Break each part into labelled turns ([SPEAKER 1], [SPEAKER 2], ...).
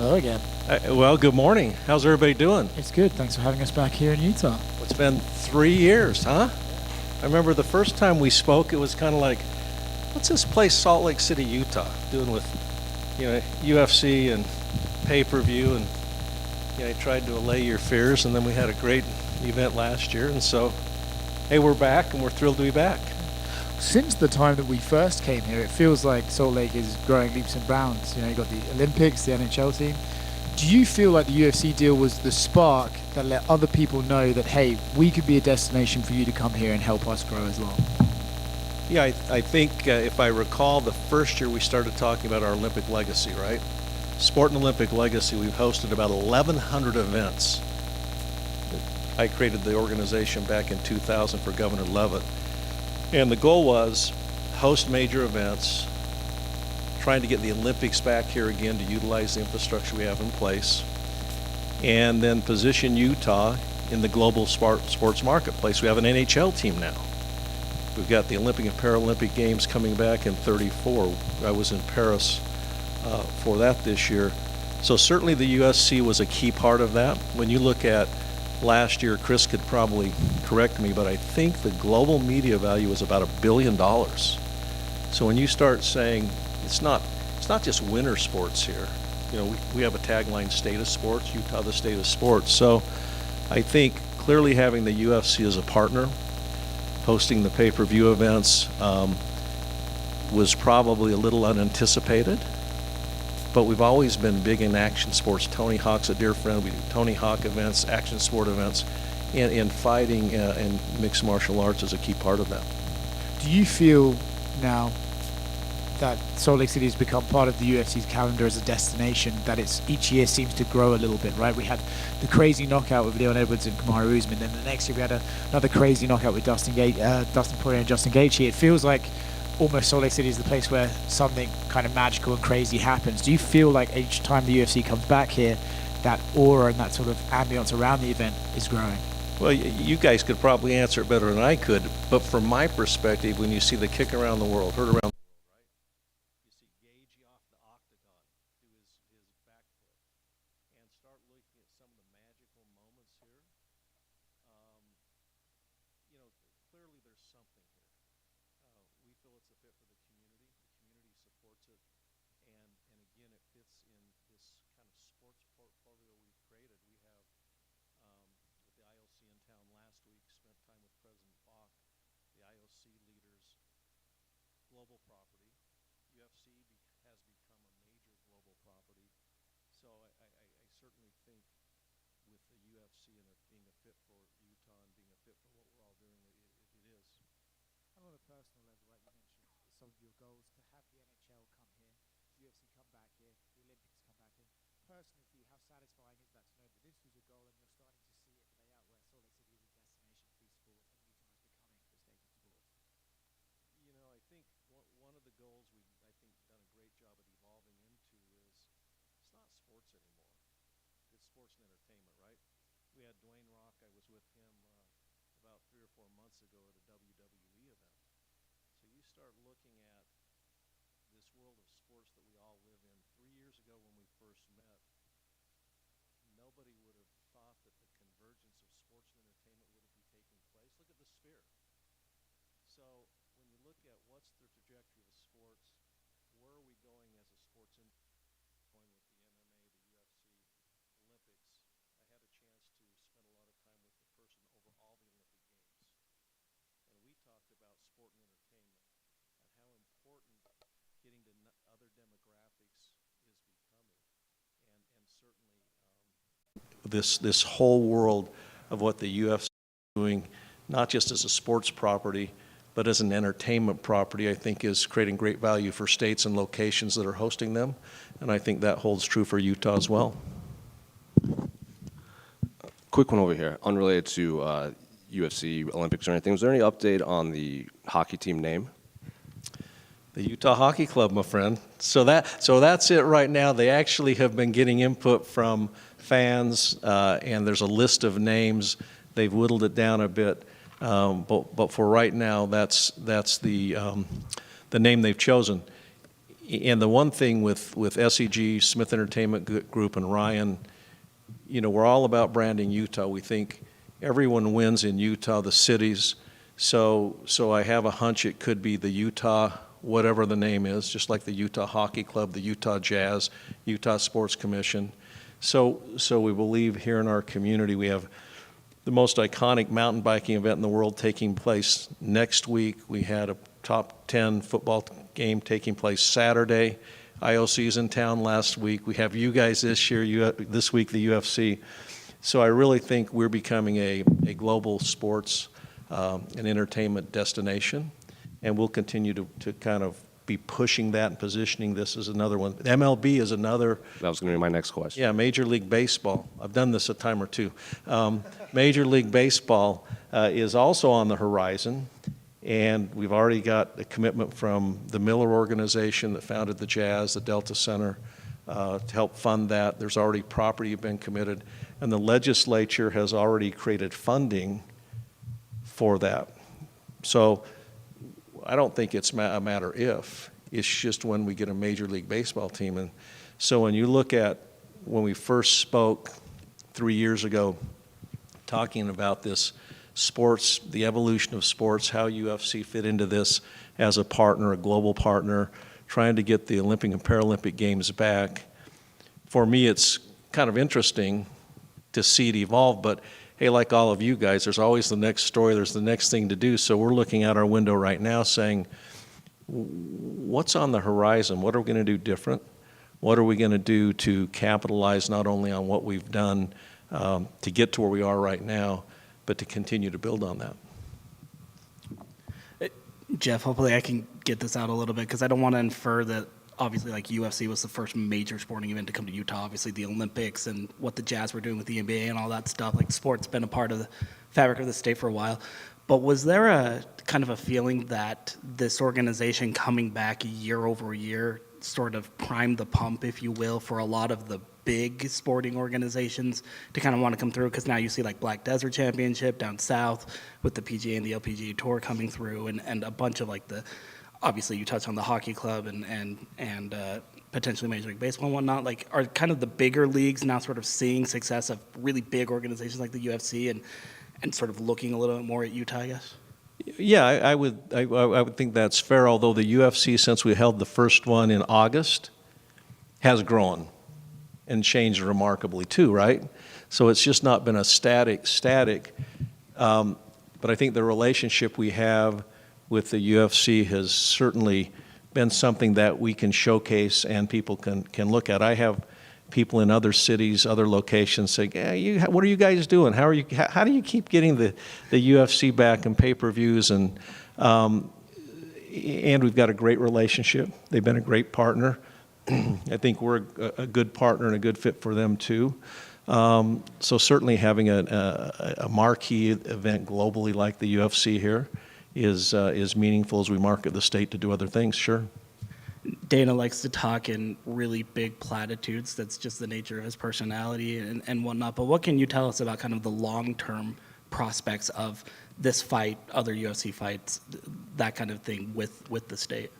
[SPEAKER 1] Hello again.
[SPEAKER 2] Well, good morning. How's everybody doing?
[SPEAKER 1] It's good. Thanks for having us back here in Utah.
[SPEAKER 2] It's been 3 years, huh? I remember the first time we spoke, it was kind of like, what's this place, Salt Lake City, Utah, doing with, UFC and pay-per-view, and I tried to allay your fears, and then we had a great event last year, and so, hey, we're back, and we're thrilled to be back.
[SPEAKER 1] Since the time that we first came here, it feels like Salt Lake is growing leaps and bounds. You got the Olympics, the NHL team. Do you feel like the UFC deal was the spark that let other people know that, hey, we could be a destination for you to come here and help us grow as well?
[SPEAKER 2] Yeah, I think if I recall, the first year we started talking about our Olympic legacy, right? Sport and Olympic legacy, we've hosted about 1,100 events. I created the organization back in 2000 for Governor Leavitt. And the goal was host major events, trying to get the Olympics back here again to utilize the infrastructure we have in place, and then position Utah in the global sports marketplace. We have an NHL team now. We've got the Olympic and Paralympic Games coming back in 34. I was in Paris for that this year. So certainly the UFC was a key part of that. When you look at last year, Chris could probably correct me, but I think the global media value was about $1 billion. So when you start saying it's not just winter sports here, we have a tagline, state of sports, Utah the state of sports. So I think clearly having the UFC as a partner, hosting the pay-per-view events, was probably a little unanticipated. But we've always been big in action sports. Tony Hawk's a dear friend. We do Tony Hawk events, action sport events, and fighting and mixed martial arts is a key part of that.
[SPEAKER 1] Do you feel now that Salt Lake City has become part of the UFC's calendar as a destination, that it's each year seems to grow a little bit, right? We had the crazy knockout with Leon Edwards and Kamaru Usman, then the next year we had another crazy knockout with Dustin Poirier and Justin Gaethje. It feels like almost Salt Lake City is the place where something kind of magical and crazy happens. Do you feel like each time the UFC comes back here, that aura and that sort of ambience around the event is growing?
[SPEAKER 2] Well, you guys could probably answer it better than I could, but from my perspective, when you see the kick around the world, heard around the world, right? You see Gaethje off the octagon, do his back flip, and start looking at some of the magical moments here. Clearly there's something here. We feel it's a fit for the community. The community supports it, and again, it fits in this kind of sports portfolio we've created. We have with the IOC in town last week, spent time with President Falk, the IOC leaders, global property. UFC has become a major global property. So I certainly think with the UFC and it being a fit for Utah and being a fit for what we're all doing, it is.
[SPEAKER 1] On a personal level, right, you mentioned some of your goals to have the NHL come here, UFC come back here, the Olympics come back here. Personally for you, how satisfying is that to know that this was your goal and you're starting to see it play out, where Salt Lake City is a destination for esports and Utah is becoming the state of sports?
[SPEAKER 2] I think one of the goals we've, I think, done a great job at evolving into is it's not sports anymore. It's sports and entertainment, right? We had Dwayne Rock. I was with him about 3 or 4 months ago at a WWE event. So you start looking at this world of sports that we all live in. 3 years ago when we first met, nobody would have thought that the convergence of sports and entertainment would be taking place. Look at the Sphere. So when you look at what's the trajectory of sports, where are we going as a sports industry, going with the MMA, the UFC, Olympics. I had a chance to spend a lot of time with the person over all the Olympic Games. And we talked about sport and entertainment and how important getting to other demographics is becoming. And certainly this whole world of what the UFC is doing, not just as a sports property, but as an entertainment property, I think is creating great value for states and locations that are hosting them. And I think that holds true for Utah as well.
[SPEAKER 3] Quick one over here, unrelated to UFC, Olympics or anything. Was there any update on the hockey team name?
[SPEAKER 2] The Utah Hockey Club, my friend. So that's it right now. They actually have been getting input from fans, and there's a list of names. They've whittled it down a bit. But for right now, that's the name they've chosen. And the one thing with SEG, Smith Entertainment Group, and Ryan, we're all about branding Utah. We think everyone wins in Utah, the cities. So I have a hunch it could be the Utah, whatever the name is, just like the Utah Hockey Club, the Utah Jazz, Utah Sports Commission. So we believe here in our community we have the most iconic mountain biking event in the world taking place next week. We had a top 10 football game taking place Saturday. IOC's in town last week. We have you guys this year, this week the UFC. So I really think we're becoming a global sports and entertainment destination, and we'll continue to kind of be pushing that and positioning this as another one. MLB is another.
[SPEAKER 3] That was going to be my next question.
[SPEAKER 2] Yeah, Major League Baseball. I've done this a time or two. Major League Baseball is also on the horizon, and we've already got a commitment from the Miller organization that founded the Jazz, the Delta Center, to help fund that. There's already property been committed, and the legislature has already created funding for that. So I don't think it's a matter if, it's just when we get a Major League Baseball team. And so when you look at when we first spoke 3 years ago, talking about this sports, the evolution of sports, how UFC fit into this as a partner, a global partner, trying to get the Olympic and Paralympic Games back. For me, it's kind of interesting to see it evolve, but hey, like all of you guys, there's always the next story, there's the next thing to do. So we're looking out our window right now saying, what's on the horizon? What are we going to do different? What are we going to do to capitalize not only on what we've done to get to where we are right now, but to continue to build on that?
[SPEAKER 4] Jeff, hopefully I can get this out a little bit, because I don't want to infer that obviously like UFC was the first major sporting event to come to Utah, obviously the Olympics and what the Jazz were doing with the NBA and all that stuff. Like sport's been a part of the fabric of the state for a while. But was there a kind of a feeling that this organization coming back year over year sort of primed the pump, if you will, for a lot of the big sporting organizations to kind of want to come through? Because now you see like Black Desert Championship down south with the PGA and the LPGA Tour coming through, and a bunch of like the, obviously you touched on the hockey club and potentially Major League Baseball and whatnot. Like, are kind of the bigger leagues now sort of seeing success of really big organizations like the UFC and sort of looking a little bit more at Utah, I guess?
[SPEAKER 2] Yeah, I would think that's fair, although the UFC, since we held the first one in August, has grown and changed remarkably too, right? So it's just not been a static. But I think the relationship we have with the UFC has certainly been something that we can showcase and people can look at. I have people in other cities, other locations saying, hey, what are you guys doing? How do you keep getting the UFC back in pay-per-views? And we've got a great relationship. They've been a great partner. I think we're a good partner and a good fit for them too. So certainly having a marquee event globally like the UFC here is meaningful as we market the state to do other things, sure.
[SPEAKER 4] Dana likes to talk in really big platitudes. That's just the nature of his personality and whatnot. But what can you tell us about kind of the long-term prospects of this fight, other UFC fights, that kind of thing with the state?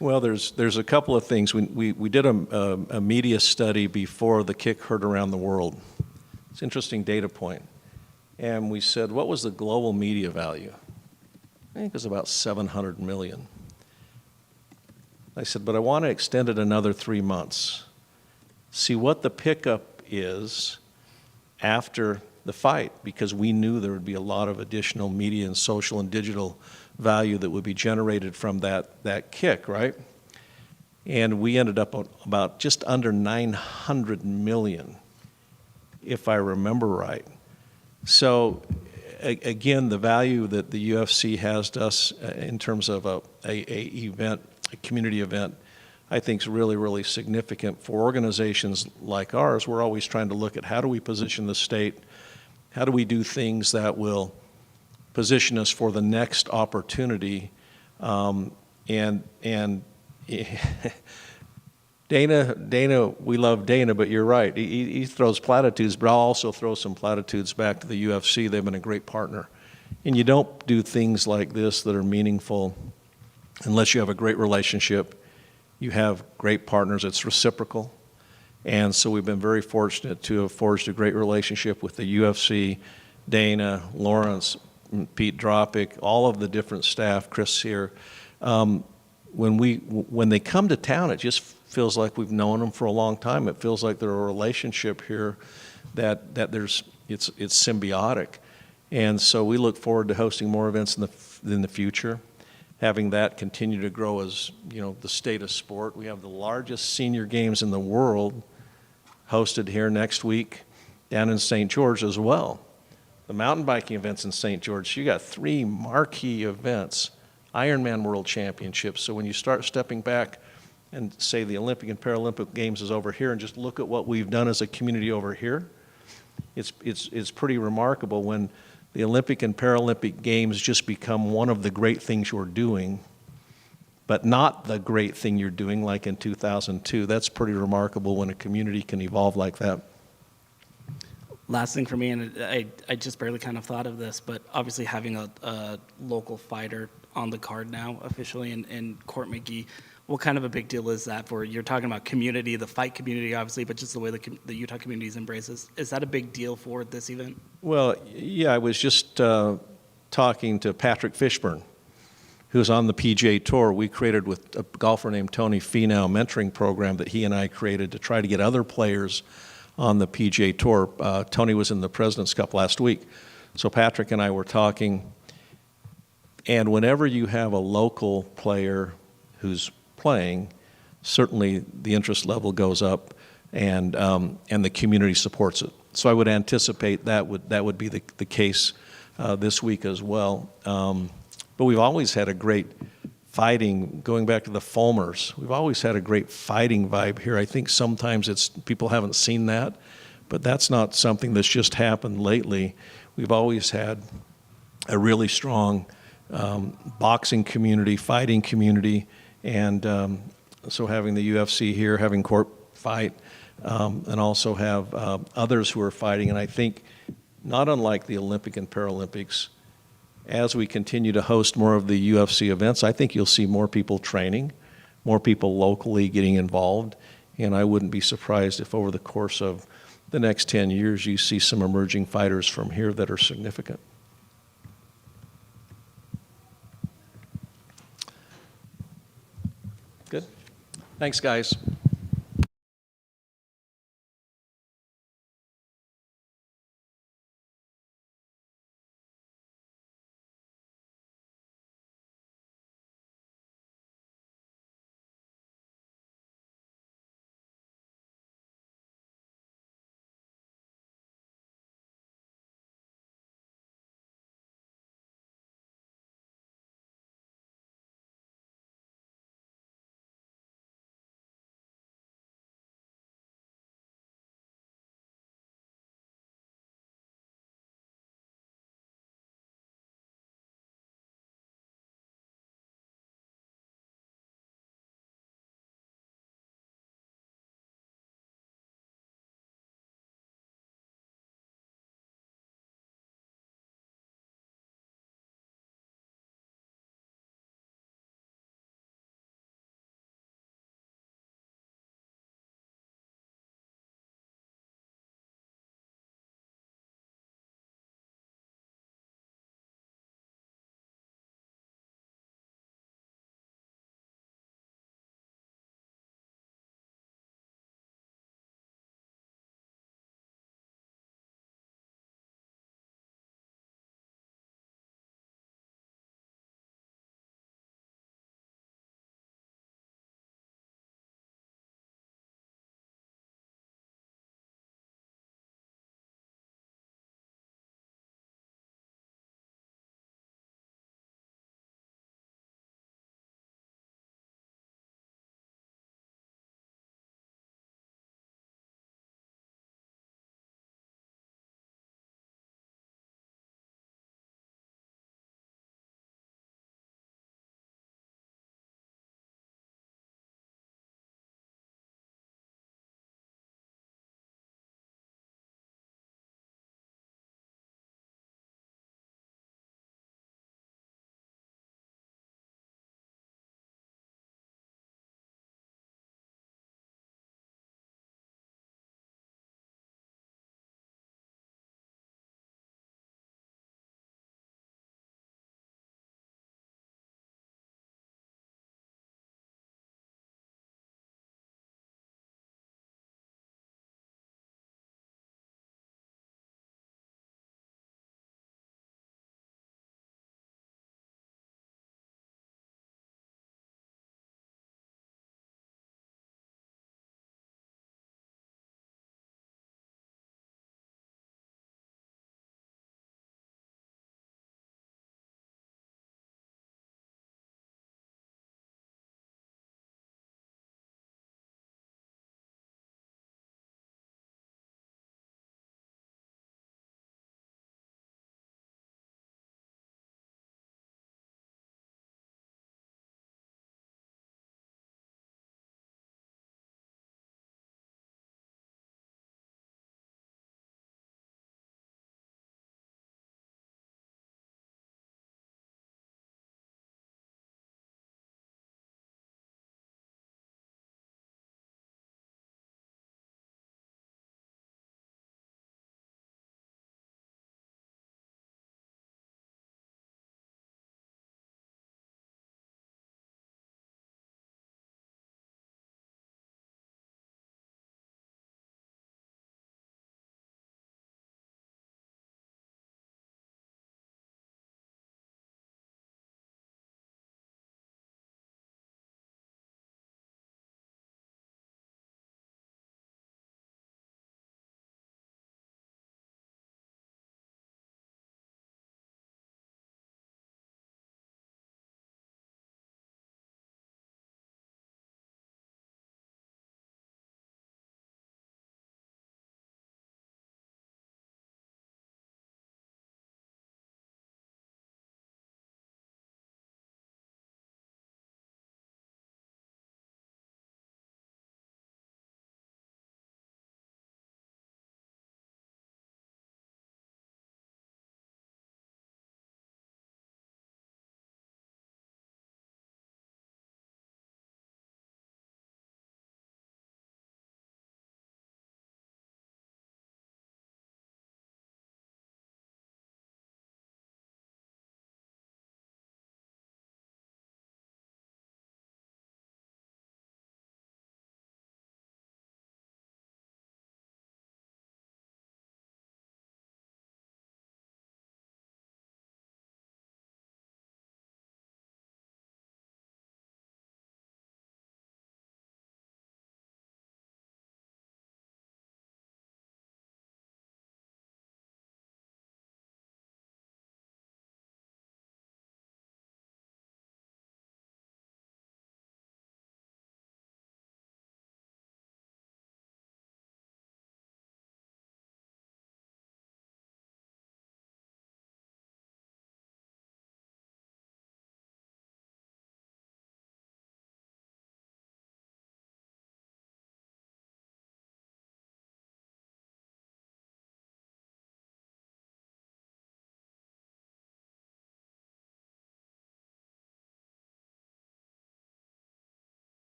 [SPEAKER 2] Well, there's a couple of things. We did a media study before the kick heard around the world. It's an interesting data point. And we said, what was the global media value? I think it was about 700 million. I said, but I want to extend it another 3 months. See what the pickup is after the fight, because we knew there would be a lot of additional media and social and digital value that would be generated from that kick, right? And we ended up about just under 900 million, if I remember right. So again, the value that the UFC has to us in terms of a community event, I think is really, really significant for organizations like ours. We're always trying to look at how do we position the state, how do we do things that will position us for the next opportunity, and Dana, we love Dana, but you're right. He throws platitudes, but I'll also throw some platitudes back to the UFC. They've been a great partner. And you don't do things like this that are meaningful unless you have a great relationship You have great partners. It's reciprocal. And so we've been very fortunate to have forged a great relationship with the UFC, Dana, Lawrence, Pete Dropic, all of the different staff, Chris here. When they come to town, it just feels like we've known them for a long time. It feels like there's a relationship here that it's symbiotic. And so we look forward to hosting more events in the future, having that continue to grow as, you know, the state of sport. We have the largest senior games in the world hosted here next week down in St. George as well. The mountain biking events in St. George, you got 3 marquee events, Ironman World Championships. So when you start stepping back and say the Olympic and Paralympic Games is over here and just look at what we've done as a community over here, it's pretty remarkable when the Olympic and Paralympic Games just become one of the great things you're doing, but not the great thing you're doing like in 2002. That's pretty remarkable when a community can evolve like that.
[SPEAKER 4] Last thing for me, and I just barely kind of thought of this, but obviously having a local fighter on the card now officially in Court McGee, what kind of a big deal is that for, you're talking about community, the fight community obviously, but just the way the Utah community embraces. Is that a big deal for this event?
[SPEAKER 2] Well, yeah, I was just talking to Patrick Fishburne, who's on the PGA Tour. We created with a golfer named Tony Finau mentoring program that he and I created to try to get other players on the PGA Tour. Tony was in the President's Cup last week. So Patrick and I were talking, and whenever you have a local player who's playing, certainly the interest level goes up, and the community supports it. So I would anticipate that would be the case this week as well. But we've always had a great fighting, going back to the Fulmers, we've always had a great fighting vibe here. I think sometimes people haven't seen that, but that's not something that's just happened lately. We've always had a really strong boxing community, fighting community, and so having the UFC here, having Court fight, and also have others who are fighting. And I think, not unlike the Olympic and Paralympics, as we continue to host more of the UFC events, I think you'll see more people training, more people locally getting involved, and I wouldn't be surprised if over the course of the next 10 years you see some emerging fighters from here that are significant. Good. Thanks, guys.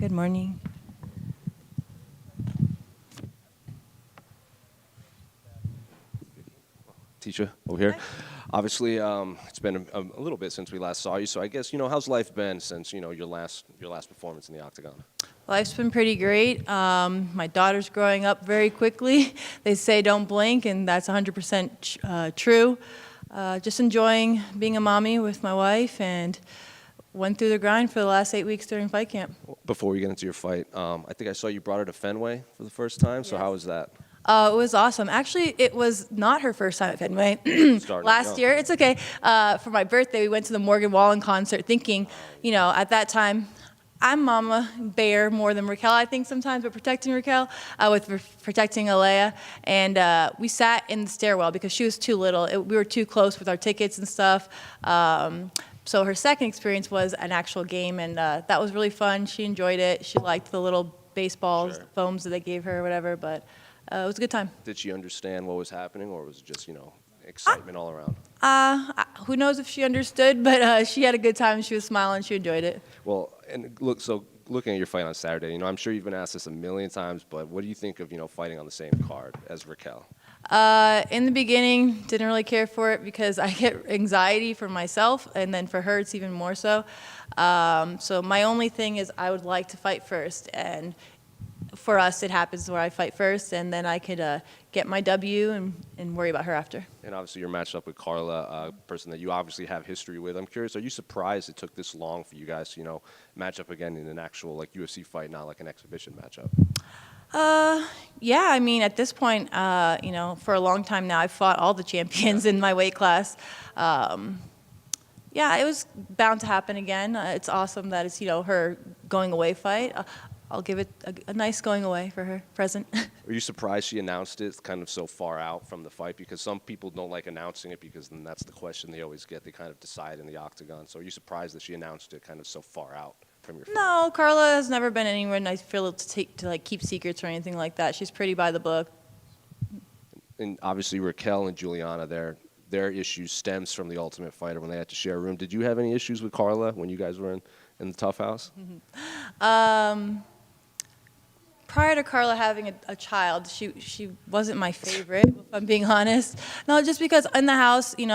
[SPEAKER 5] Good morning.
[SPEAKER 3] Tecia, over here. Obviously, it's been a little bit since we last saw you, so I guess, how's life been since, your last performance in the octagon?
[SPEAKER 5] Life's been pretty great. My daughter's growing up very quickly. They say don't blink, and that's 100% true. Just enjoying being a mommy with my wife, and went through the grind for the last 8 weeks during fight camp.
[SPEAKER 3] Before we get into your fight, I think I saw you brought her to Fenway for the first time, so
[SPEAKER 5] Yes.
[SPEAKER 3] how was that?
[SPEAKER 5] It was awesome. Actually, it was not her first time at Fenway. Last year, it's okay. For my birthday, we went to the Morgan Wallen concert thinking, at that time, I'm Mama Bear more than Raquel, I think sometimes, but protecting Raquel with protecting Alea. And we sat in the stairwell because she was too little. We were too close with our tickets and stuff. So her second experience was an actual game, and that was really fun. She enjoyed it. She liked the little baseballs,
[SPEAKER 3] Sure.
[SPEAKER 5] foams that they gave her or whatever, but it was a good time.
[SPEAKER 3] Did she understand what was happening, or was it just, excitement all around?
[SPEAKER 5] Who knows if she understood, but she had a good time. She was smiling. She enjoyed it.
[SPEAKER 3] Well, and looking at your fight on Saturday, I'm sure you've been asked this a million times, but what do you think of, fighting on the same card as Raquel?
[SPEAKER 5] In the beginning, didn't really care for it because I get anxiety for myself, and then for her, it's even more so. So my only thing is I would like to fight first, and for us, it happens where I fight first, and then I could get my W and worry about her after.
[SPEAKER 3] And obviously you're matched up with Carla, a person that you obviously have history with. I'm curious, are you surprised it took this long for you guys to, match up again in an actual UFC fight, not like an exhibition matchup?
[SPEAKER 5] Yeah, I mean, at this point, for a long time now, I've fought all the champions in my weight class. Yeah, it was bound to happen again. It's awesome that it's, her going away fight. I'll give it a nice going away for her present.
[SPEAKER 3] Are you surprised she announced it kind of so far out from the fight? Because some people don't like announcing it because then that's the question they always get. They kind of decide in the octagon. So are you surprised that she announced it kind of so far out from your fight?
[SPEAKER 5] No, Carla has never been anyone I feel to keep secrets or anything like that. She's pretty by the book.
[SPEAKER 3] And obviously Raquel and Julianna, their issues stems from the Ultimate Fighter when they had to share a room. Did you have any issues with Carla when you guys were in the Tough House?
[SPEAKER 5] Prior to Carla having a child, she wasn't my favorite, if I'm being honest. No, just because in the house, we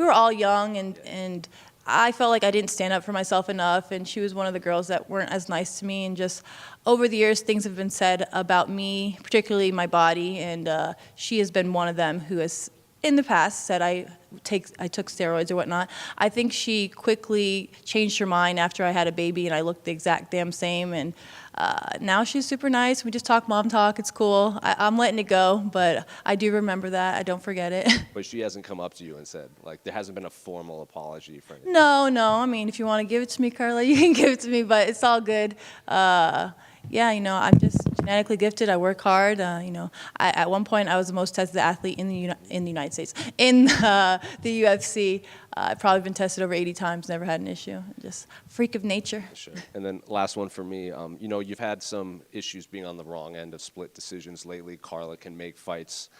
[SPEAKER 5] were all young, and I felt like I didn't stand up for myself enough, and she was one of the girls that weren't as nice to me. And just over the years, things have been said about me, particularly my body, and she has been one of them who has, in the past, said I took steroids or whatnot. I think she quickly changed her mind after I had a baby, and I looked the exact damn same. And now she's super nice. We just talk mom talk. It's cool. I'm letting it go, but I do remember that. I don't forget it.
[SPEAKER 3] But she hasn't come up to you and said, there hasn't been a formal apology for anything?
[SPEAKER 5] No. I mean, if you want to give it to me, Carla, you can give it to me, but it's all good. Yeah, I'm just genetically gifted. I work hard. At one point, I was the most tested athlete in the United States. In the UFC, I've probably been tested over 80 times, never had an issue. Just freak of nature.
[SPEAKER 3] Sure. And then last one for me, you've had some issues being on the wrong end of split decisions lately. Carla can make fights.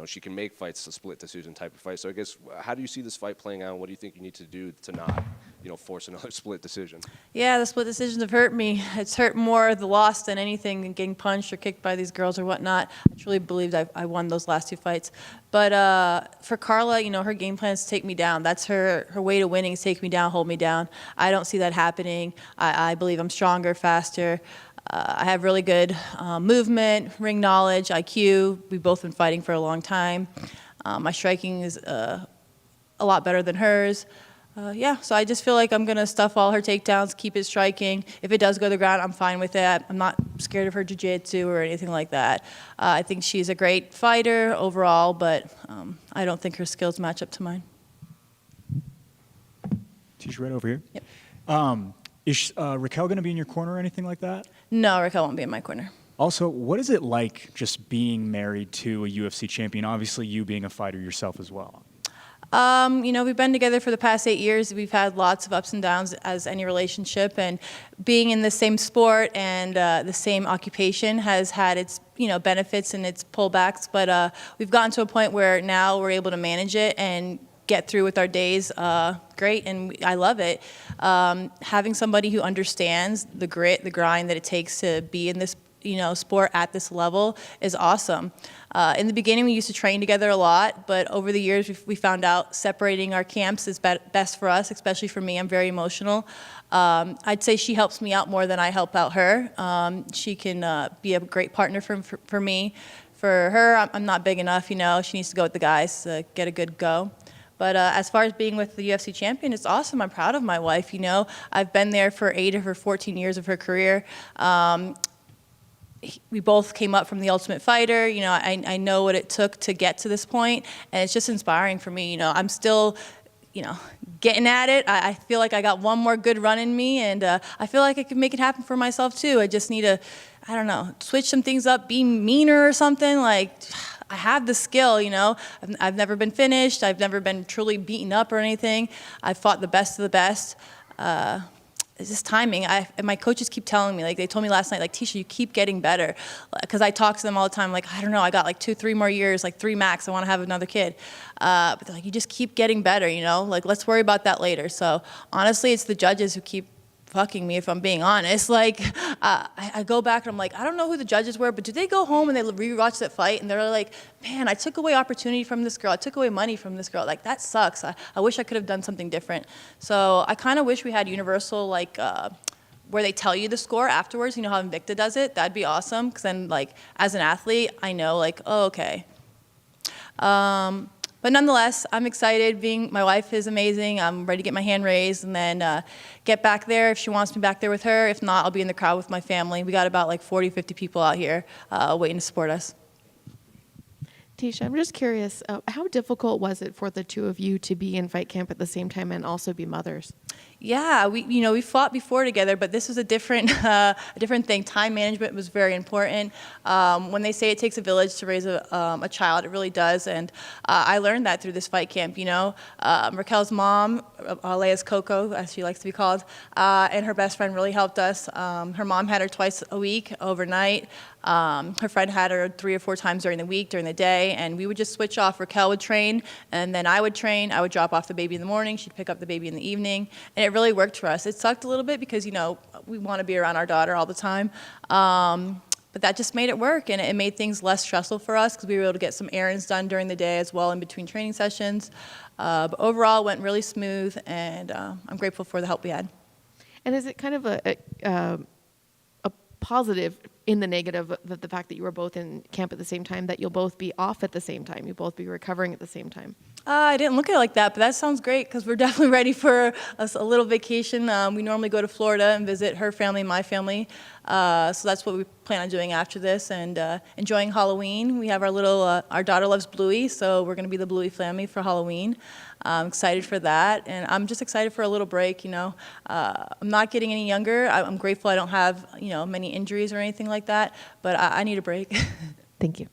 [SPEAKER 3] She can make fights a split decision type of fight. So I guess, how do you see this fight playing out? What do you think you need to do to not, force another split decision?
[SPEAKER 5] Yeah, the split decisions have hurt me. It's hurt more the loss than anything, than getting punched or kicked by these girls or whatnot. I truly believed I won those last two fights. But for Carla, her game plan is to take me down. That's her way to winning is take me down, hold me down. I don't see that happening. I believe I'm stronger, faster. I have really good movement, ring knowledge, IQ. We've both been fighting for a long time. My striking is a lot better than hers. Yeah, so I just feel like I'm going to stuff all her takedowns, keep it striking. If it does go to the ground, I'm fine with that. I'm not scared of her jiu-jitsu or anything like that. I think she's a great fighter overall, but I don't think her skills match up to mine.
[SPEAKER 6] Tecia, right over here.
[SPEAKER 5] Yep.
[SPEAKER 6] Is Raquel going to be in your corner or anything like that?
[SPEAKER 5] No, Raquel won't be in my corner.
[SPEAKER 6] Also, what is it like just being married to a UFC champion? Obviously, you being a fighter yourself as well.
[SPEAKER 5] We've been together for the past 8 years. We've had lots of ups and downs as any relationship, and being in the same sport and the same occupation has had its benefits and its pullbacks. But we've gotten to a point where now we're able to manage it, and get through with our days, great, and I love it. Having somebody who understands the grit, the grind that it takes to be in this sport at this level is awesome. In the beginning, we used to train together a lot, but over the years, we found out separating our camps is best for us, especially for me. I'm very emotional. I'd say she helps me out more than I help out her. She can be a great partner for me. For her, I'm not big enough, she needs to go with the guys to get a good go. But as far as being with the UFC champion, it's awesome. I'm proud of my wife, I've been there for 8 of her 14 years of her career. We both came up from the Ultimate Fighter. I know what it took to get to this point, and it's just inspiring for me. I'm still, getting at it. I feel like I got one more good run in me, and I feel like I can make it happen for myself too. I just need to, switch some things up, be meaner or something. Like, I have the skill, I've never been finished. I've never been truly beaten up or anything. I've fought the best of the best. It's just timing. And my coaches keep telling me, they told me last night, Tecia, you keep getting better. Because I talk to them all the time, I don't know, I got 2-3 more years, 3 max, I want to have another kid. But they're you just keep getting better, let's worry about that later. So honestly, it's the judges who keep fucking me, if I'm being honest. I go back and I'm I don't know who the judges were, but do they go home and they rewatch that fight and they're like, man, I took away opportunity from this girl. I took away money from this girl. That sucks. I wish I could have done something different. So I kind of wish we had universal, where they tell you the score afterwards. How Invicta does it? That'd be awesome. Because then, as an athlete, I know, oh, okay. But nonetheless, I'm excited. My wife is amazing. I'm ready to get my hand raised and then get back there if she wants me back there with her. If not, I'll be in the crowd with my family. We got about 40, 50 people out here waiting to support us.
[SPEAKER 7] Tecia, I'm just curious, how difficult was it for the two of you to be in fight camp at the same time and also be mothers?
[SPEAKER 5] Yeah, we fought before together, but this was a different thing. Time management was very important. When they say it takes a village to raise a child, it really does, and I learned that through this fight camp. Raquel's mom, Leia's Coco, as she likes to be called, and her best friend really helped us. Her mom had her twice a week, overnight. Her friend had her 3 or 4 times during the week, during the day, and we would just switch off. Raquel would train, and then I would train. I would drop off the baby in the morning. She'd pick up the baby in the evening, and it really worked for us. It sucked a little bit because, we want to be around our daughter all the time, but that just made it work, and it made things less stressful for us because we were able to get some errands done during the day as well in between training sessions. But overall, it went really smooth, and I'm grateful for the help we had.
[SPEAKER 7] And is it kind of a positive in the negative, the fact that you were both in camp at the same time, that you'll both be off at the same time, you'll both be recovering at the same time?
[SPEAKER 5] I didn't look at it like that, but that sounds great because we're definitely ready for a little vacation. We normally go to Florida and visit her family, my family. So that's what we plan on doing after this, and enjoying Halloween. We have our daughter loves Bluey, so we're going to be the Bluey family for Halloween. I'm excited for that, and I'm just excited for a little break, I'm not getting any younger. I'm grateful I don't have, many injuries or anything like that, but I need a break.
[SPEAKER 7] Thank you.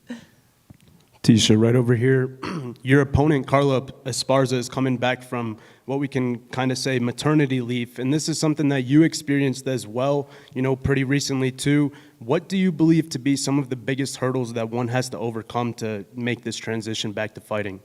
[SPEAKER 8] Tecia, right over here, your opponent, Carla Esparza, is coming back from what we can kind of say maternity leave, and this is something that you experienced as well, pretty recently too. What do you believe to be some of the biggest hurdles that one has to overcome to make this transition back to fighting?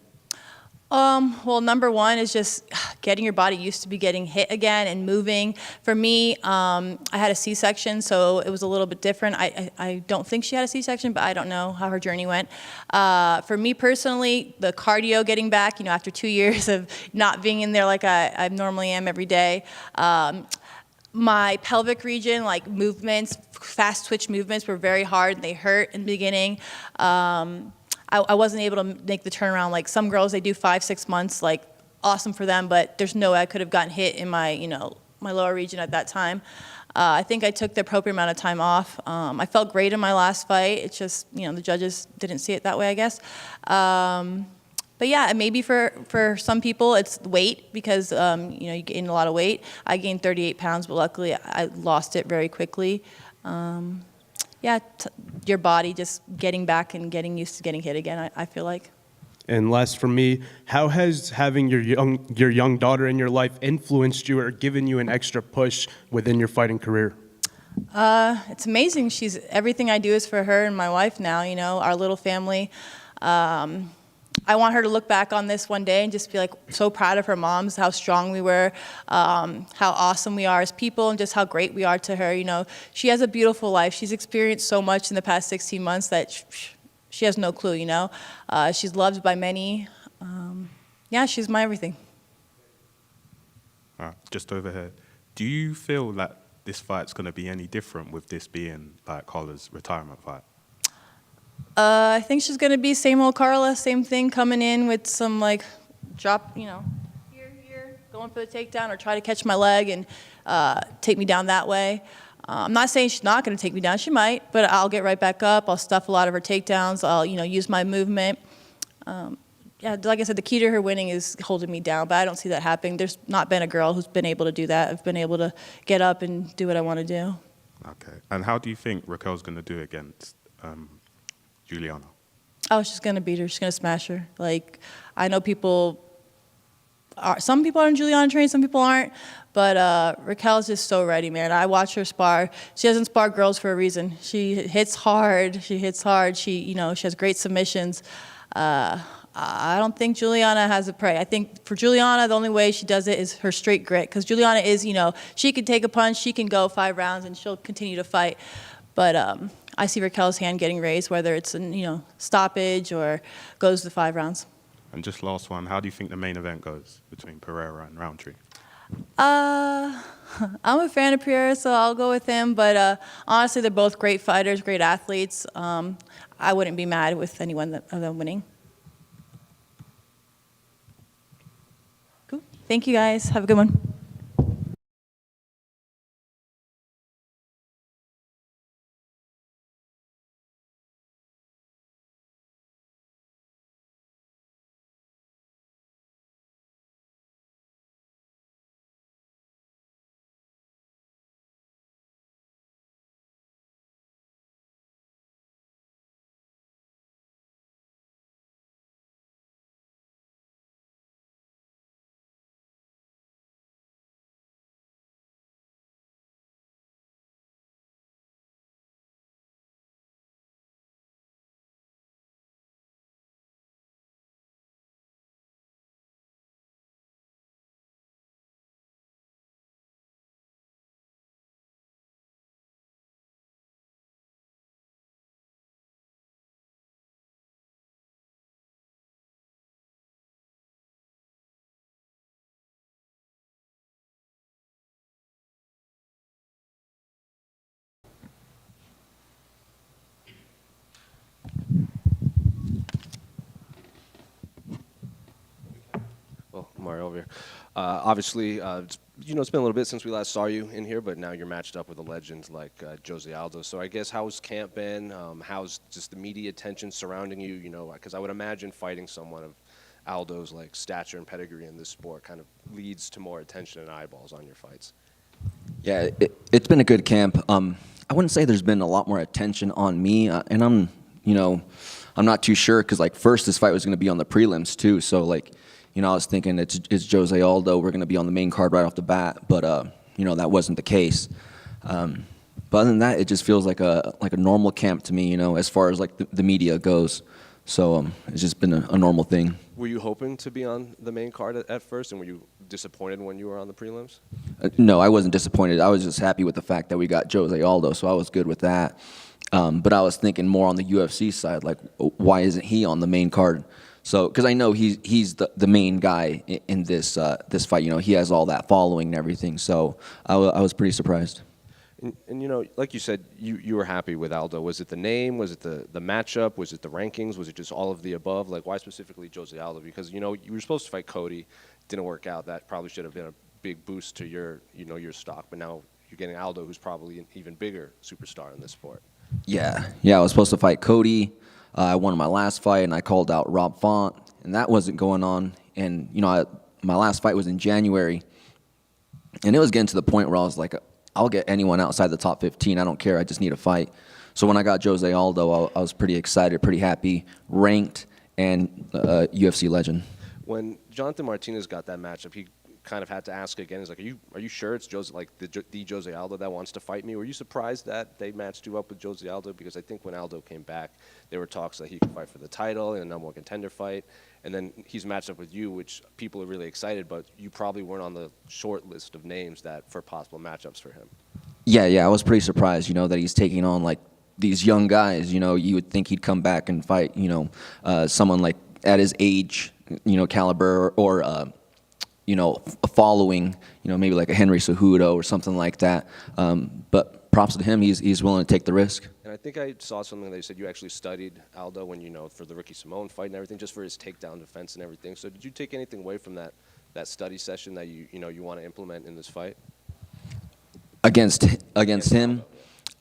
[SPEAKER 5] Well, number one is just getting your body used to be getting hit again and moving. For me, I had a C-section, so it was a little bit different. I don't think she had a C-section, but I don't know how her journey went. For me personally, the cardio getting back, after 2 years of not being in there like I normally am every day, my pelvic region, movements, fast twitch movements were very hard and they hurt in the beginning. I wasn't able to make the turnaround. Some girls, they do 5-6 months, awesome for them, but there's no way I could have gotten hit in my, my lower region at that time. I think I took the appropriate amount of time off. I felt great in my last fight. It's just, the judges didn't see it that way, I guess. But yeah, maybe for some people it's weight because, you gain a lot of weight. I gained 38 pounds, but luckily I lost it very quickly. Yeah, your body just getting back and getting used to getting hit again, I feel like.
[SPEAKER 8] And last for me, how has having your young daughter in your life influenced you or given you an extra push within your fighting career?
[SPEAKER 5] It's amazing. Everything I do is for her and my wife now, our little family. I want her to look back on this one day and just be like so proud of her moms, how strong we were, how awesome we are as people, and just how great we are to her. You know, she has a beautiful life. She's experienced so much in the past 16 months that she has no clue, you know. She's loved by many. Yeah, she's my everything.
[SPEAKER 9] Just over here. Do you feel that this fight's going to be any different with this being like Carla's retirement fight?
[SPEAKER 5] I think she's going to be same old Carla, same thing, coming in with some like drop, you know, here, going for the takedown or try to catch my leg and take me down that way. I'm not saying she's not going to take me down. She might, but I'll get right back up. I'll stuff a lot of her takedowns. I'll, you know, use my movement. Yeah, like I said, the key to her winning is holding me down, but I don't see that happening. There's not been a girl who's been able to do that. I've been able to get up and do what I want to do.
[SPEAKER 9] Okay. And how do you think Raquel's going to do against Julianna?
[SPEAKER 5] Oh, she's going to beat her. She's going to smash her. Like, I know some people are in Julianna trained, some people aren't, but Raquel's just so ready, man. I watch her spar. She doesn't spar girls for a reason. She hits hard. She, you know, she has great submissions. I don't think Julianna has a prey. I think for Julianna, the only way she does it is her straight grit, because Julianna is, you know, she can take a punch, she can go 5 rounds, and she'll continue to fight. But I see Raquel's hand getting raised, whether it's a, you know, stoppage or goes to 5 rounds.
[SPEAKER 9] And just last one, how do you think the main event goes between Pereira and Rountree?
[SPEAKER 5] I'm a fan of Pereira, so I'll go with him. But honestly, they're both great fighters, great athletes. I wouldn't be mad with anyone of them winning. Cool. Thank you, guys. Have a good one.
[SPEAKER 3] Well, Mario over here. Obviously, you know, it's been a little bit since we last saw you in here, but now you're matched up with a legend like Jose Aldo. So I guess how's camp been? How's just the media attention surrounding you? You know, because I would imagine fighting someone of Aldo's like stature and pedigree in this sport kind of leads to more attention and eyeballs on your fights.
[SPEAKER 10] Yeah, it's been a good camp. I wouldn't say there's been a lot more attention on me, and I'm not too sure because like first this fight was going to be on the prelims too, so like. You know, I was thinking it's Jose Aldo. We're going to be on the main card right off the bat, but you know that wasn't the case. But other than that, it just feels like a normal camp to me. You know, as far as like the media goes. So it's just been a normal thing.
[SPEAKER 3] Were you hoping to be on the main card at first, and were you disappointed when you were on the prelims?
[SPEAKER 10] No, I wasn't disappointed. I was just happy with the fact that we got Jose Aldo, so I was good with that. But I was thinking more on the UFC side, like why isn't he on the main card? So, because I know he's the main guy in this this fight. You know, he has all that following and everything. So, I was pretty surprised.
[SPEAKER 3] And you know, like you said, you were happy with Aldo. Was it the name? Was it the matchup? Was it the rankings? Was it just all of the above? Like, why specifically Jose Aldo? Because you know you were supposed to fight Cody, didn't work out. That probably should have been a big boost to your stock. But now you're getting Aldo, who's probably an even bigger superstar in this sport.
[SPEAKER 10] Yeah. I was supposed to fight Cody. I won my last fight, and I called out Rob Font, and that wasn't going on. And, you know, my last fight was in January, and it was getting to the point where I was like, I'll get anyone outside the top 15. I don't care. I just need a fight. So when I got Jose Aldo, I was pretty excited, pretty happy, ranked, and UFC legend.
[SPEAKER 3] When Jonathan Martinez got that matchup, he kind of had to ask again. He's like, "Are you sure it's Jose, like the Jose Aldo that wants to fight me?" Were you surprised that they matched you up with Jose Aldo? Because I think when Aldo came back, there were talks that he could fight for the title in a number one contender fight, and then he's matched up with you, which people are really excited, but you probably weren't on the short list of names that for possible matchups for him.
[SPEAKER 10] Yeah, I was pretty surprised, that he's taking on like these young guys. You would think he'd come back and fight, someone like at his age, caliber, or a following, maybe like a Henry Cejudo or something like that. But props to him, he's willing to take the risk.
[SPEAKER 3] And I think I saw something that you said you actually studied Aldo when, for the Ricky Simone fight and everything, just for his takedown defense and everything. So did you take anything away from that study session that you want to implement in this fight?
[SPEAKER 10] Against him?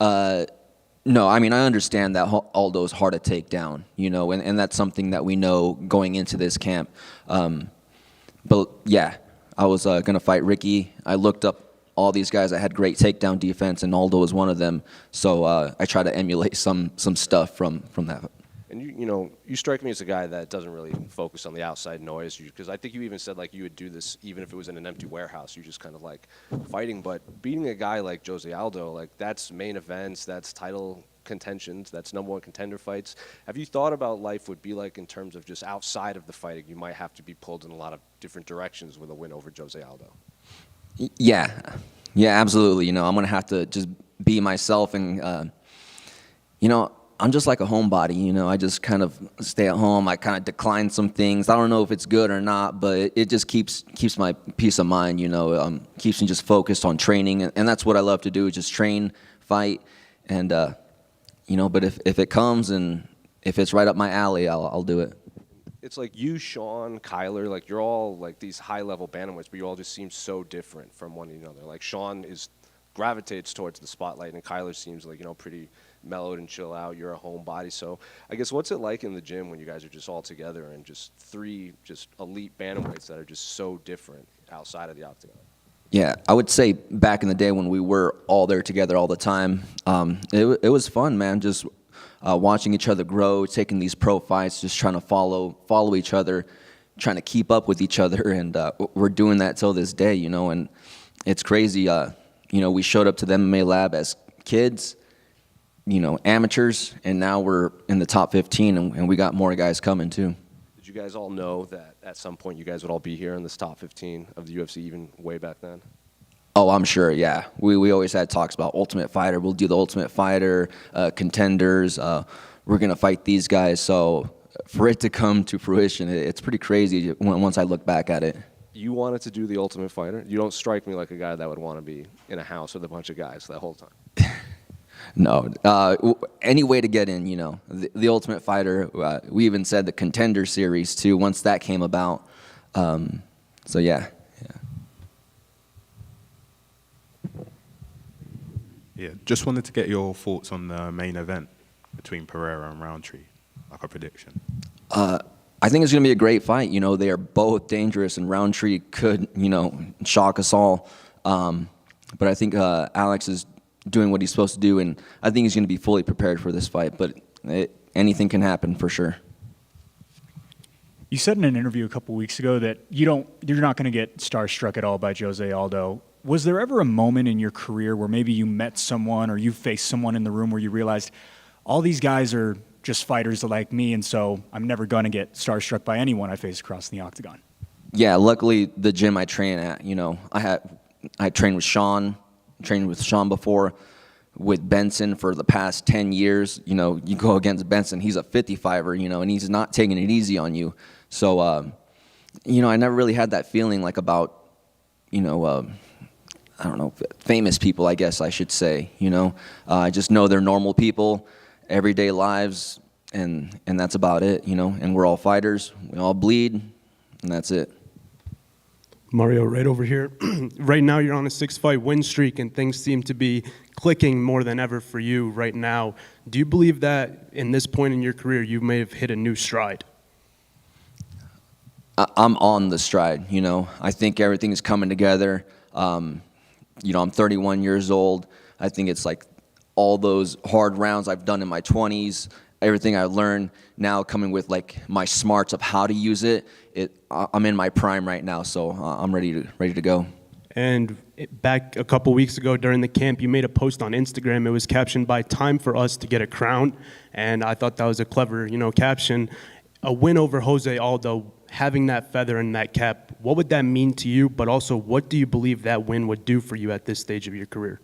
[SPEAKER 10] No, I mean, I understand that Aldo's hard to take down, and that's something that we know going into this camp. But yeah, I was going to fight Ricky. I looked up all these guys that had great takedown defense, and Aldo was one of them. So I try to emulate some stuff from that.
[SPEAKER 3] And you strike me as a guy that doesn't really focus on the outside noise, because I think you even said like you would do this even if it was in an empty warehouse. You just kind of like fighting, but beating a guy like Jose Aldo, like that's main events, that's title contentions, that's #1 contender fights. Have you thought about life would be like in terms of just outside of the fighting? You might have to be pulled in a lot of different directions with a win over Jose Aldo.
[SPEAKER 10] Yeah, absolutely. I'm gonna have to just be myself, and I'm just like a homebody, I just kind of stay at home. I kind of decline some things. I don't know if it's good or not, but it just keeps my peace of mind, keeps me just focused on training. And that's what I love to do, just train, fight. And, but if it comes and if it's right up my alley, I'll do it.
[SPEAKER 3] It's like you, Sean, Kyler, like you're all like these high-level bantamweights, but you all just seem so different from one another. Like Sean gravitates towards the spotlight, and Kyler seems like, pretty mellowed and chill out. You're a homebody. So I guess what's it like in the gym when you guys are just all together and just three just elite bantamweights that are just so different outside of the octagon?
[SPEAKER 10] Yeah, I would say back in the day when we were all there together all the time, it was fun, man, just watching each other grow, taking these pro fights, just trying to follow each other, trying to keep up with each other, and we're doing that till this day, and it's crazy. We showed up to the MMA lab as kids, amateurs, and now we're in the top 15, and we got more guys coming too.
[SPEAKER 3] Did you guys all know that at some point you guys would all be here in this top 15 of the UFC even way back then?
[SPEAKER 10] Oh, I'm sure, yeah. We always had talks about Ultimate Fighter. We'll do the Ultimate Fighter, contenders. We're going to fight these guys. So for it to come to fruition, it's pretty crazy once I look back at it.
[SPEAKER 3] You wanted to do the Ultimate Fighter? You don't strike me like a guy that would want to be in a house with a bunch of guys that whole time.
[SPEAKER 10] No. Any way to get in, The Ultimate Fighter, we even said the Contender Series, too, once that came about. So, yeah.
[SPEAKER 9] Yeah, just wanted to get your thoughts on the main event between Pereira and Rountree, like a prediction.
[SPEAKER 10] I think it's going to be a great fight. They are both dangerous, and Rountree could, shock us all. But I think Alex is doing what he's supposed to do, and I think he's going to be fully prepared for this fight. But anything can happen for sure.
[SPEAKER 6] You said in an interview a couple weeks ago that you're not going to get starstruck at all by Jose Aldo. Was there ever a moment in your career where maybe you met someone or you faced someone in the room where you realized all these guys are just fighters like me, and so I'm never going to get starstruck by anyone I face across the octagon?
[SPEAKER 10] Yeah, luckily the gym I train at, I trained with Sean before, with Benson for the past 10 years. You go against Benson, he's a 55er, and he's not taking it easy on you. So, I never really had that feeling like about, I don't know, famous people, I guess I should say, I just know they're normal people, everyday lives, and that's about it, and we're all fighters, we all bleed, and that's it.
[SPEAKER 8] Mario, right over here. Right now you're on a 6-fight win streak, and things seem to be clicking more than ever for you right now. Do you believe that in this point in your career you may have hit a new stride?
[SPEAKER 10] I'm on the stride, I think everything is coming together. I'm 31 years old. I think it's like all those hard rounds I've done in my 20s, everything I've learned now coming with like my smarts of how to use it. I'm in my prime right now, so I'm ready to go. And
[SPEAKER 8] back a couple weeks ago during the camp, you made a post on Instagram. It was captioned by "Time for us to get a crown," and I thought that was a clever, caption. A win over Jose Aldo having that feather in that cap, what would that mean to you? But also, what do you believe that win would do for you at this stage of your career?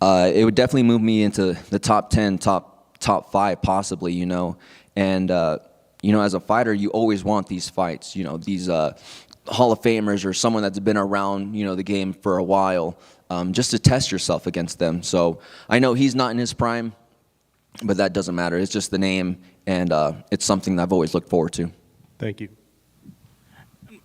[SPEAKER 10] It would definitely move me into the top 10, top 5 possibly, you know. And, you know, as a fighter, you always want these fights, you know, these Hall of Famers or someone that's been around, you know, the game for a while, just to test yourself against them. So I know he's not in his prime, but that doesn't matter. It's just the name, and it's something that I've always looked forward to.
[SPEAKER 8] Thank you.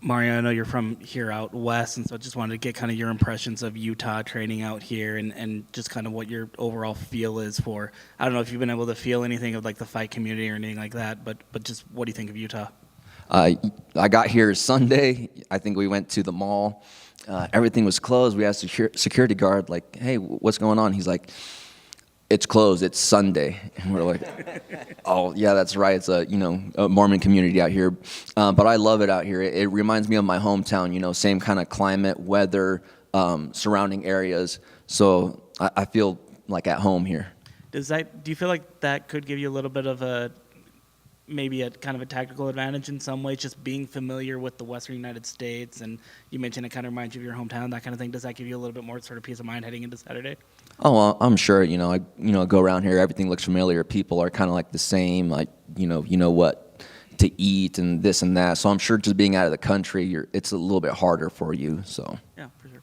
[SPEAKER 4] Mario, I know you're from here out west, and so I just wanted to get kind of your impressions of Utah training out here and just kind of what your overall feel is for, I don't know if you've been able to feel anything of like the fight community or anything like that, but just what do you think of Utah?
[SPEAKER 10] I got here Sunday. I think we went to the mall. Everything was closed. We asked the security guard, like, hey, what's going on? He's like, it's closed. It's Sunday. And we're like, oh, yeah, that's right. It's a Mormon community out here. But I love it out here. It reminds me of my hometown, you know, same kind of climate, weather, surrounding areas. So I feel like at home here.
[SPEAKER 4] Do you feel like that could give you a little bit of maybe a kind of a tactical advantage in some ways, just being familiar with the Western United States? And you mentioned it kind of reminds you of your hometown, that kind of thing. Does that give you a little bit more sort of peace of mind heading into Saturday?
[SPEAKER 10] Oh, well, I'm sure. You know, I go around here. Everything looks familiar. People are kind of like the same. Like, you know what to eat and this and that. So I'm sure just being out of the country, it's a little bit harder for you. So
[SPEAKER 4] Yeah, for sure.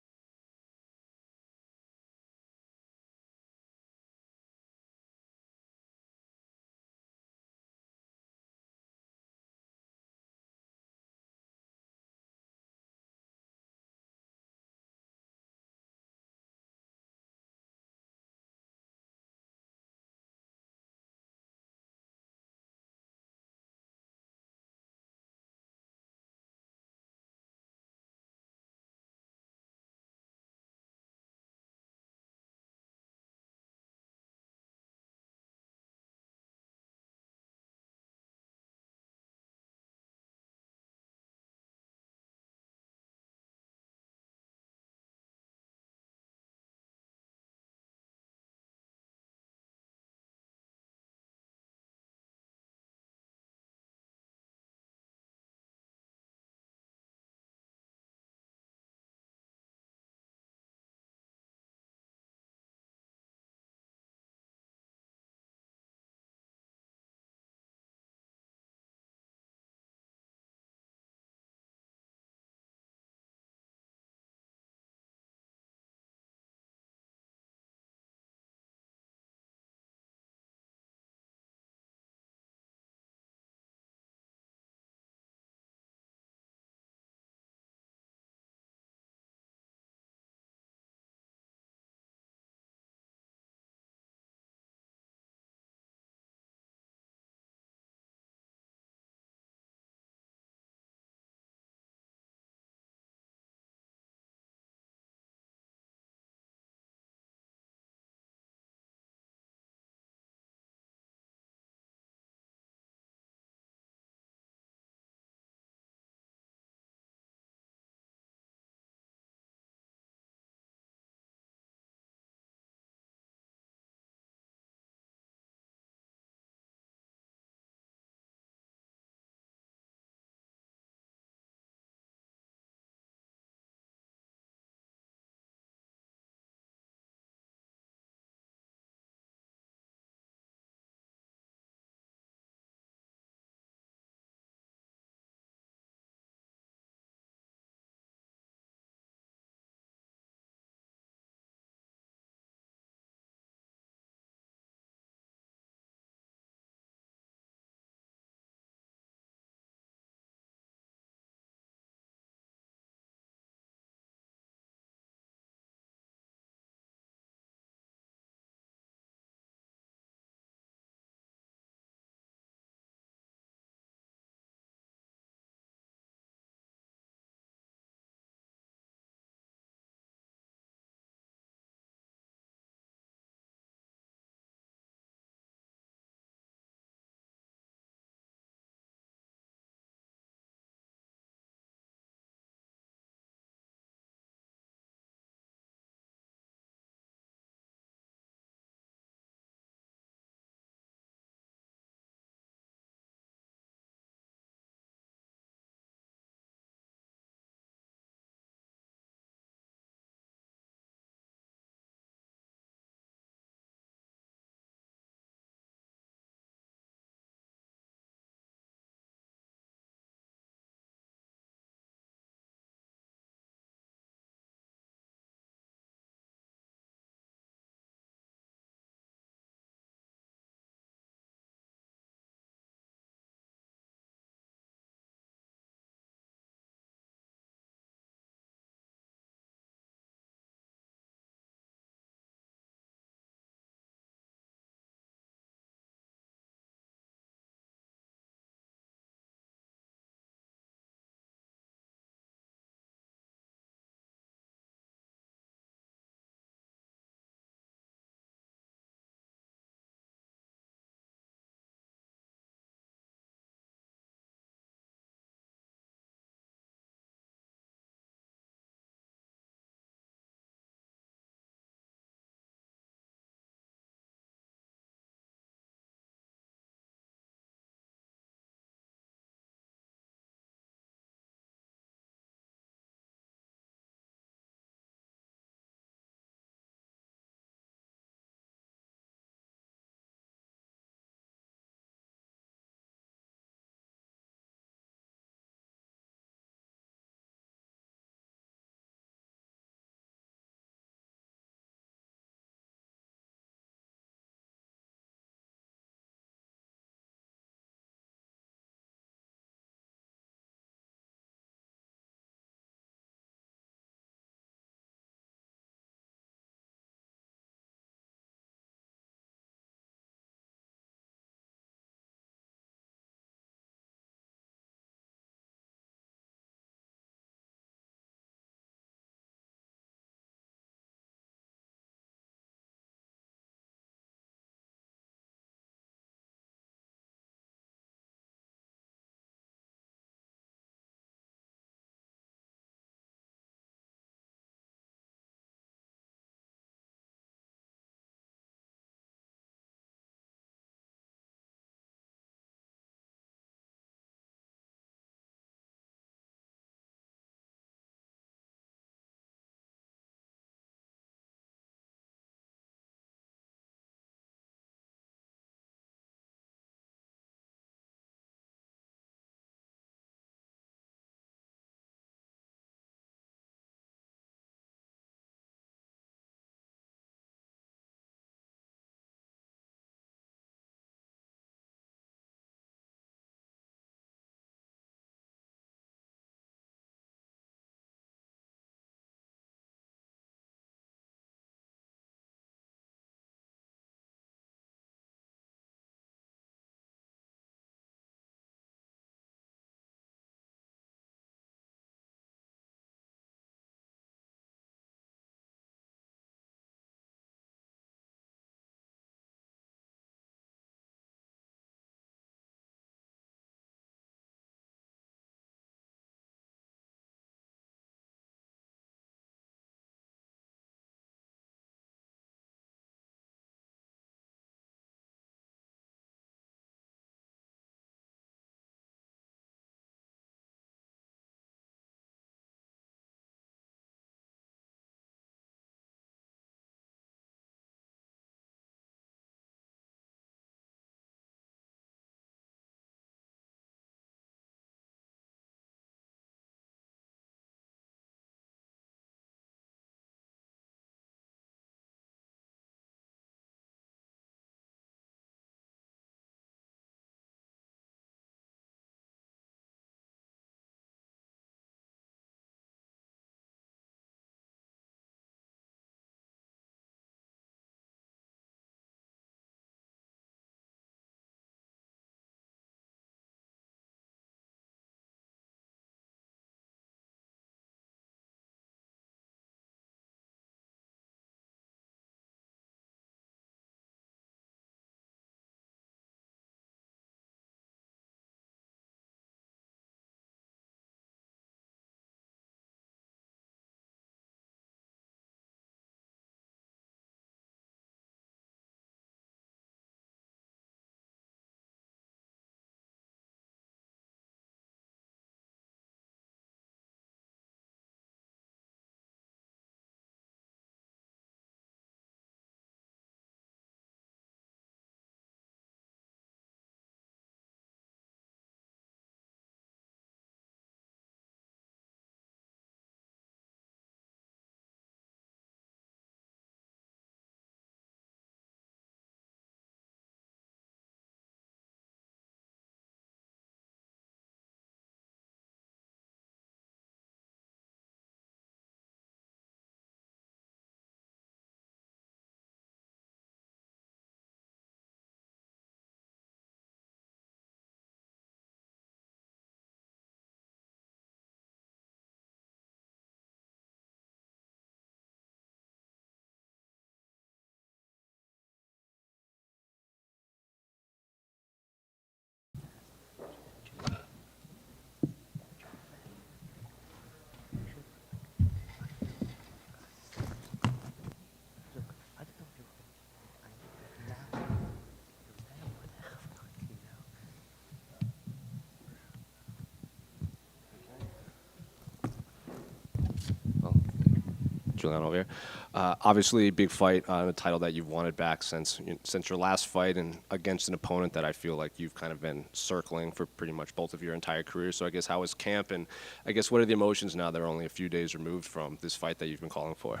[SPEAKER 3] Julianna over here. Obviously, big fight on a title that you've wanted back since your last fight, and against an opponent that I feel like you've kind of been circling for pretty much both of your entire career. So I guess how was camp, and I guess what are the emotions now that are only a few days removed from this fight that you've been calling for?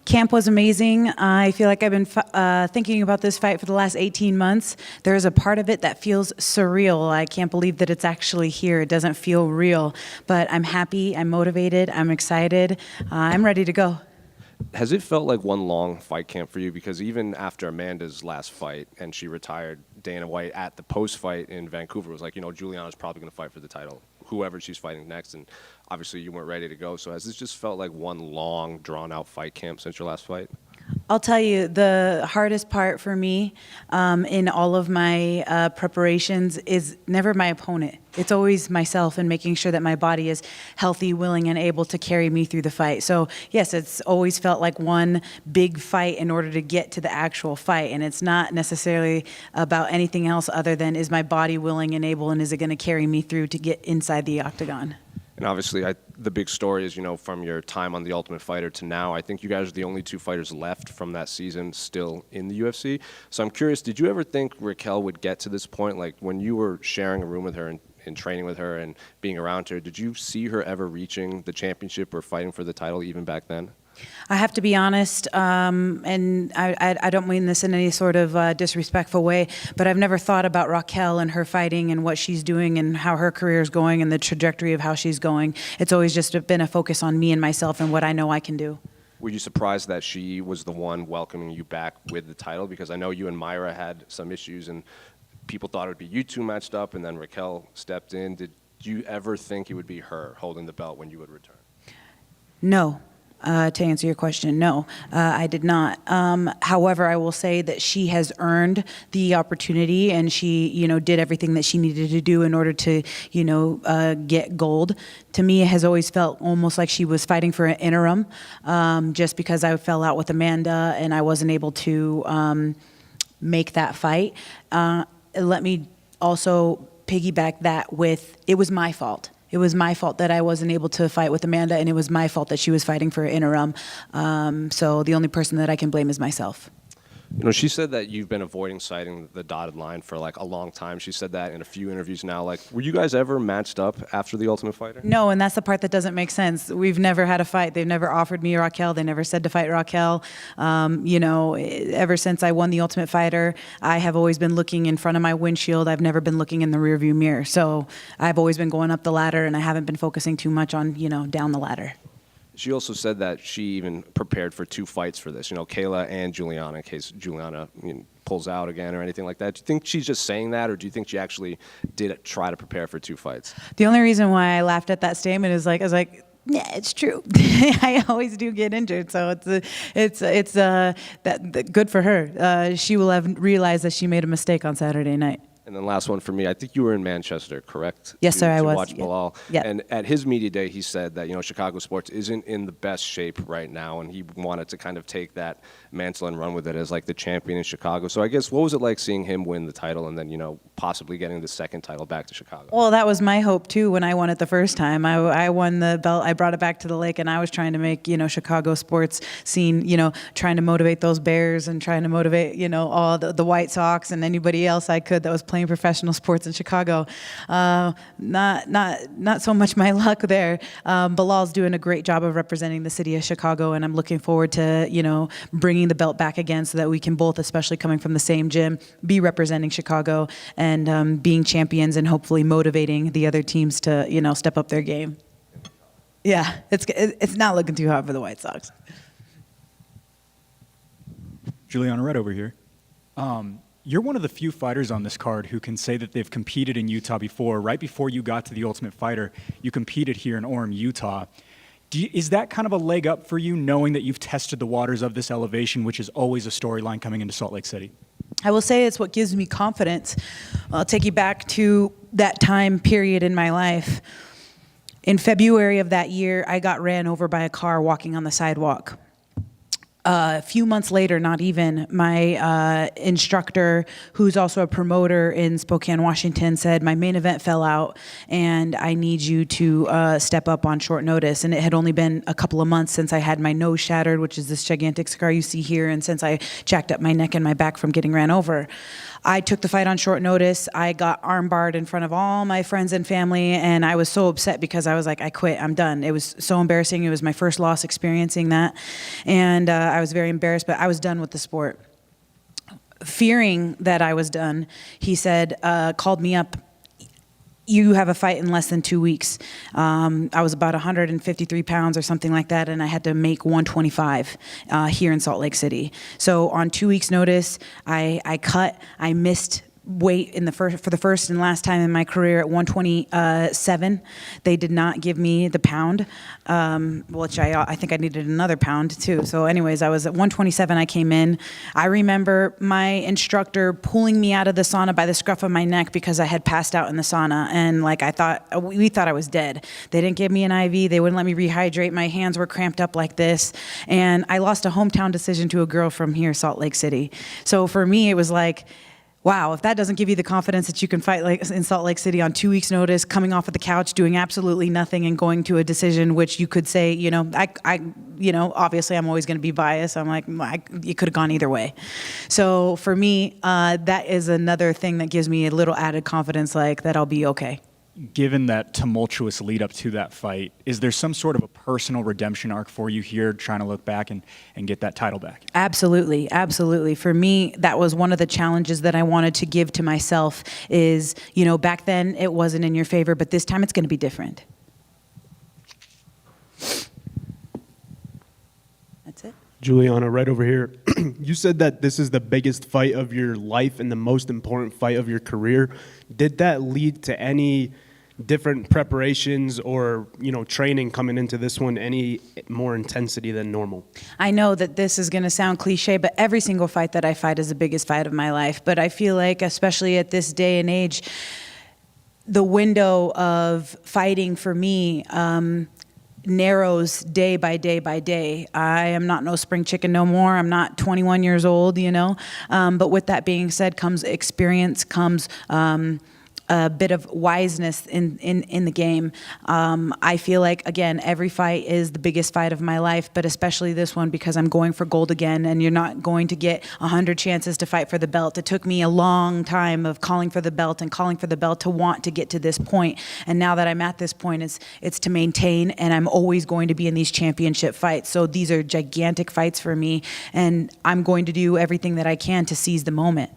[SPEAKER 11] Camp was amazing. I feel like I've been thinking about this fight for the last 18 months. There's a part of it that feels surreal. I can't believe that it's actually here. It doesn't feel real. But I'm happy, I'm motivated, I'm excited, I'm ready to go.
[SPEAKER 3] Has it felt like one long fight camp for you? Because even after Amanda's last fight and she retired, Dana White at the post-fight in Vancouver was like, Julianna's probably going to fight for the title, whoever she's fighting next. And obviously you weren't ready to go. So has this just felt like one long, drawn-out fight camp since your last fight?
[SPEAKER 11] I'll tell you, the hardest part for me in all of my preparations is never my opponent. It's always myself and making sure that my body is healthy, willing, and able to carry me through the fight. So yes, it's always felt like one big fight in order to get to the actual fight. And it's not necessarily about anything else other than, is my body willing and able, and is it going to carry me through to get inside the octagon?
[SPEAKER 3] And obviously, the big story is, from your time on The Ultimate Fighter to now, I think you guys are the only two fighters left from that season still in the UFC. So I'm curious, did you ever think Raquel would get to this point? Like, when you were sharing a room with her and training with her and being around her, did you see her ever reaching the championship or fighting for the title even back then?
[SPEAKER 11] I have to be honest, and I don't mean this in any sort of disrespectful way, but I've never thought about Raquel and her fighting and what she's doing and how her career is going and the trajectory of how she's going. It's always just been a focus on me and myself and what I know I can do.
[SPEAKER 3] Were you surprised that she was the one welcoming you back with the title? Because I know you and Myra had some issues and people thought it would be you two matched up, and then Raquel stepped in. Did you ever think it would be her holding the belt when you would return?
[SPEAKER 11] No. To answer your question, no, I did not. However, I will say that she has earned the opportunity, and she, did everything that she needed to do in order to, get gold. To me, it has always felt almost like she was fighting for an interim, just because I fell out with Amanda and I wasn't able to make that fight. Let me also piggyback that with, it was my fault. It was my fault that I wasn't able to fight with Amanda, and it was my fault that she was fighting for an interim. So the only person that I can blame is myself.
[SPEAKER 3] She said that you've been avoiding citing the dotted line for like a long time. She said that in a few interviews now. Like, were you guys ever matched up after The Ultimate Fighter?
[SPEAKER 11] No, and that's the part that doesn't make sense. We've never had a fight. They've never offered me Raquel. They never said to fight Raquel. Ever since I won The Ultimate Fighter, I have always been looking in front of my windshield. I've never been looking in the rearview mirror. So I've always been going up the ladder, and I haven't been focusing too much on, down the ladder.
[SPEAKER 3] She also said that she even prepared for two fights for this, Kayla and Julianna, in case Julianna pulls out again or anything like that. Do you think she's just saying that, or do you think she actually did try to prepare for two fights?
[SPEAKER 11] The only reason why I laughed at that statement is I was like, yeah, it's true. I always do get injured, so it's good for her. She will have realized that she made a mistake on Saturday night.
[SPEAKER 3] And then last one for me, I think you were in Manchester, correct?
[SPEAKER 11] Yes, sir, I was.
[SPEAKER 3] To watch Bilal.
[SPEAKER 11] Yeah.
[SPEAKER 3] And at his media day, he said that, Chicago sports isn't in the best shape right now, and he wanted to kind of take that mantle and run with it as like the champion in Chicago. So I guess, what was it like seeing him win the title and then, possibly getting the second title back to Chicago?
[SPEAKER 11] Well, that was my hope too when I won it the first time. I won the belt, I brought it back to the lake, and I was trying to make, Chicago sports scene, trying to motivate those Bears and trying to motivate, all the White Sox and anybody else I could that was playing professional sports in Chicago. Not so much my luck there. Bilal's doing a great job of representing the city of Chicago, and I'm looking forward to, bringing the belt back again so that we can both, especially coming from the same gym, be representing Chicago and being champions and hopefully motivating the other teams to, step up their game. Yeah, it's not looking too hot for the White Sox.
[SPEAKER 6] Julianna, right over here. You're one of the few fighters on this card who can say that they've competed in Utah before. Right before you got to The Ultimate Fighter, you competed here in Orem, Utah. Is that kind of a leg up for you, knowing that you've tested the waters of this elevation, which is always a storyline coming into Salt Lake City?
[SPEAKER 11] I will say it's what gives me confidence. I'll take you back to that time period in my life. In February of that year, I got ran over by a car walking on the sidewalk. A few months later, not even, my instructor, who's also a promoter in Spokane, Washington, said, my main event fell out and I need you to step up on short notice. And it had only been a couple of months since I had my nose shattered, which is this gigantic scar you see here, and since I jacked up my neck and my back from getting ran over. I took the fight on short notice. I got armbarred in front of all my friends and family, and I was so upset because I was like, I quit, I'm done. It was so embarrassing. It was my first loss experiencing that, and I was very embarrassed, but I was done with the sport. Fearing that I was done, he said, called me up, you have a fight in less than 2 weeks. I was about 153 pounds or something like that, and I had to make 125 here in Salt Lake City. So on 2 weeks' notice, I cut. I missed weight for the first and last time in my career at 127. They did not give me the pound, which I think I needed another pound too. So anyways, I was at 127. I came in. I remember my instructor pulling me out of the sauna by the scruff of my neck because I had passed out in the sauna, and like we thought I was dead. They didn't give me an IV. They wouldn't let me rehydrate. My hands were cramped up like this, and I lost a hometown decision to a girl from here, Salt Lake City. So for me, it was like, wow, if that doesn't give you the confidence that you can fight like in Salt Lake City on 2 weeks' notice, coming off of the couch, doing absolutely nothing, and going to a decision which you could say, obviously I'm always going to be biased. I'm like, it could have gone either way. So for me, that is another thing that gives me a little added confidence, like that I'll be okay.
[SPEAKER 6] Given that tumultuous lead up to that fight, is there some sort of a personal redemption arc for you here, trying to look back and get that title back?
[SPEAKER 11] Absolutely, absolutely. For me, that was one of the challenges that I wanted to give to myself is, back then it wasn't in your favor, but this time it's going to be different. That's it.
[SPEAKER 8] Julianna, right over here. You said that this is the biggest fight of your life and the most important fight of your career. Did that lead to any different preparations or, training coming into this one, any more intensity than normal?
[SPEAKER 11] I know that this is going to sound cliche, but every single fight that I fight is the biggest fight of my life. But I feel like, especially at this day and age, the window of fighting for me narrows day by day by day. I am not no spring chicken no more. I'm not 21 years old, But with that being said comes experience, comes a bit of wiseness in the game. I feel like, again, every fight is the biggest fight of my life, but especially this one because I'm going for gold again, and you're not going to get 100 chances to fight for the belt. It took me a long time of calling for the belt to want to get to this point. And now that I'm at this point, it's to maintain, and I'm always going to be in these championship fights. So these are gigantic fights for me, and I'm going to do everything that I can to seize the moment.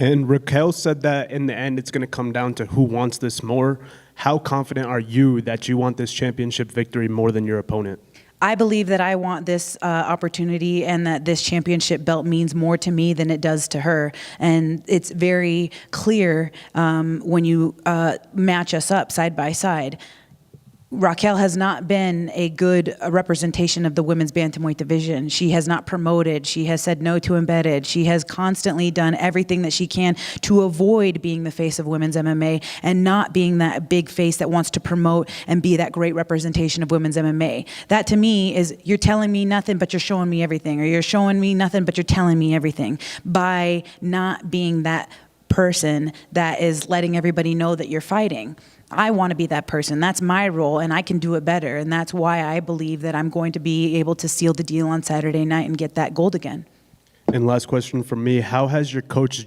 [SPEAKER 8] And Raquel said that in the end, it's going to come down to who wants this more. How confident are you that you want this championship victory more than your opponent?
[SPEAKER 11] I believe that I want this opportunity and that this championship belt means more to me than it does to her. And it's very clear when you match us up side by side. Raquel has not been a good representation of the women's bantamweight division. She has not promoted. She has said no to embedded. She has constantly done everything that she can to avoid being the face of women's MMA and not being that big face that wants to promote and be that great representation of women's MMA. That to me is, you're telling me nothing, but you're showing me everything, or you're showing me nothing, but you're telling me everything, by not being that person that is letting everybody know that you're fighting. I want to be that person. That's my role, and I can do it better. And that's why I believe that I'm going to be able to seal the deal on Saturday night and get that gold again.
[SPEAKER 8] And last question from me: how has your coach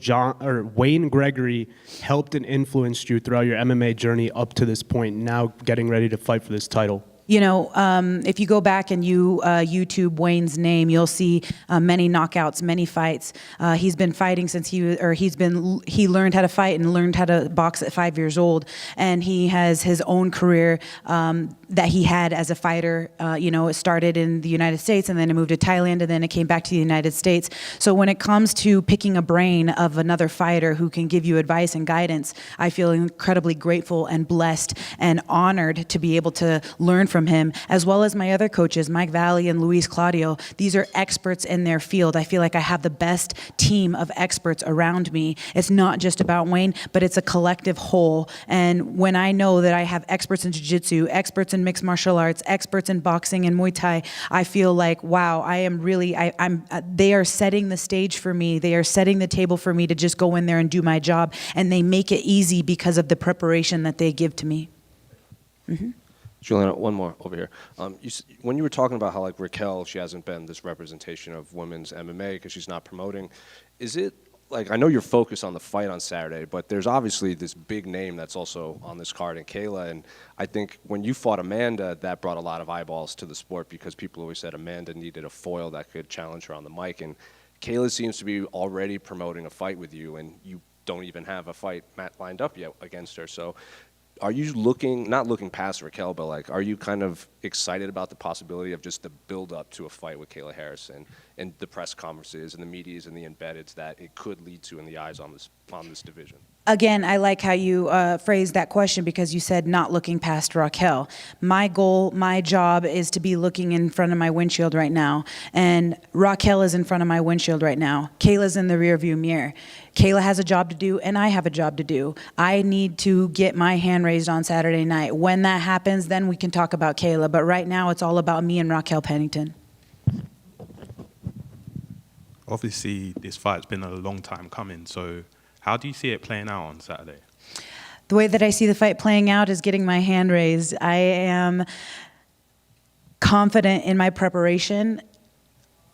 [SPEAKER 8] Wayne Gregory helped and influenced you throughout your MMA journey up to this point, now getting ready to fight for this title?
[SPEAKER 11] If you go back and you YouTube Wayne's name, you'll see many knockouts, many fights. He's been fighting since he learned how to fight and learned how to box at 5 years old, and he has his own career that he had as a fighter. It started in the United States, and then it moved to Thailand, and then it came back to the United States. So when it comes to picking a brain of another fighter who can give you advice and guidance, I feel incredibly grateful and blessed and honored to be able to learn from from him, as well as my other coaches, Mike Valley and Luis Claudio. These are experts in their field. I feel like I have the best team of experts around me. It's not just about Wayne, but it's a collective whole. And when I know that I have experts in jiu-jitsu, experts in mixed martial arts, experts in boxing and Muay Thai, I feel like, wow, I am really, they are setting the stage for me. They are setting the table for me to just go in there and do my job. And they make it easy because of the preparation that they give to me. Mm-hmm.
[SPEAKER 3] Julianna, one more over here. When you were talking about how, like, Raquel, she hasn't been this representation of women's MMA because she's not promoting, is it, like, I know you're focused on the fight on Saturday, but there's obviously this big name that's also on this card in Kayla, and I think when you fought Amanda, that brought a lot of eyeballs to the sport because people always said Amanda needed a foil that could challenge her on the mic, and Kayla seems to be already promoting a fight with you, and you don't even have a fight lined up yet against her, so are you not looking past Raquel, but, like, are you kind of excited about the possibility of just the build-up to a fight with Kayla Harrison and the press conferences and the medias and the embeddeds that it could lead to in the eyes on this division?
[SPEAKER 11] Again, I like how you phrased that question because you said not looking past Raquel. My goal, my job is to be looking in front of my windshield right now. And Raquel is in front of my windshield right now. Kayla's in the rearview mirror. Kayla has a job to do and I have a job to do. I need to get my hand raised on Saturday night. When that happens, then we can talk about Kayla. But right now it's all about me and Raquel Pennington.
[SPEAKER 9] Obviously, this fight's been a long time coming, so how do you see it playing out on Saturday?
[SPEAKER 11] The way that I see the fight playing out is getting my hand raised. I am confident in my preparation.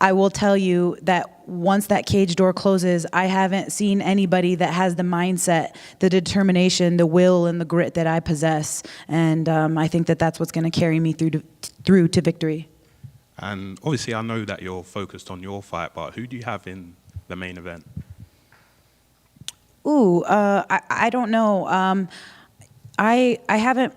[SPEAKER 11] I will tell you that once that cage door closes, I haven't seen anybody that has the mindset, the determination, the will, and the grit that I possess. And I think that that's what's going to carry me through to victory.
[SPEAKER 9] And obviously, I know that you're focused on your fight, but who do you have in the main event?
[SPEAKER 11] I don't know. I haven't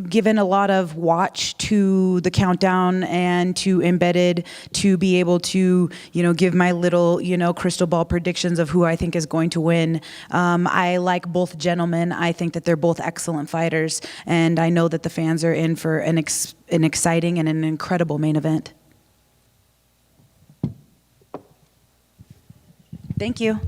[SPEAKER 11] given a lot of watch to the countdown and to Embedded to be able to, give my little, crystal ball predictions of who I think is going to win. I like both gentlemen. I think that they're both excellent fighters, and I know that the fans are in for an exciting and an incredible main event. Thank you.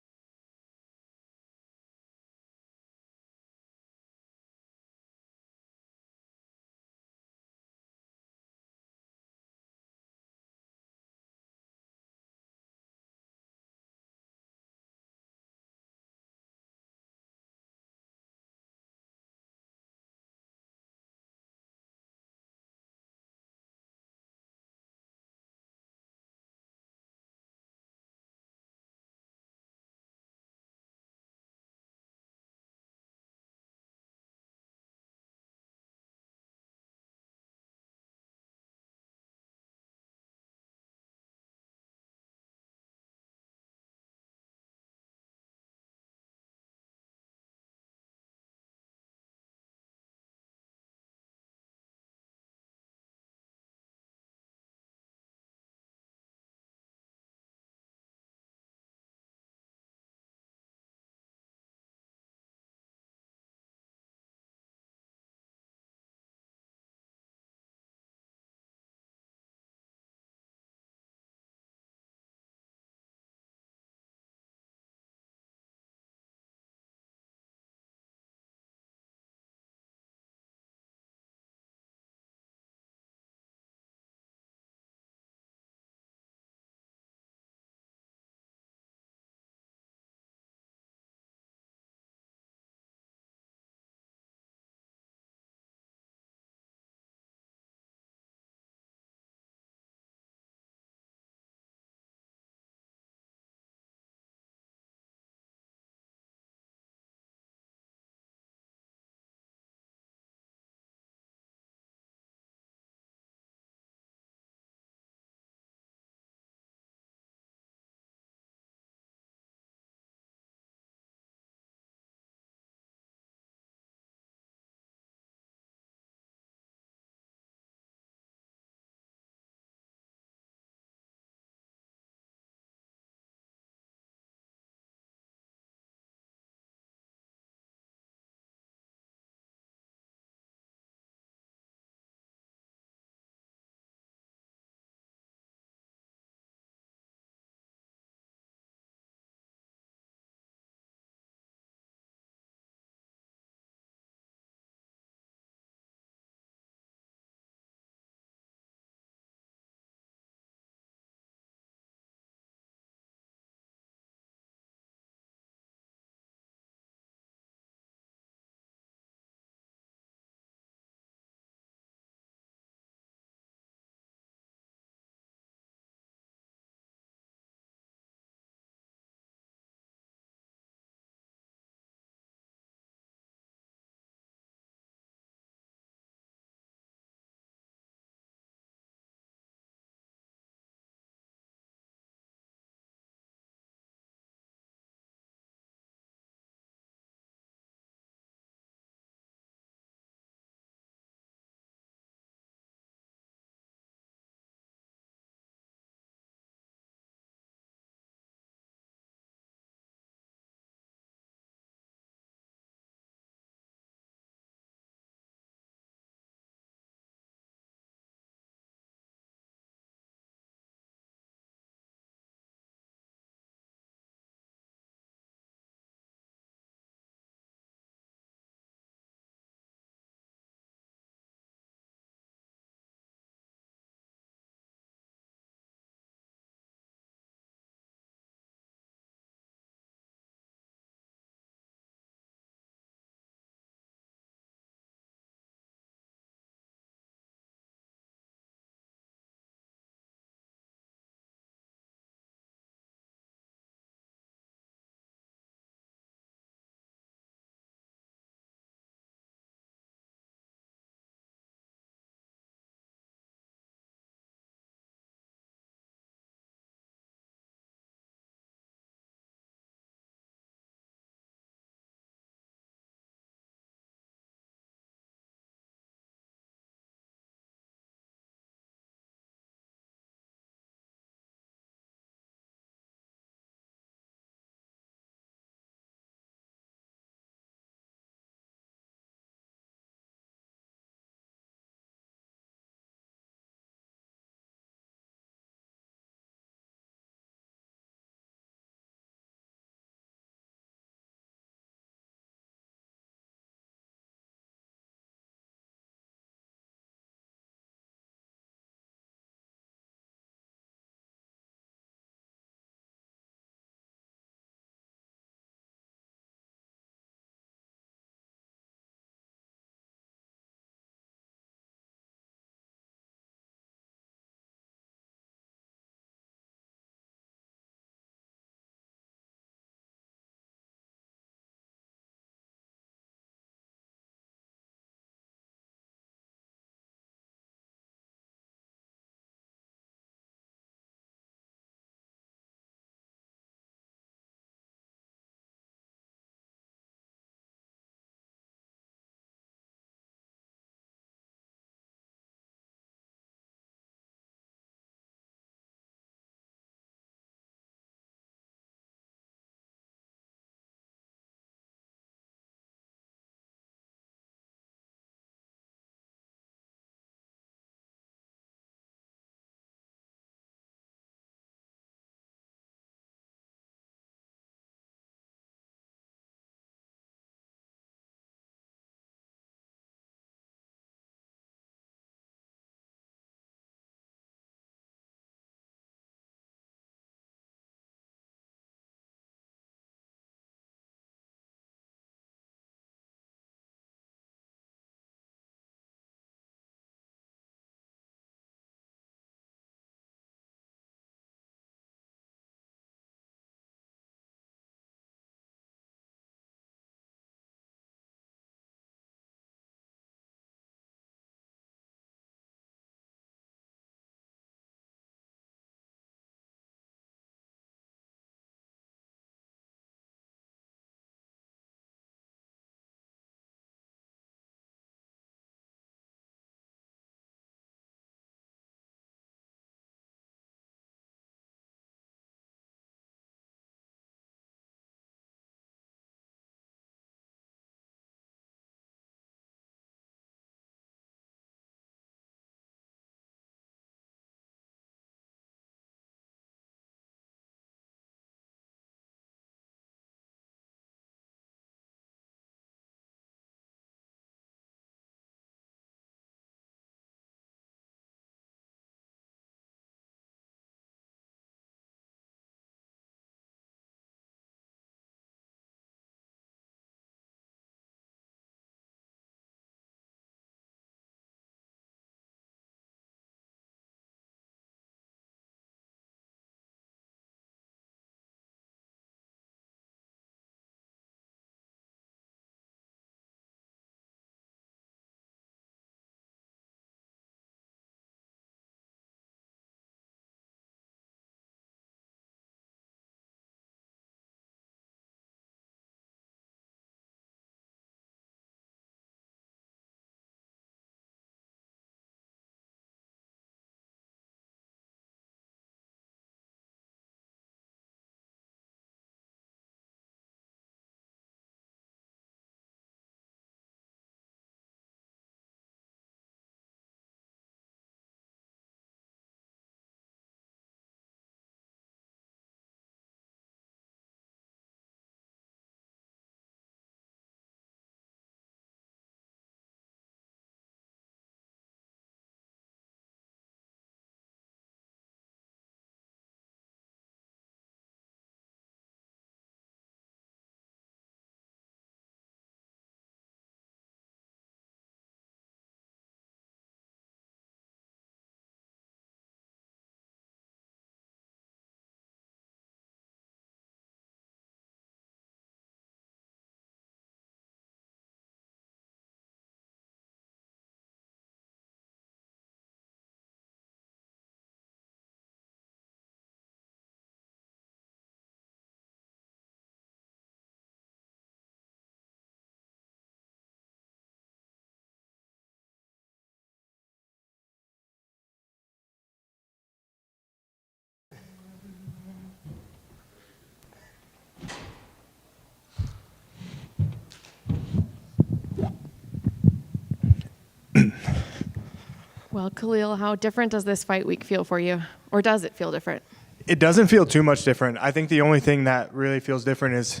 [SPEAKER 7] Well, Khalil, how different does this fight week feel for you? Or does it feel different?
[SPEAKER 12] It doesn't feel too much different. I think the only thing that really feels different is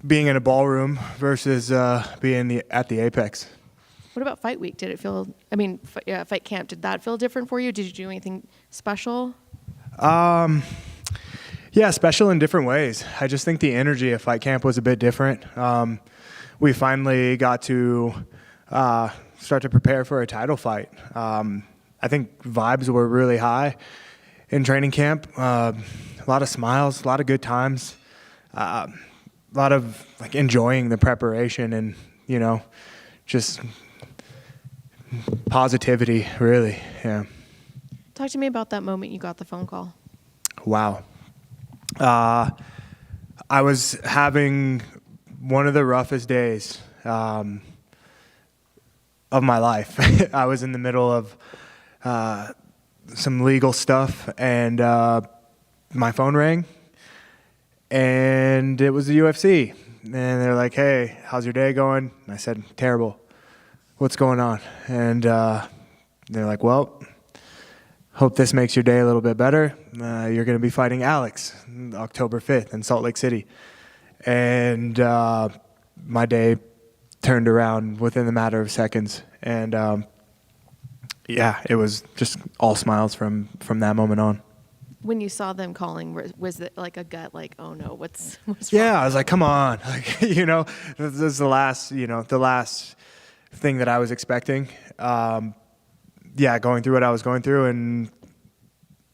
[SPEAKER 12] being in a ballroom versus being at the Apex.
[SPEAKER 7] What about fight week? Did it feel, fight camp, did that feel different for you? Did you do anything special?
[SPEAKER 12] Yeah, special in different ways. I just think the energy of fight camp was a bit different. We finally got to start to prepare for a title fight. I think vibes were really high in training camp. A lot of smiles, a lot of good times, a lot of like enjoying the preparation and, just positivity, really. Yeah.
[SPEAKER 7] Talk to me about that moment you got the phone call.
[SPEAKER 12] Wow. I was having one of the roughest days of my life. I was in the middle of some legal stuff, and my phone rang, and it was the UFC. And they're like, "Hey, how's your day going?" And I said, "Terrible. What's going on?" And they're like, "Well, hope this makes your day a little bit better. You're going to be fighting Alex October 5th in Salt Lake City." And my day turned around within a matter of seconds. And yeah, it was just all smiles from that moment on.
[SPEAKER 7] When you saw them calling, was it like a gut, like, oh no, what's
[SPEAKER 12] Yeah,
[SPEAKER 7] wrong?
[SPEAKER 12] I was like, come on. Like, this is the last thing that I was expecting. Yeah, going through what I was going through, and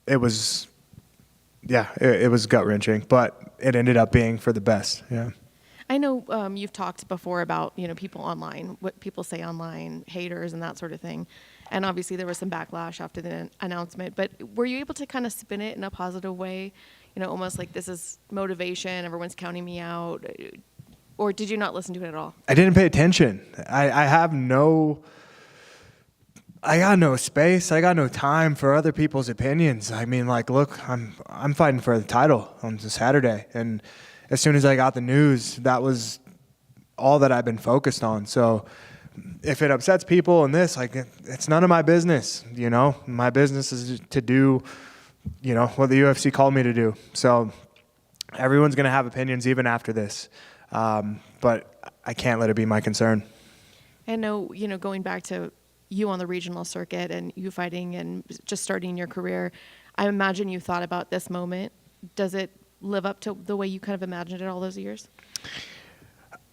[SPEAKER 12] it was gut-wrenching, but it ended up being for the best. Yeah.
[SPEAKER 7] I know you've talked before about, people online, what people say online, haters and that sort of thing. And obviously there was some backlash after the announcement, but were you able to kind of spin it in a positive way? Almost like this is motivation, everyone's counting me out, or did you not listen to it at all?
[SPEAKER 12] I didn't pay attention. I got no space. I got no time for other people's opinions. I mean, like, look, I'm fighting for the title on Saturday, and as soon as I got the news, that was all that I've been focused on. So if it upsets people in this, like, it's none of my business. My business is to do, what the UFC called me to do. So everyone's gonna have opinions even after this, but I can't let it be my concern.
[SPEAKER 7] I know, going back to you on the regional circuit and you fighting and just starting your career, I imagine you thought about this moment. Does it live up to the way you kind of imagined it all those years?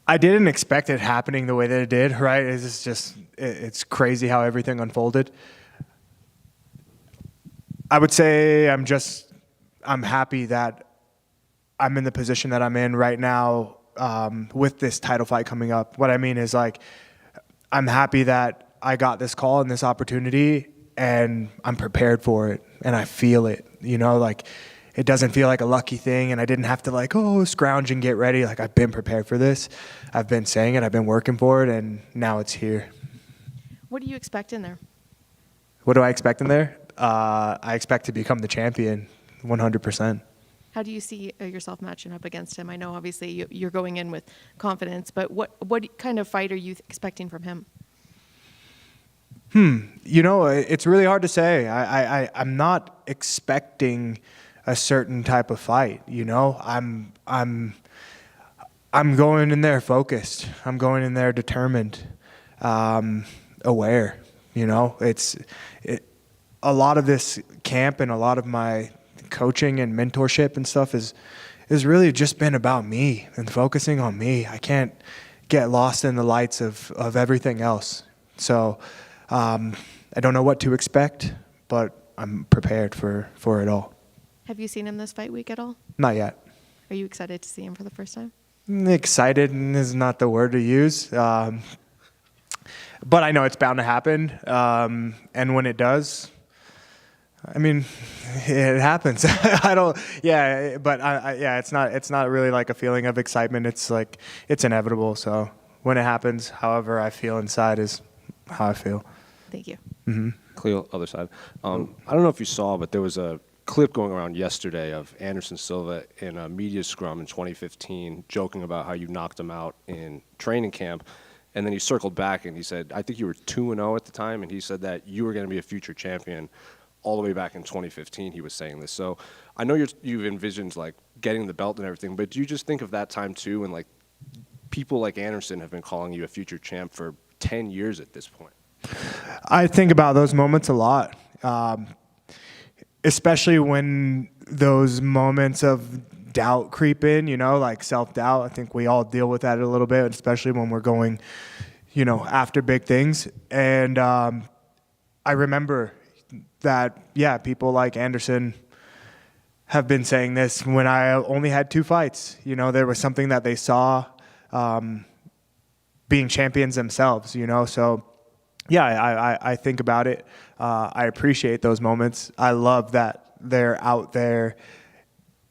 [SPEAKER 12] I didn't expect it happening the way that it did, right? It's crazy how everything unfolded. I would say I'm happy that I'm in the position that I'm in right now with this title fight coming up. What I mean is, like, I'm happy that I got this call and this opportunity, and I'm prepared for it, and I feel it. Like, it doesn't feel like a lucky thing, and I didn't have to scrounge and get ready. Like, I've been prepared for this. I've been saying it. I've been working for it, and now it's here.
[SPEAKER 7] What do you expect in there?
[SPEAKER 12] What do I expect in there? I expect to become the champion, 100%.
[SPEAKER 7] How do you see yourself matching up against him? I know obviously you're going in with confidence, but what kind of fight are you expecting from him?
[SPEAKER 12] It's really hard to say. I'm not expecting a certain type of fight. I'm going in there focused. I'm going in there determined, aware. A lot of this camp and a lot of my coaching and mentorship and stuff is really just been about me and focusing on me. I can't get lost in the lights of everything else. So I don't know what to expect, but I'm prepared for it all.
[SPEAKER 7] Have you seen him this fight week at all?
[SPEAKER 12] Not yet.
[SPEAKER 7] Are you excited to see him for the first time?
[SPEAKER 12] Excited is not the word to use. But I know it's bound to happen. And when it does, it happens. It's not really like a feeling of excitement. It's like, it's inevitable. So when it happens, however I feel inside is how I feel.
[SPEAKER 7] Thank you.
[SPEAKER 12] Mm-hmm.
[SPEAKER 3] Khalil, other side. I don't know if you saw, but there was a clip going around yesterday of Anderson Silva in a media scrum in 2015 joking about how you knocked him out in training camp. And then he circled back and he said, I think you were 2-0 at the time, and he said that you were going to be a future champion all the way back in 2015. He was saying this. So I know you've envisioned like getting the belt and everything, but do you just think of that time too, and like people like Anderson have been calling you a future champ for 10 years at this point?
[SPEAKER 12] I think about those moments a lot, especially when those moments of doubt creep in, like self-doubt. I think we all deal with that a little bit, especially when we're going, after big things. And I remember that, people like Anderson have been saying this when I only had 2 fights. There was something that they saw being champions themselves, So, I think about it. I appreciate those moments. I love that they're out there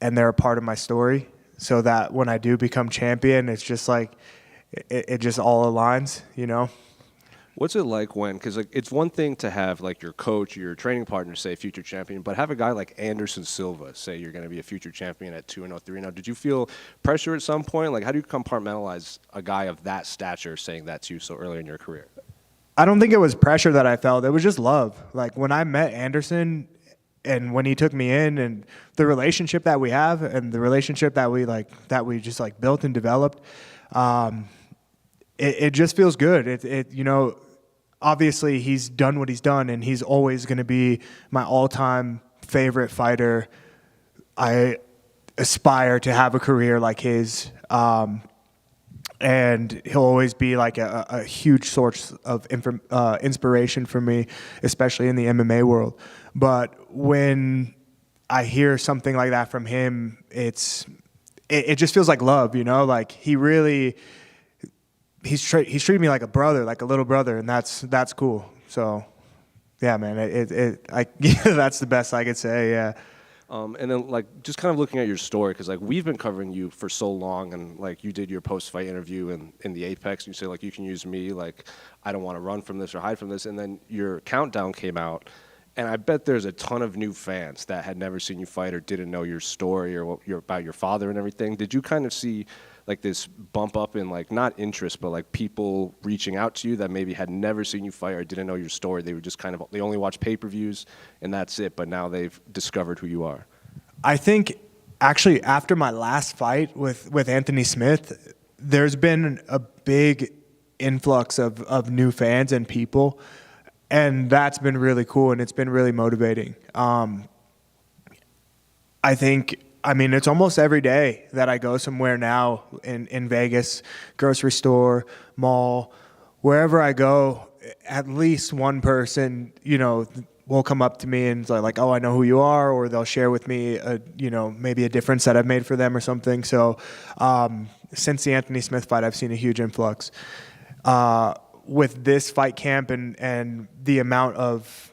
[SPEAKER 12] and they're a part of my story, so that when I do become champion, it's just like it just all aligns,
[SPEAKER 3] What's it like when, because like, it's one thing to have like your coach, your training partner say future champion, but have a guy like Anderson Silva say you're going to be a future champion at 2-0, 3-0. Did you feel pressure at some point? Like, how do you compartmentalize a guy of that stature saying that to you so early in your career?
[SPEAKER 12] I don't think it was pressure that I felt. It was just love. Like when I met Anderson and when he took me in, and the relationship that we have and the relationship that we just built and developed, it just feels good. Obviously he's done what he's done, and he's always going to be my all-time favorite fighter. I aspire to have a career like his. And he'll always be like a huge source of inspiration for me, especially in the MMA world. But when I hear something like that from him, it just feels like love, Like he's treated me like a brother, like a little brother, and that's cool. So, yeah, man, that's the best I could say. Yeah.
[SPEAKER 3] And then, like, just kind of looking at your story, because, like, we've been covering you for so long, and, like, you did your post-fight interview in the Apex, and you say, like, you can use me, like, I don't want to run from this or hide from this, and then your countdown came out, and I bet there's a ton of new fans that had never seen you fight or didn't know your story or about your father and everything. Did you kind of see, like, this bump up in, like, not interest, but, like, people reaching out to you that maybe had never seen you fight or didn't know your story? They were just kind of, they only watch pay-per-views, and that's it, but now they've discovered who you are.
[SPEAKER 12] I think, actually, after my last fight with Anthony Smith, there's been a big influx of new fans and people, and that's been really cool, and it's been really motivating. I think, it's almost every day that I go somewhere now in Vegas, grocery store, mall, wherever I go, at least one person, will come up to me and say like, oh, I know who you are, or they'll share with me, maybe a difference that I've made for them or something. So since the Anthony Smith fight, I've seen a huge influx. With this fight camp and the amount of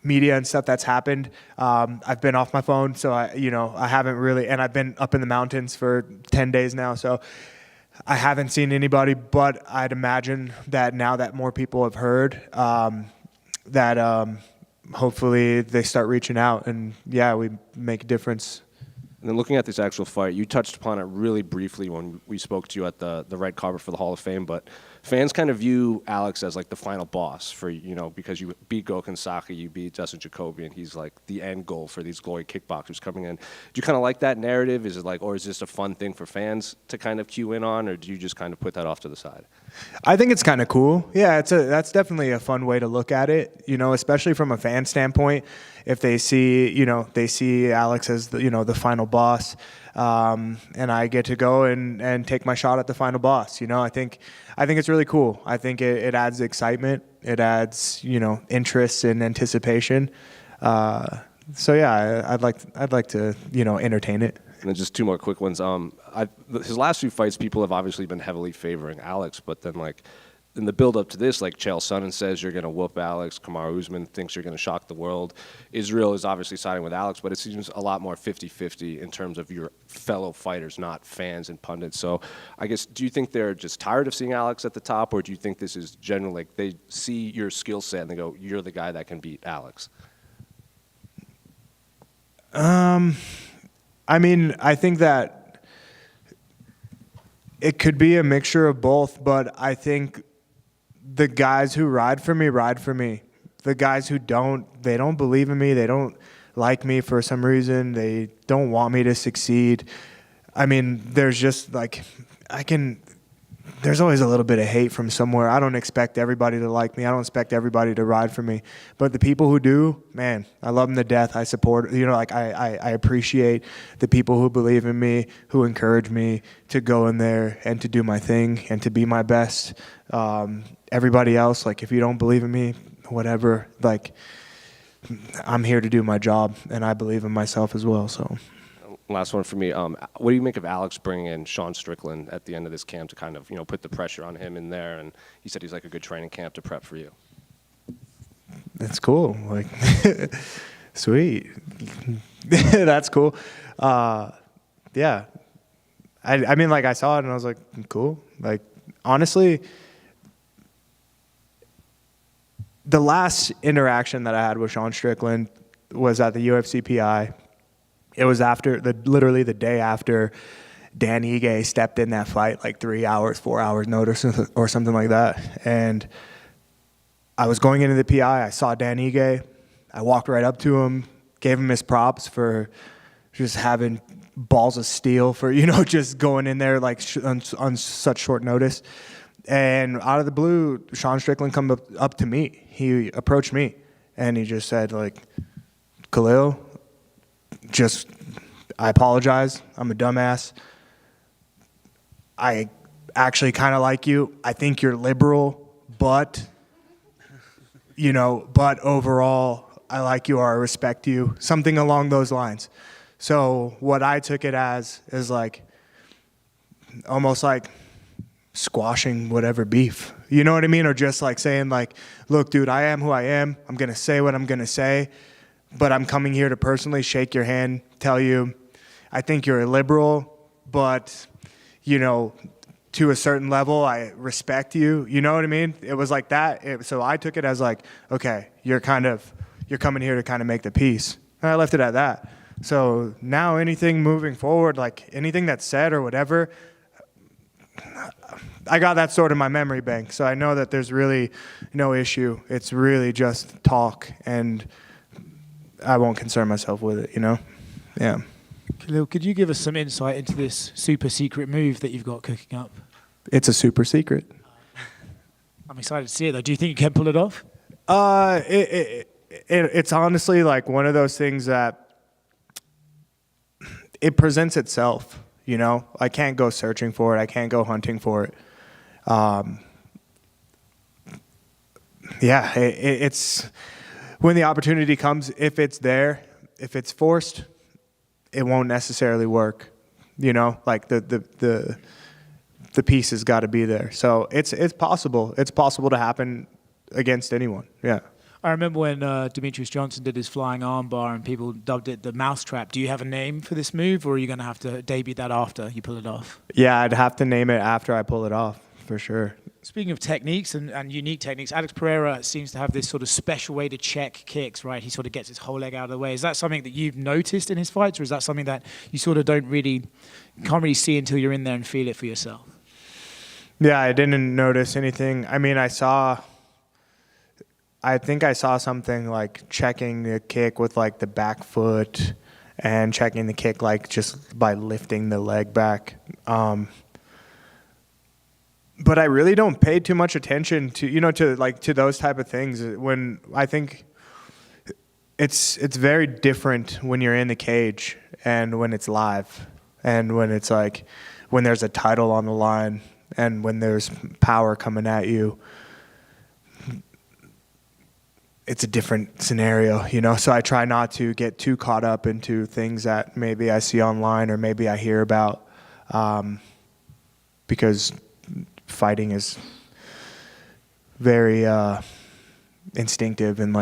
[SPEAKER 12] media and stuff that's happened, I've been off my phone, so I haven't really, and I've been up in the mountains for 10 days now, so I haven't seen anybody, but I'd imagine that now that more people have heard, that hopefully they start reaching out, and we make a difference.
[SPEAKER 3] And then looking at this actual fight, you touched upon it really briefly when we spoke to you at the red carpet for the Hall of Fame, but fans kind of view Alex as like the final boss for, because you beat Gokhan Saki, you beat Dustin Jacoby, and he's like the end goal for these glory kickboxers coming in. Do you kind of like that narrative? Is it like, or is this a fun thing for fans to kind of cue in on, or do you just kind of put that off to the side?
[SPEAKER 12] I think it's kind of cool. Yeah, that's definitely a fun way to look at it, especially from a fan standpoint. If they see, Alex as the final boss, and I get to go and take my shot at the final boss. I think it's really cool. I think it adds excitement. It adds, interest and anticipation. So yeah, I'd like to, entertain it.
[SPEAKER 3] And then just 2 more quick ones. His last 2 fights, people have obviously been heavily favoring Alex, but then like in the build-up to this, like Chael Sonnen says you're going to whoop Alex. Kamaru Usman thinks you're going to shock the world. Israel is obviously siding with Alex, but it seems a lot more 50-50 in terms of your fellow fighters, not fans and pundits. So I guess, do you think they're just tired of seeing Alex at the top, or do you think this is generally like they see your skill set and they go, you're the guy that can beat Alex?
[SPEAKER 12] I think that it could be a mixture of both, but I think the guys who ride for me ride for me. The guys who don't, they don't believe in me. They don't like me for some reason. They don't want me to succeed. I mean, there's just like, there's always a little bit of hate from somewhere. I don't expect everybody to like me. I don't expect everybody to ride for me. But the people who do, man, I love them to death. I support, like I appreciate the people who believe in me, who encourage me to go in there and to do my thing and to be my best. Everybody else, like if you don't believe in me, whatever, like I'm here to do my job and I believe in myself as well, so.
[SPEAKER 3] Last one for me. What do you make of Alex bringing in Sean Strickland at the end of this camp to kind of, put the pressure on him in there? And he said he's like a good training camp to prep for you.
[SPEAKER 12] That's cool. Like, sweet. That's cool. Yeah. I mean, like I saw it and I was like, cool. Like, honestly, the last interaction that I had with Sean Strickland was at the UFC PI. It was literally the day after Dan Ige stepped in that fight, like 3 hours, 4 hours notice or something like that. And I was going into the PI. I saw Dan Ige. I walked right up to him, gave him his props for just having balls of steel for, just going in there like on such short notice. And out of the blue, Sean Strickland come up to me. He approached me and he just said, like, Khalil, I apologize. I'm a dumbass. I actually kind of like you. I think you're liberal, but overall, I like you or I respect you. Something along those lines. So what I took it as is like, almost like squashing whatever beef. You know what I mean? Or just like saying like, look, dude, I am who I am. I'm going to say what I'm going to say. But I'm coming here to personally shake your hand, tell you, I think you're a liberal, but, to a certain level, I respect you. You know what I mean? It was like that. So I took it as like, okay, you're coming here to kind of make the peace. And I left it at that. So now anything moving forward, like anything that's said or whatever, I got that stored in my memory bank. So I know that there's really no issue. It's really just talk, and I won't concern myself with it, Yeah.
[SPEAKER 1] Khalil, could you give us some insight into this super secret move that you've got cooking up?
[SPEAKER 12] It's a super secret.
[SPEAKER 1] I'm excited to see it, though. Do you think you can pull it off?
[SPEAKER 12] It's honestly like one of those things that it presents itself, I can't go searching for it. I can't go hunting for it. It's when the opportunity comes, if it's there, if it's forced, it won't necessarily work. Like the piece has got to be there. So it's possible. It's possible to happen against anyone. Yeah.
[SPEAKER 1] I remember when Demetrius Johnson did his flying armbar and people dubbed it the mousetrap. Do you have a name for this move, or are you going to have to debut that after you pull it off?
[SPEAKER 12] Yeah, I'd have to name it after I pull it off, for sure.
[SPEAKER 1] Speaking of techniques and unique techniques, Alex Pereira seems to have this sort of special way to check kicks, right? He sort of gets his whole leg out of the way. Is that something that you've noticed in his fights, or is that something that you sort of can't really see until you're in there and feel it for yourself?
[SPEAKER 12] Yeah, I didn't notice anything. I mean, I think I saw something like checking the kick with like the back foot and checking the kick like just by lifting the leg back. But I really don't pay too much attention to, to those type of things. When I think it's very different when you're in the cage and when it's live and when it's like, when there's a title on the line and when there's power coming at you. It's a different scenario, so I try not to get too caught up into things that maybe I see online or maybe I hear about, because fighting is very instinctive and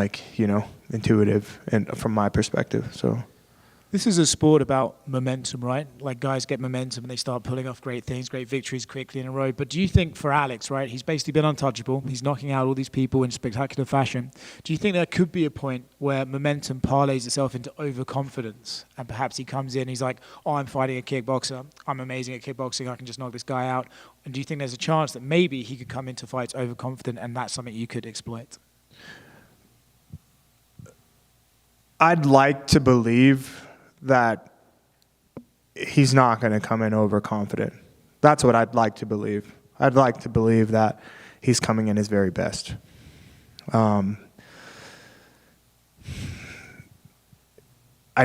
[SPEAKER 12] intuitive, and from my perspective. So
[SPEAKER 1] This is a sport about momentum, right? Like guys get momentum and they start pulling off great things, great victories quickly in a row. But do you think for Alex, right, he's basically been untouchable. He's knocking out all these people in spectacular fashion. Do you think there could be a point where momentum parlays itself into overconfidence and perhaps he comes in, he's like, oh, I'm fighting a kickboxer. I'm amazing at kickboxing. I can just knock this guy out. And do you think there's a chance that maybe he could come into fights overconfident and that's something you could exploit?
[SPEAKER 12] I'd like to believe that he's not going to come in overconfident. That's what I'd like to believe. I'd like to believe that he's coming in his very best. I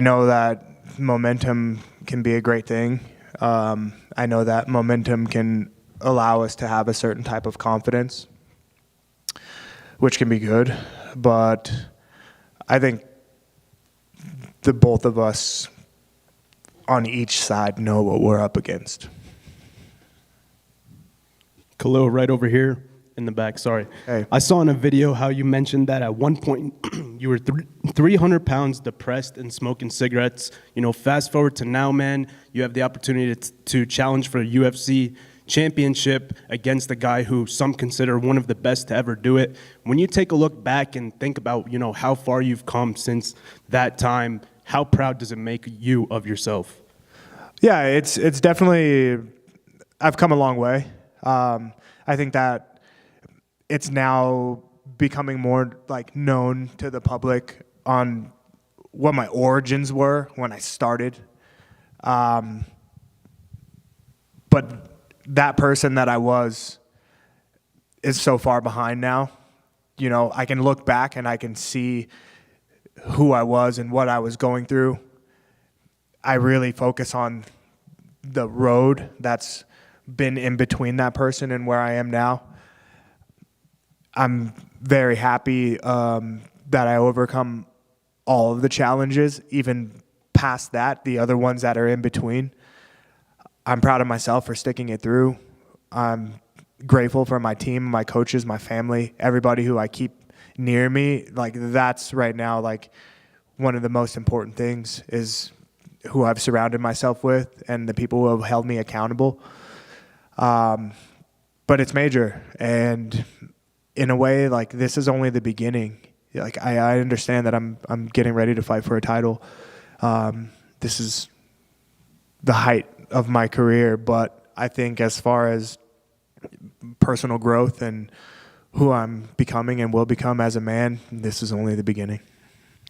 [SPEAKER 12] know that momentum can be a great thing. I know that momentum can allow us to have a certain type of confidence, which can be good. But I think the both of us on each side know what we're up against.
[SPEAKER 8] Khalil, right over here in the back, sorry.
[SPEAKER 12] Hey.
[SPEAKER 8] I saw in a video how you mentioned that at one point you were 300 pounds depressed and smoking cigarettes. You know, fast forward to now, man, you have the opportunity to challenge for a UFC championship against a guy who some consider one of the best to ever do it. When you take a look back and think about, you know, how far you've come since that time, how proud does it make you of yourself?
[SPEAKER 12] Yeah, it's definitely, I've come a long way. I think that it's now becoming more like known to the public on what my origins were when I started. But that person that I was is so far behind now. You know, I can look back and I can see who I was and what I was going through. I really focus on the road that's been in between that person and where I am now. I'm very happy that I overcome all of the challenges, even past that, the other ones that are in between. I'm proud of myself for sticking it through. I'm grateful for my team, my coaches, my family, everybody who I keep near me. Like, that's right now, like, one of the most important things is who I've surrounded myself with and the people who have held me accountable. But it's major. And in a way, like, this is only the beginning. Like, I understand that I'm getting ready to fight for a title. This is the height of my career, but I think as far as personal growth and who I'm becoming and will become as a man, this is only the beginning.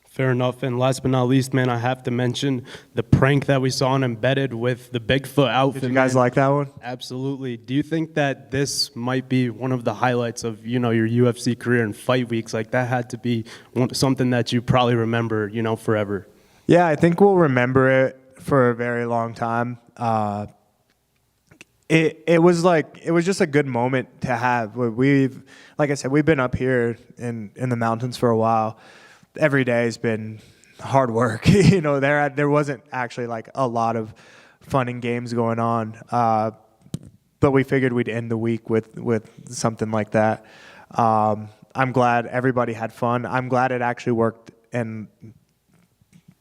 [SPEAKER 8] Fair enough. And last but not least, man, I have to mention the prank that we saw on Embedded with the Bigfoot outfit.
[SPEAKER 12] Did you guys like that one?
[SPEAKER 8] Absolutely. Do you think that this might be one of the highlights of, you know, your UFC career and fight weeks? Like, that had to be something that you probably remember, you know, forever.
[SPEAKER 12] Yeah, I think we'll remember it for a very long time. It was just a good moment to have. Like I said, we've been up here in the mountains for a while. Every day has been hard work. You know, there wasn't actually like a lot of fun and games going on. But we figured we'd end the week with something like that. I'm glad everybody had fun. I'm glad it actually worked and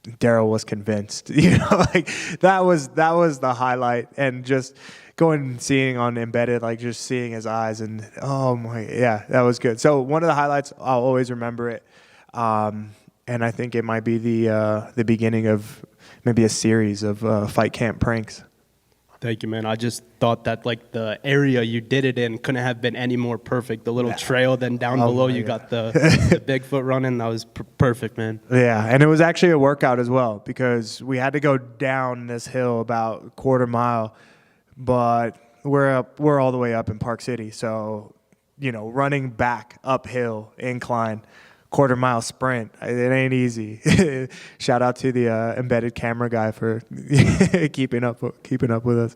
[SPEAKER 12] Daryl was convinced. You know, like that was the highlight. And just going and seeing on Embedded, like just seeing his eyes and oh my, yeah, that was good. So one of the highlights, I'll always remember it. And I think it might be the beginning of maybe a series of fight camp pranks.
[SPEAKER 8] Thank you, man. I just thought that like the area you did it in couldn't have been any more perfect. The little trail, then down below you got the Bigfoot running. That was perfect, man.
[SPEAKER 12] Yeah, and it was actually a workout as well because we had to go down this hill about a quarter mile, but we're all the way up in Park City. So, you know, running back uphill incline, quarter mile sprint, it ain't easy. Shout out to the Embedded camera guy for keeping up with us.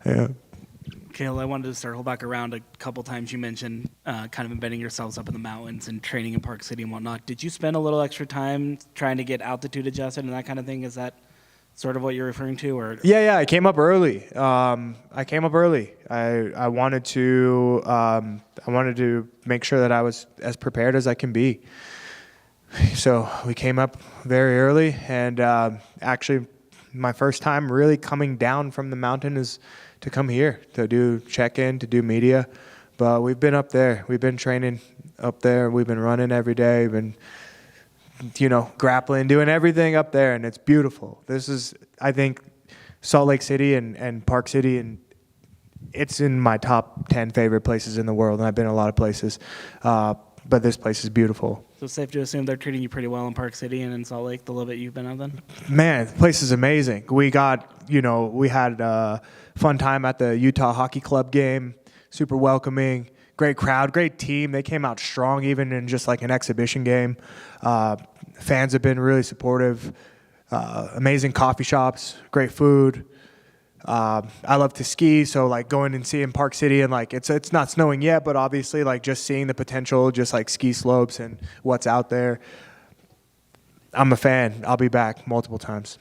[SPEAKER 12] Yeah.
[SPEAKER 4] Kayla, I wanted to circle back around a couple times. You mentioned kind of embedding yourselves up in the mountains and training in Park City and whatnot. Did you spend a little extra time trying to get altitude adjusted and that kind of thing? Is that sort of what you're referring to, or?
[SPEAKER 12] Yeah, I came up early. I wanted to make sure that I was as prepared as I can be So we came up very early, and actually my first time really coming down from the mountain is to come here to do check-in, to do media. But we've been up there. We've been training up there. We've been running every day. We've been, grappling, doing everything up there, and it's beautiful. This is, I think, Salt Lake City and Park City, and it's in my top 10 favorite places in the world, and I've been a lot of places. But this place is beautiful.
[SPEAKER 4] So it's safe to assume they're treating you pretty well in Park City and in Salt Lake, the little bit you've been out then?
[SPEAKER 12] Man, the place is amazing. We had a fun time at the Utah Hockey Club game, super welcoming, great crowd, great team. They came out strong even in just like an exhibition game. Fans have been really supportive, amazing coffee shops, great food. I love to ski, so like going and seeing Park City, and like it's not snowing yet, but obviously like just seeing the potential, just like ski slopes and what's out there. I'm a fan. I'll be back multiple times.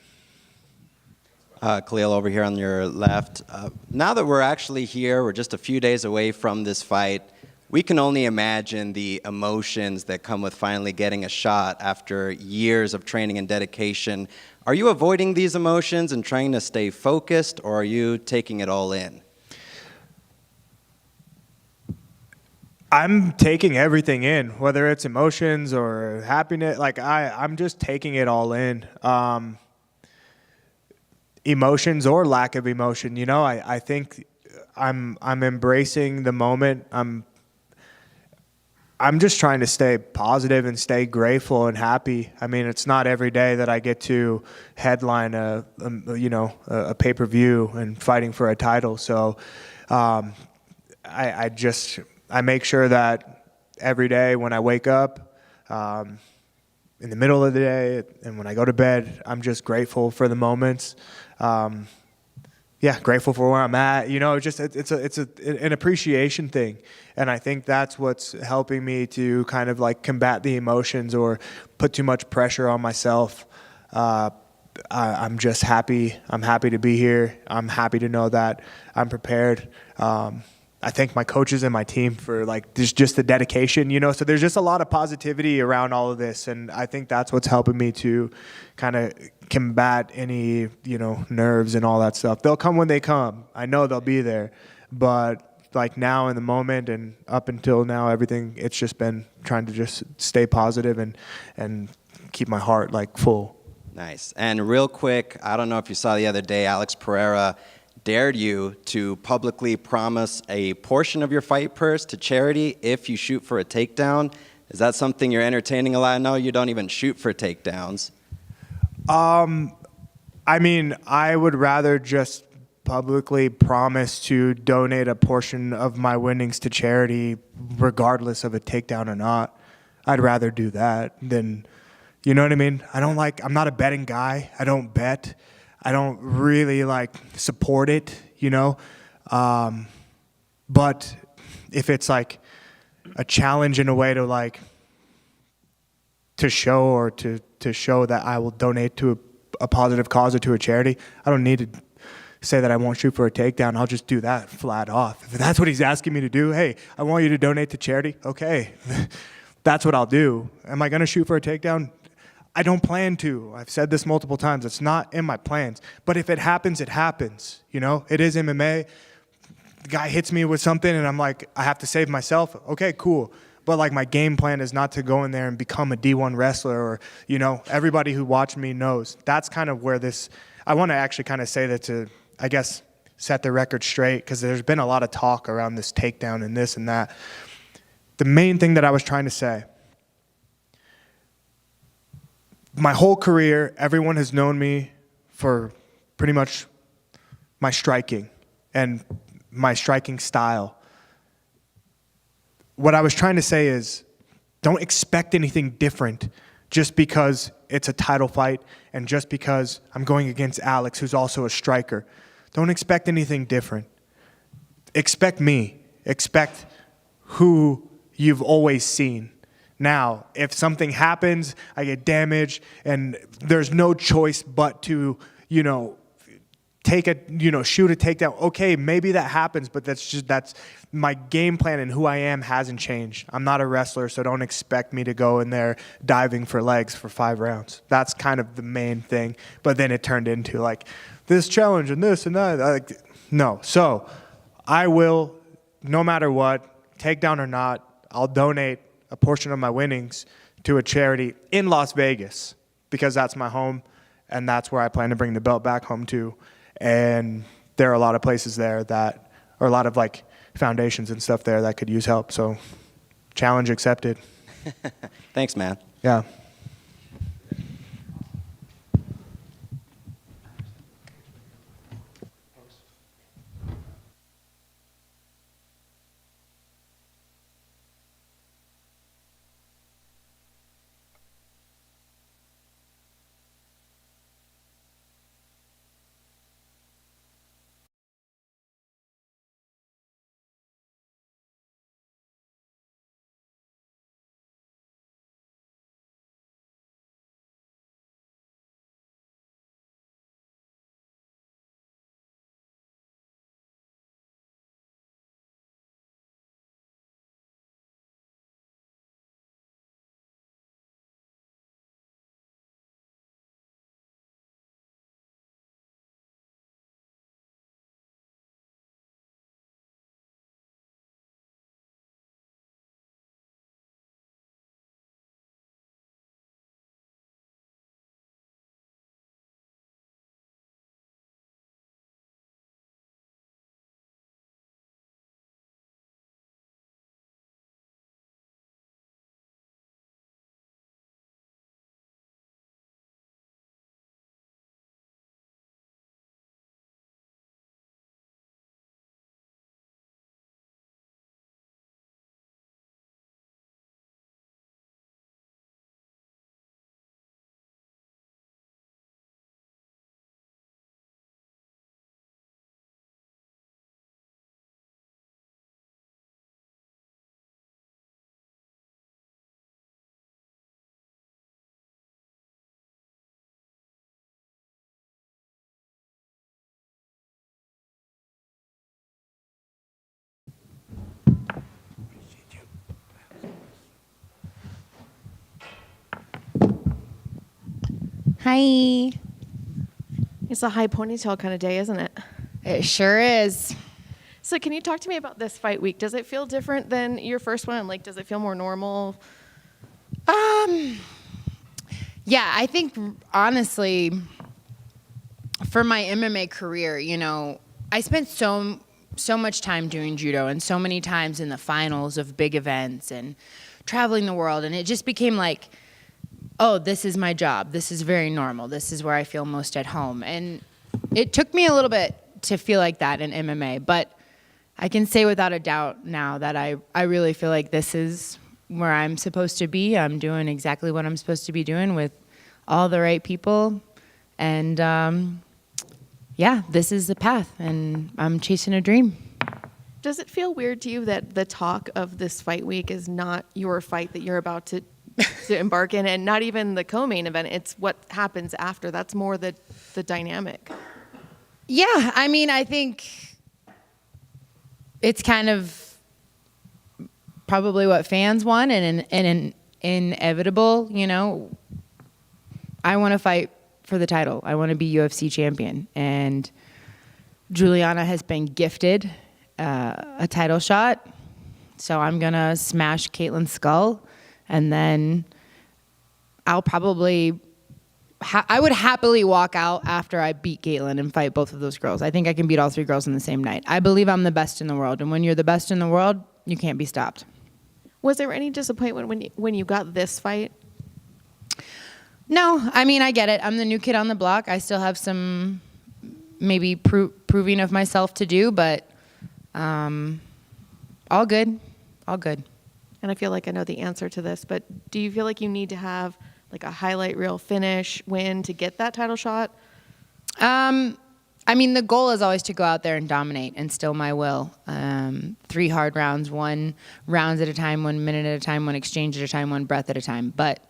[SPEAKER 13] Khalil over here on your left. Now that we're actually here, we're just a few days away from this fight. We can only imagine the emotions that come with finally getting a shot after years of training and dedication. Are you avoiding these emotions and trying to stay focused, or are you taking it all in?
[SPEAKER 12] I'm taking everything in, whether it's emotions or happiness. Like I'm just taking it all in. Emotions or lack of emotion, I think I'm embracing the moment. I'm just trying to stay positive and stay grateful and happy. I mean, it's not every day that I get to headline a pay-per-view and fighting for a title. So I make sure that every day when I wake up, in the middle of the day, and when I go to bed, I'm just grateful for the moments. Grateful for where I'm at. It's an appreciation thing, and I think that's what's helping me to kind of like combat the emotions or put too much pressure on myself. I'm just happy. I'm happy to be here. I'm happy to know that I'm prepared. I thank my coaches and my team for like just the dedication, so there's just a lot of positivity around all of this. And I think that's what's helping me to kind of combat any, nerves and all that stuff. They'll come when they come. I know they'll be there, but like now in the moment and up until now, everything, it's just been trying to just stay positive and keep my heart like full.
[SPEAKER 13] Nice. And real quick, I don't know if you saw the other day, Alex Pereira dared you to publicly promise a portion of your fight purse to charity if you shoot for a takedown. Is that something you're entertaining a lot? I know you don't even shoot for takedowns.
[SPEAKER 12] I mean, I would rather just publicly promise to donate a portion of my winnings to charity regardless of a takedown or not. I'd rather do that than, you know what I mean? I'm not a betting guy. I don't bet. I don't really support it, but if it's like a challenge in a way to show or to show that I will donate to a positive cause or to a charity, I don't need to say that I won't shoot for a takedown. I'll just do that flat off. If that's what he's asking me to do, hey, I want you to donate to charity. Okay, that's what I'll do. Am I going to shoot for a takedown? I don't plan to. I've said this multiple times. It's not in my plans. But if it happens, it happens. It is MMA. The guy hits me with something and I'm like, I have to save myself. Okay, cool. But my game plan is not to go in there and become a D1 wrestler or, everybody who watched me knows. That's kind of where I want to actually kind of say that to, I guess, set the record straight, because there's been a lot of talk around this takedown and this and that. The main thing that I was trying to say, my whole career, everyone has known me for pretty much my striking and my striking style. What I was trying to say is, don't expect anything different just because it's a title fight and just because I'm going against Alex, who's also a striker. Don't expect anything different. Expect me. Expect who you've always seen. Now, if something happens, I get damaged, and there's no choice but to, shoot a takedown. Okay, maybe that happens, but that's my game plan, and who I am hasn't changed. I'm not a wrestler, so don't expect me to go in there diving for legs for 5 rounds. That's kind of the main thing. But then it turned into like this challenge and this and that. No. So I will, no matter what, takedown or not, I'll donate a portion of my winnings to a charity in Las Vegas, because that's my home and that's where I plan to bring the belt back home to. And there are a lot of places there that, or a lot of like foundations and stuff there that could use help. So challenge accepted.
[SPEAKER 13] Thanks, man.
[SPEAKER 12] Yeah.
[SPEAKER 7] Hi. It's a high ponytail kind of day, isn't it?
[SPEAKER 14] It sure is.
[SPEAKER 7] So can you talk to me about this fight week? Does it feel different than your first one? Like, does it feel more normal?
[SPEAKER 14] Yeah, I think honestly, for my MMA career, I spent so much time doing judo and so many times in the finals of big events and traveling the world, and it just became like, oh, this is my job. This is very normal. This is where I feel most at home. And it took me a little bit to feel like that in MMA, but I can say without a doubt now that I really feel like this is where I'm supposed to be. I'm doing exactly what I'm supposed to be doing with all the right people. And yeah, this is the path, and I'm chasing a dream.
[SPEAKER 7] Does it feel weird to you that the talk of this fight week is not your fight that you're about to embark in, and not even the co-main event? It's what happens after. That's more the dynamic.
[SPEAKER 14] Yeah, I mean, I think it's kind of probably what fans want, and an inevitable, I want to fight for the title. I want to be UFC champion. And Julianna has been gifted a title shot. So I'm going to smash Ketlen's skull. And then I'll probably, I would happily walk out after I beat Ketlen and fight both of those girls. I think I can beat all 3 girls in the same night. I believe I'm the best in the world. And when you're the best in the world, you can't be stopped.
[SPEAKER 7] Was there any disappointment when you got this fight?
[SPEAKER 14] No, I mean, I get it. I'm the new kid on the block. I still have some maybe proving of myself to do, but all good, all good.
[SPEAKER 7] And I feel like I know the answer to this, but do you feel like you need to have like a highlight reel finish win to get that title shot?
[SPEAKER 14] I mean, the goal is always to go out there and dominate and still my will. 3 hard rounds, 1 rounds at a time, 1 minute at a time, 1 exchange at a time, 1 breath at a time. But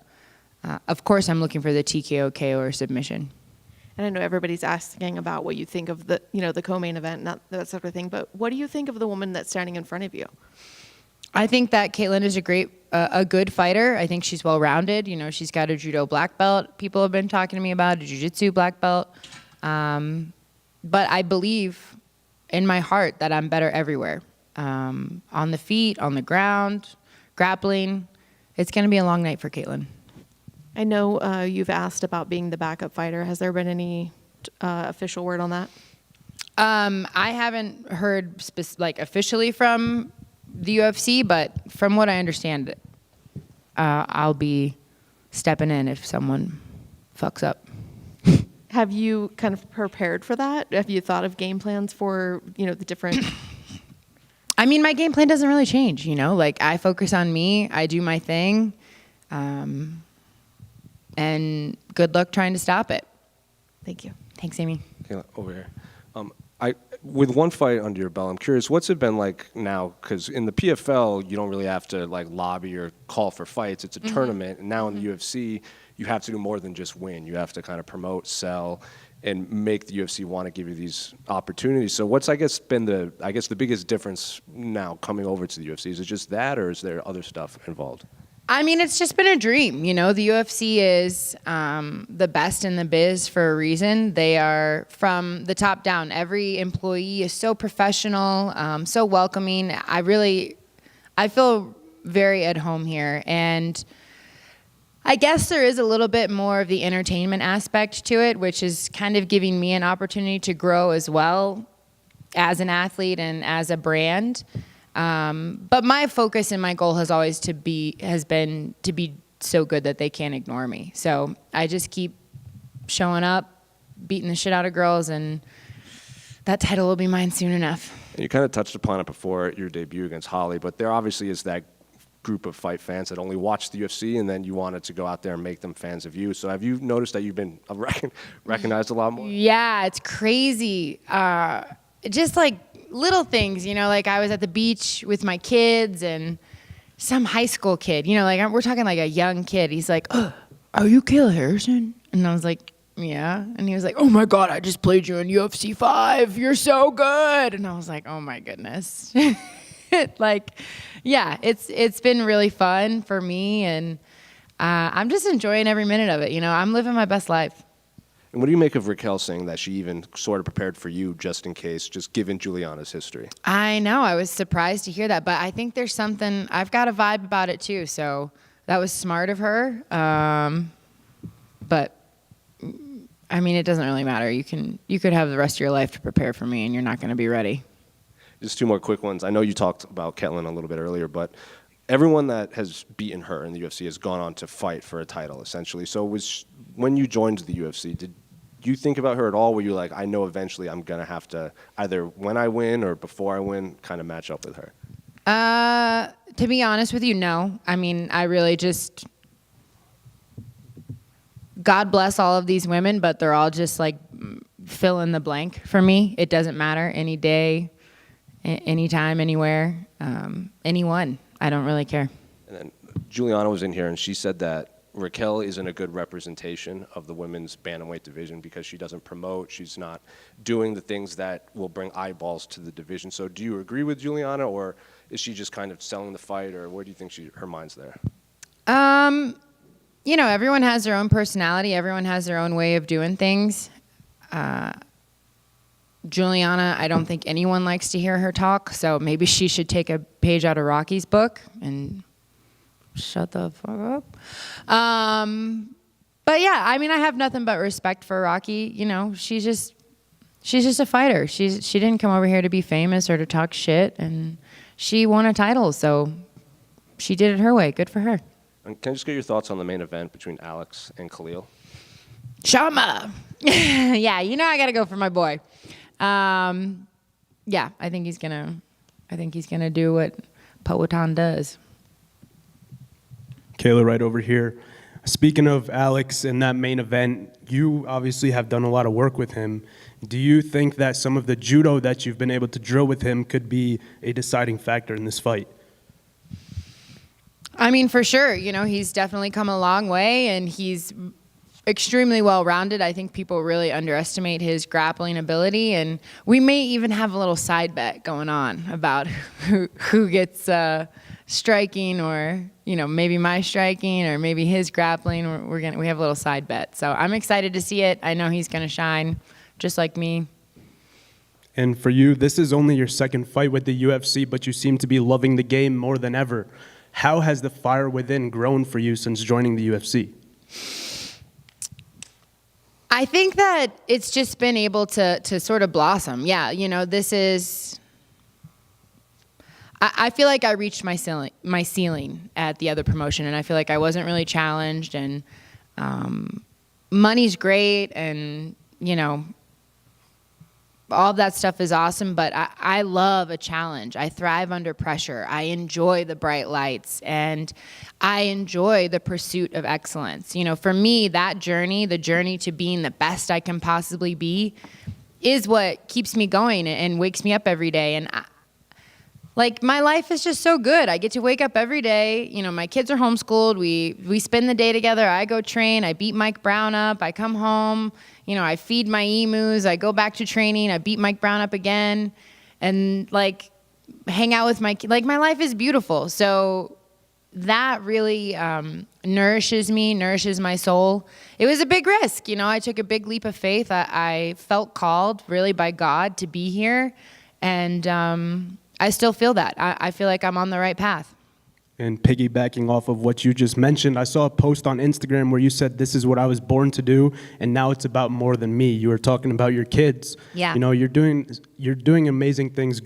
[SPEAKER 14] of course, I'm looking for the TKO, KO, or submission.
[SPEAKER 7] and I know everybody's asking about what you think of the, the co-main event, not that sort of thing, but what do you think of the woman that's standing in front of you?
[SPEAKER 14] I think that Ketlen is a good fighter. I think she's well-rounded. She's got a judo black belt. People have been talking to me about a jiu-jitsu black belt. But I believe in my heart that I'm better everywhere. On the feet, on the ground, grappling. It's going to be a long night for Ketlen.
[SPEAKER 7] I know you've asked about being the backup fighter. Has there been any official word on that?
[SPEAKER 14] I haven't heard officially from the UFC, but from what I understand, I'll be stepping in if someone fucks up.
[SPEAKER 7] Have you kind of prepared for that? Have you thought of game plans for, the different...
[SPEAKER 14] I mean, my game plan doesn't really change, I focus on me, I do my thing, and good luck trying to stop it.
[SPEAKER 7] Thank you.
[SPEAKER 14] Thanks, Amy.
[SPEAKER 3] Kayla, over here. With one fight under your belt, I'm curious, what's it been like now? Because in the PFL, you don't really have to lobby or call for fights. It's a tournament, and now in the UFC, you have to do more than just win. You have to kind of promote, sell, and make the UFC want to give you these opportunities. So what's been the biggest difference now coming over to the UFC? Is it just that, or is there other stuff involved?
[SPEAKER 14] I mean, it's just been a dream. The UFC is the best in the biz for a reason. They are from the top down. Every employee is so professional, so welcoming. I feel very at home here. And I guess there is a little bit more of the entertainment aspect to it, which is kind of giving me an opportunity to grow as well as an athlete and as a brand. But my focus and my goal has been to be so good that they can't ignore me. So I just keep showing up, beating the shit out of girls, and that title will be mine soon enough.
[SPEAKER 3] And you kind of touched upon it before your debut against Holly, but there obviously is that group of fight fans that only watch the UFC, and then you wanted to go out there and make them fans of you. So have you noticed that you've been recognized a lot more? Yeah,
[SPEAKER 14] it's crazy. Just little things, I was at the beach with my kids and some high school kid, we're talking a young kid. He's like, "Oh, are you Kayla Harrison?" And I was like, "Yeah." And he was like, "Oh my God, I just played you in UFC 5. You're so good." And I was like, "Oh my goodness." Yeah, it's been really fun for me, and I'm just enjoying every minute of it. I'm living my best life.
[SPEAKER 3] And what do you make of Raquel saying that she even sort of prepared for you just in case, just given Julianna's history?
[SPEAKER 14] I know. I was surprised to hear that, but I think there's something, I've got a vibe about it too, so that was smart of her. But I mean, it doesn't really matter. You could have the rest of your life to prepare for me, and you're not going to be ready.
[SPEAKER 3] Just two more quick ones. I know you talked about Ketlen a little bit earlier, but everyone that has beaten her in the UFC has gone on to fight for a title, essentially. So when you joined the UFC, did you think about her at all? Were you like, I know eventually I'm going to have to, either when I win or before I win, kind of match up with her?
[SPEAKER 14] To be honest with you, no. I mean, I really just, God bless all of these women, but they're all just fill in the blank for me. It doesn't matter. Any day, anytime, anywhere, anyone. I don't really care.
[SPEAKER 3] And then Julianna was in here, and she said that Raquel isn't a good representation of the women's bantamweight division because she doesn't promote. She's not doing the things that will bring eyeballs to the division. So do you agree with Julianna, or is she just kind of selling the fight, or where do you think her mind's there?
[SPEAKER 14] Everyone has their own personality. Everyone has their own way of doing things. Julianna, I don't think anyone likes to hear her talk, so maybe she should take a page out of Rocky's book and shut the fuck up. But yeah, I mean, I have nothing but respect for Rocky. She's just a fighter. She didn't come over here to be famous or to talk shit, and she won a title, so she did it her way. Good for her.
[SPEAKER 3] And can I just get your thoughts on the main event between Alex and Khalil?
[SPEAKER 14] Shama. Yeah, I got to go for my boy. Yeah, I think he's gonna do what Powhatan does.
[SPEAKER 8] Kayla, right over here. Speaking of Alex and that main event, you obviously have done a lot of work with him. Do you think that some of the judo that you've been able to drill with him could be a deciding factor in this fight?
[SPEAKER 14] I mean, for sure. He's definitely come a long way, and he's extremely well-rounded. I think people really underestimate his grappling ability, and we may even have a little side bet going on about who gets striking, or maybe my striking, or maybe his grappling. We have a little side bet. So I'm excited to see it. I know he's going to shine, just like me.
[SPEAKER 8] And for you, this is only your second fight with the UFC, but you seem to be loving the game more than ever. How has the fire within grown for you since joining the UFC?
[SPEAKER 14] I think that it's just been able to sort of blossom. Yeah, this is... I feel like I reached my ceiling at the other promotion, and I feel like I wasn't really challenged, and money's great, and, all that stuff is awesome, but I love a challenge. I thrive under pressure. I enjoy the bright lights, and I enjoy the pursuit of excellence. For me, that journey, the journey to being the best I can possibly be, is what keeps me going and wakes me up every day. And my life is just so good. I get to wake up every day. My kids are homeschooled. We spend the day together. I go train. I beat Mike Brown up. I come home. I feed my emus. I go back to training. I beat Mike Brown up again, and hang out with my kids. My life is beautiful. So that really nourishes me, nourishes my soul. It was a big risk. I took a big leap of faith. I felt called really by God to be here, and I still feel that. I feel like I'm on the right path.
[SPEAKER 8] And piggybacking off of what you just mentioned, I saw a post on Instagram where you said, "This is what I was born to do, and now it's about more than me." You were talking about your kids.
[SPEAKER 14] Yeah.
[SPEAKER 8] You're doing amazing things,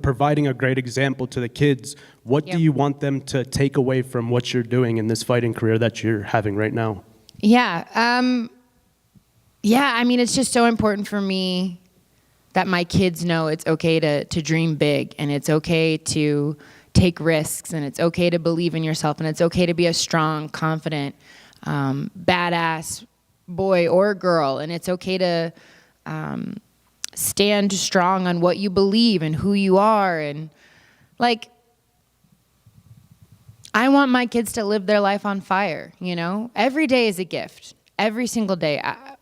[SPEAKER 8] providing a great example to the kids. What do you want them to take away from what you're doing in this fighting career that you're having right now?
[SPEAKER 14] Yeah. It's just so important for me that my kids know it's okay to dream big, and it's okay to take risks, and it's okay to believe in yourself, and it's okay to be a strong, confident, badass boy or girl, and it's okay to stand strong on what you believe and who you are. And I want my kids to live their life on fire. Every day is a gift. Every single day. At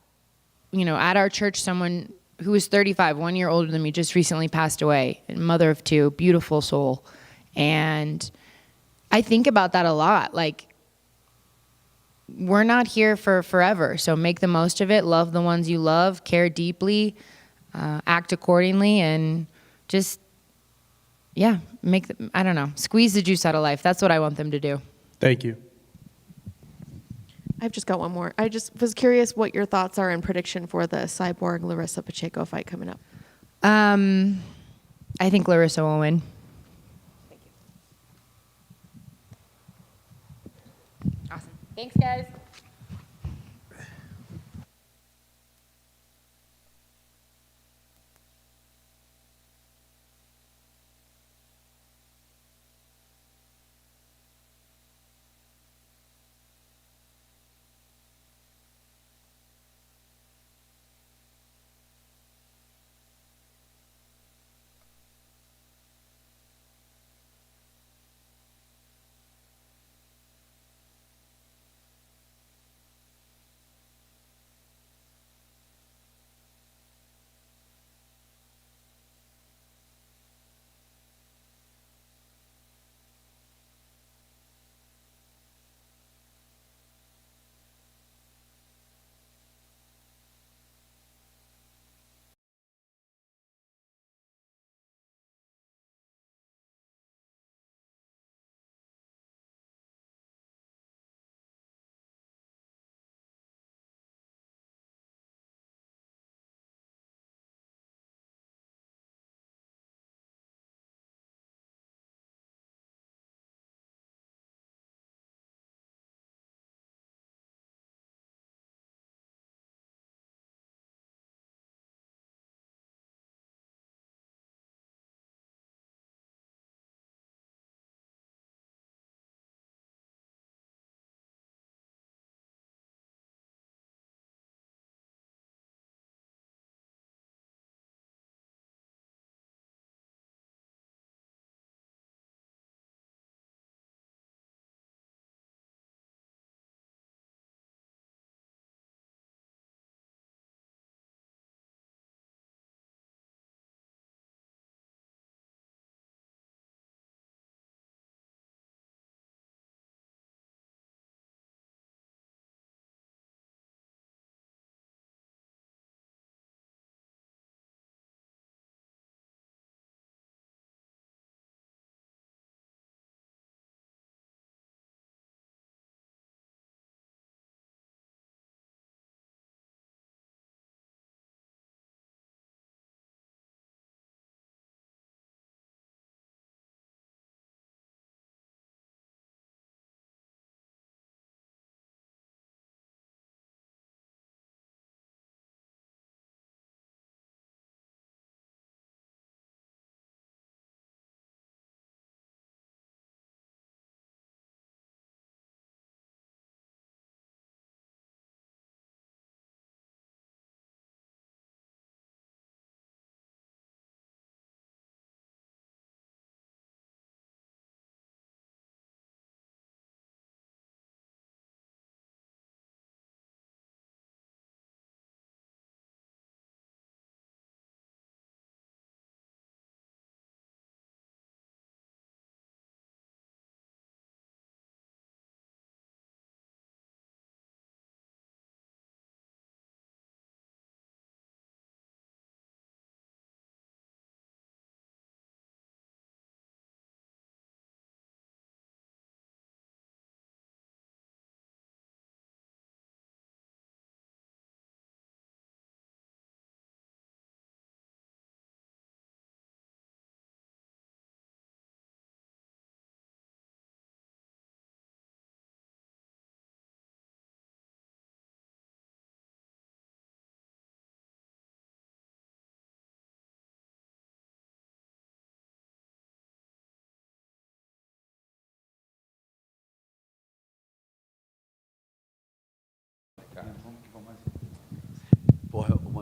[SPEAKER 14] our church, someone who was 35, 1 year older than me, just recently passed away, a mother of two, beautiful soul. And I think about that a lot. We're not here for forever, so make the most of it. Love the ones you love, care deeply, act accordingly, and just, squeeze the juice out of life. That's what I want them to do.
[SPEAKER 8] Thank you.
[SPEAKER 7] I've just got one more. I just was curious what your thoughts are and prediction for the Cyborg Larissa Pacheco fight coming up.
[SPEAKER 14] I think Larissa will win. Awesome. Thanks, guys.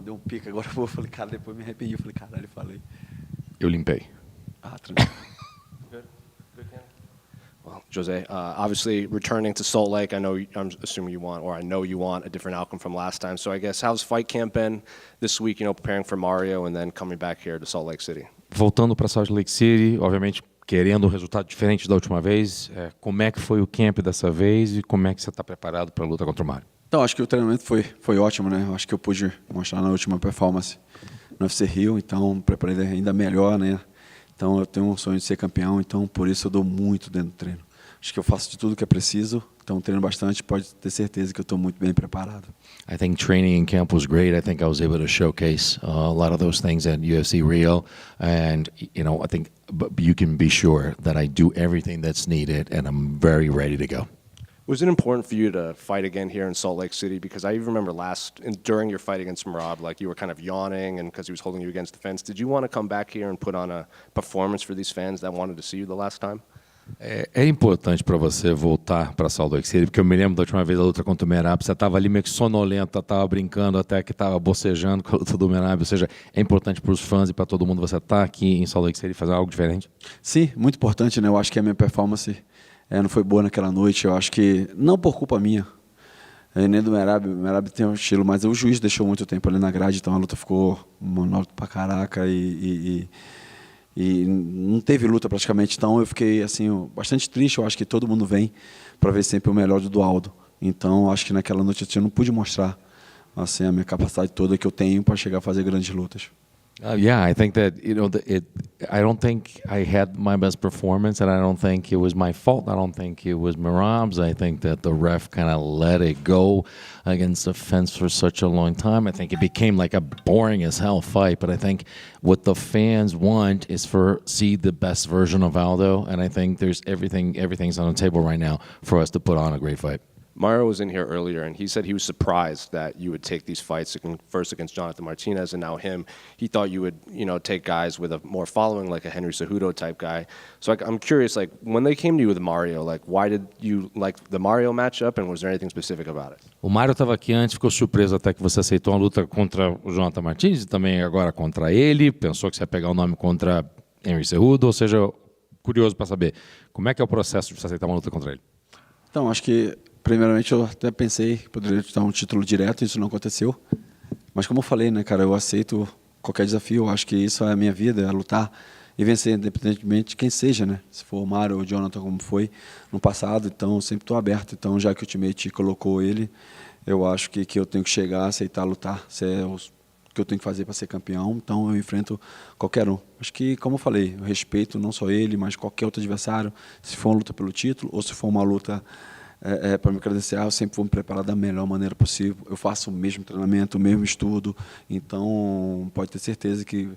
[SPEAKER 15] deu um pico agora. Eu falei, cara, depois me arrependi. Eu falei, caralho, falei.
[SPEAKER 16] Eu limpei.
[SPEAKER 15] Ah, tranquilo.
[SPEAKER 3] Well, Jose, obviously returning to Salt Lake, I'm assuming you want, or I know you want a different outcome from last time. So I guess how's fight camp been this week, preparing for Mario and then coming back here to Salt Lake City?
[SPEAKER 16] Voltando para Salt Lake City, obviamente querendo um resultado diferente da última vez. Como é que foi o camp dessa vez e como é que você está preparado para a luta contra o Mario?
[SPEAKER 15] Então, acho que o treinamento foi ótimo, né? Acho que eu pude mostrar na última performance no UFC Rio, então preparei ainda melhor, né? Então eu tenho um sonho de ser campeão, então por isso eu dou muito dentro do treino. Acho que eu faço de tudo que é preciso, então treino bastante, pode ter certeza que eu estou muito bem preparado.
[SPEAKER 16] I think training in camp was great. I think I was able to showcase a lot of those things at UFC Rio, and I think you can be sure that I do everything that's needed, and I'm very ready to go.
[SPEAKER 3] Was it important for you to fight again here in Salt Lake City? Because I even remember during your fight against Merab, like you were kind of yawning and because he was holding you against the fence. Did you want to come back here and put on a performance for these fans that wanted to see you the last time?
[SPEAKER 16] É importante para você voltar para Salt Lake City, porque eu me lembro da última vez da luta contra o Merab, você estava ali meio que sonolento, estava brincando até que estava bocejando com a luta do Merab, ou seja, é importante para os fãs e para todo mundo você estar aqui em Salt Lake City e fazer algo diferente?
[SPEAKER 15] Sim, muito importante, né? Eu acho que a minha performance não foi boa naquela noite, eu acho que não por culpa minha, nem do Merab. O Merab tem um estilo, mas o juiz deixou muito tempo ali na grade, então a luta ficou monótona pra caraca e não teve luta praticamente, então eu fiquei assim bastante triste. Eu acho que todo mundo vem para ver sempre o melhor do Aldo, então acho que naquela noite eu não pude mostrar assim a minha capacidade toda que eu tenho para chegar a fazer grandes lutas.
[SPEAKER 16] Yeah, I think that I don't think I had my best performance, and I don't think it was my fault. I don't think it was Merab's. I think that the ref kind of let it go against the fence for such a long time. I think it became like a boring as hell fight. But I think what the fans want is see the best version of Aldo, and I think everything's on the table right now for us to put on a great fight.
[SPEAKER 3] Mario was in here earlier, and he said he was surprised that you would take these fights first against Jonathan Martinez and now him. He thought you would, take guys with a more following, like a Henry Cejudo type guy. So I'm curious, like when they came to you with Mario, like why did you like the Mario matchup, and was there anything specific about it?
[SPEAKER 16] O Mario estava aqui antes, ficou surpreso até que você aceitou uma luta contra o Jonathan Martinez e também agora contra ele. Pensou que você ia pegar o nome contra Henry Cejudo, ou seja, curioso para saber como é que é o processo de você aceitar uma luta contra ele.
[SPEAKER 15] Então, acho que primeiramente eu até pensei que poderia dar um título direto, isso não aconteceu. Mas como eu falei, né, cara, eu aceito qualquer desafio. Eu acho que isso é a minha vida, é lutar e vencer independentemente de quem seja, né? Se for o Mario ou o Jonathan, como foi no passado, então eu sempre estou aberto. Então, já que o Ultimate colocou ele, eu acho que eu tenho que chegar, aceitar lutar, se é o que eu tenho que fazer para ser campeão, então eu enfrento qualquer um. Acho que, como eu falei, eu respeito não só ele, mas qualquer outro adversário, se for uma luta pelo título ou se for uma luta para me credenciar, eu sempre vou me preparar da melhor maneira possível. Eu faço o mesmo treinamento, o mesmo estudo, então pode ter certeza que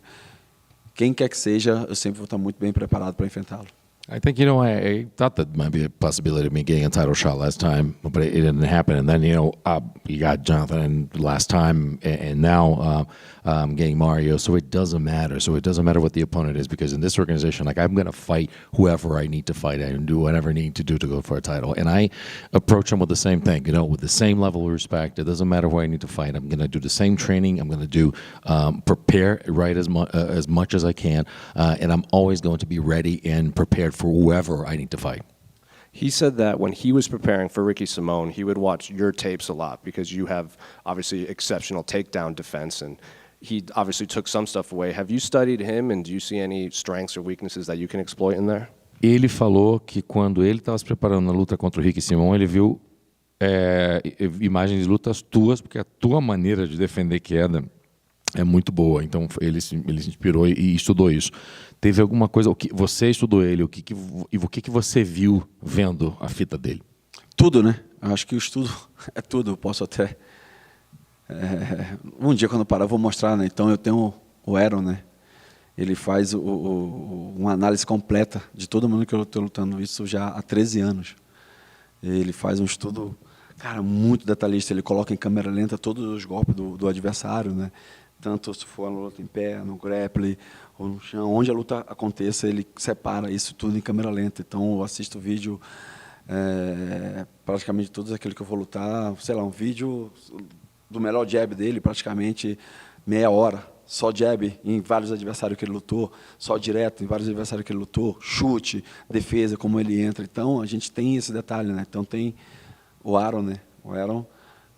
[SPEAKER 15] quem quer que seja, eu sempre vou estar muito bem preparado para enfrentá-lo.
[SPEAKER 16] I think, I thought that might be a possibility of me getting a title shot last time, but it didn't happen. And then, you got Jonathan last time, and now getting Mario. So it doesn't matter. So it doesn't matter what the opponent is, because in this organization, like, I'm going to fight whoever I need to fight and do whatever I need to do to go for a title. And I approach them with the same thing, with the same level of respect. It doesn't matter who I need to fight. I'm going to do the same training. I'm going to do prepare right as much as I can, and I'm always going to be ready and prepared for whoever I need to fight.
[SPEAKER 3] He said that when he was preparing for Ricky Simone, he would watch your tapes a lot because you have obviously exceptional takedown defense, and he obviously took some stuff away. Have you studied him, and do you see any strengths or weaknesses that you can exploit in there?
[SPEAKER 16] Ele falou que quando ele estava se preparando na luta contra o Ricky Simone, ele viu imagens de lutas tuas, porque a tua maneira de defender queda é muito boa. Então ele se inspirou e estudou isso. Teve alguma coisa, você estudou ele, o que você viu vendo a fita dele?
[SPEAKER 15] Tudo, né? Eu acho que o estudo é tudo. Eu posso até um dia quando eu parar eu vou mostrar, né? Então eu tenho o Aaron, né? Ele faz uma análise completa de todo mundo que eu estou lutando, isso já há 13 anos. Ele faz um estudo, cara, muito detalhista. Ele coloca em câmera lenta todos os golpes do adversário, né? Tanto se for uma luta em pé, no grappling ou no chão, onde a luta aconteça, ele separa isso tudo em câmera lenta. Então eu assisto o vídeo, praticamente todos aqueles que eu vou lutar, sei lá, um vídeo do melhor jab dele, praticamente meia hora. Só jab em vários adversários que ele lutou, só direto em vários adversários que ele lutou, chute, defesa, como ele entra. Então, a gente tem esse detalhe, né? Então, tem o Aaron, né? O Aaron,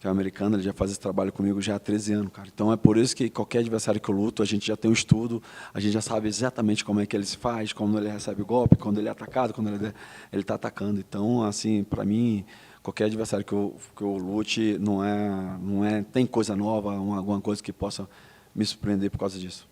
[SPEAKER 15] que é um americano, ele já faz esse trabalho comigo já há 13 anos, cara. Então, é por isso que qualquer adversário que eu luto, a gente já tem um estudo, a gente já sabe exatamente como é que ele se faz, como ele recebe o golpe, quando ele é atacado, quando ele está atacando. Então, assim, para mim, qualquer adversário que eu lute, não é tem coisa nova, alguma coisa que possa me surpreender por causa disso.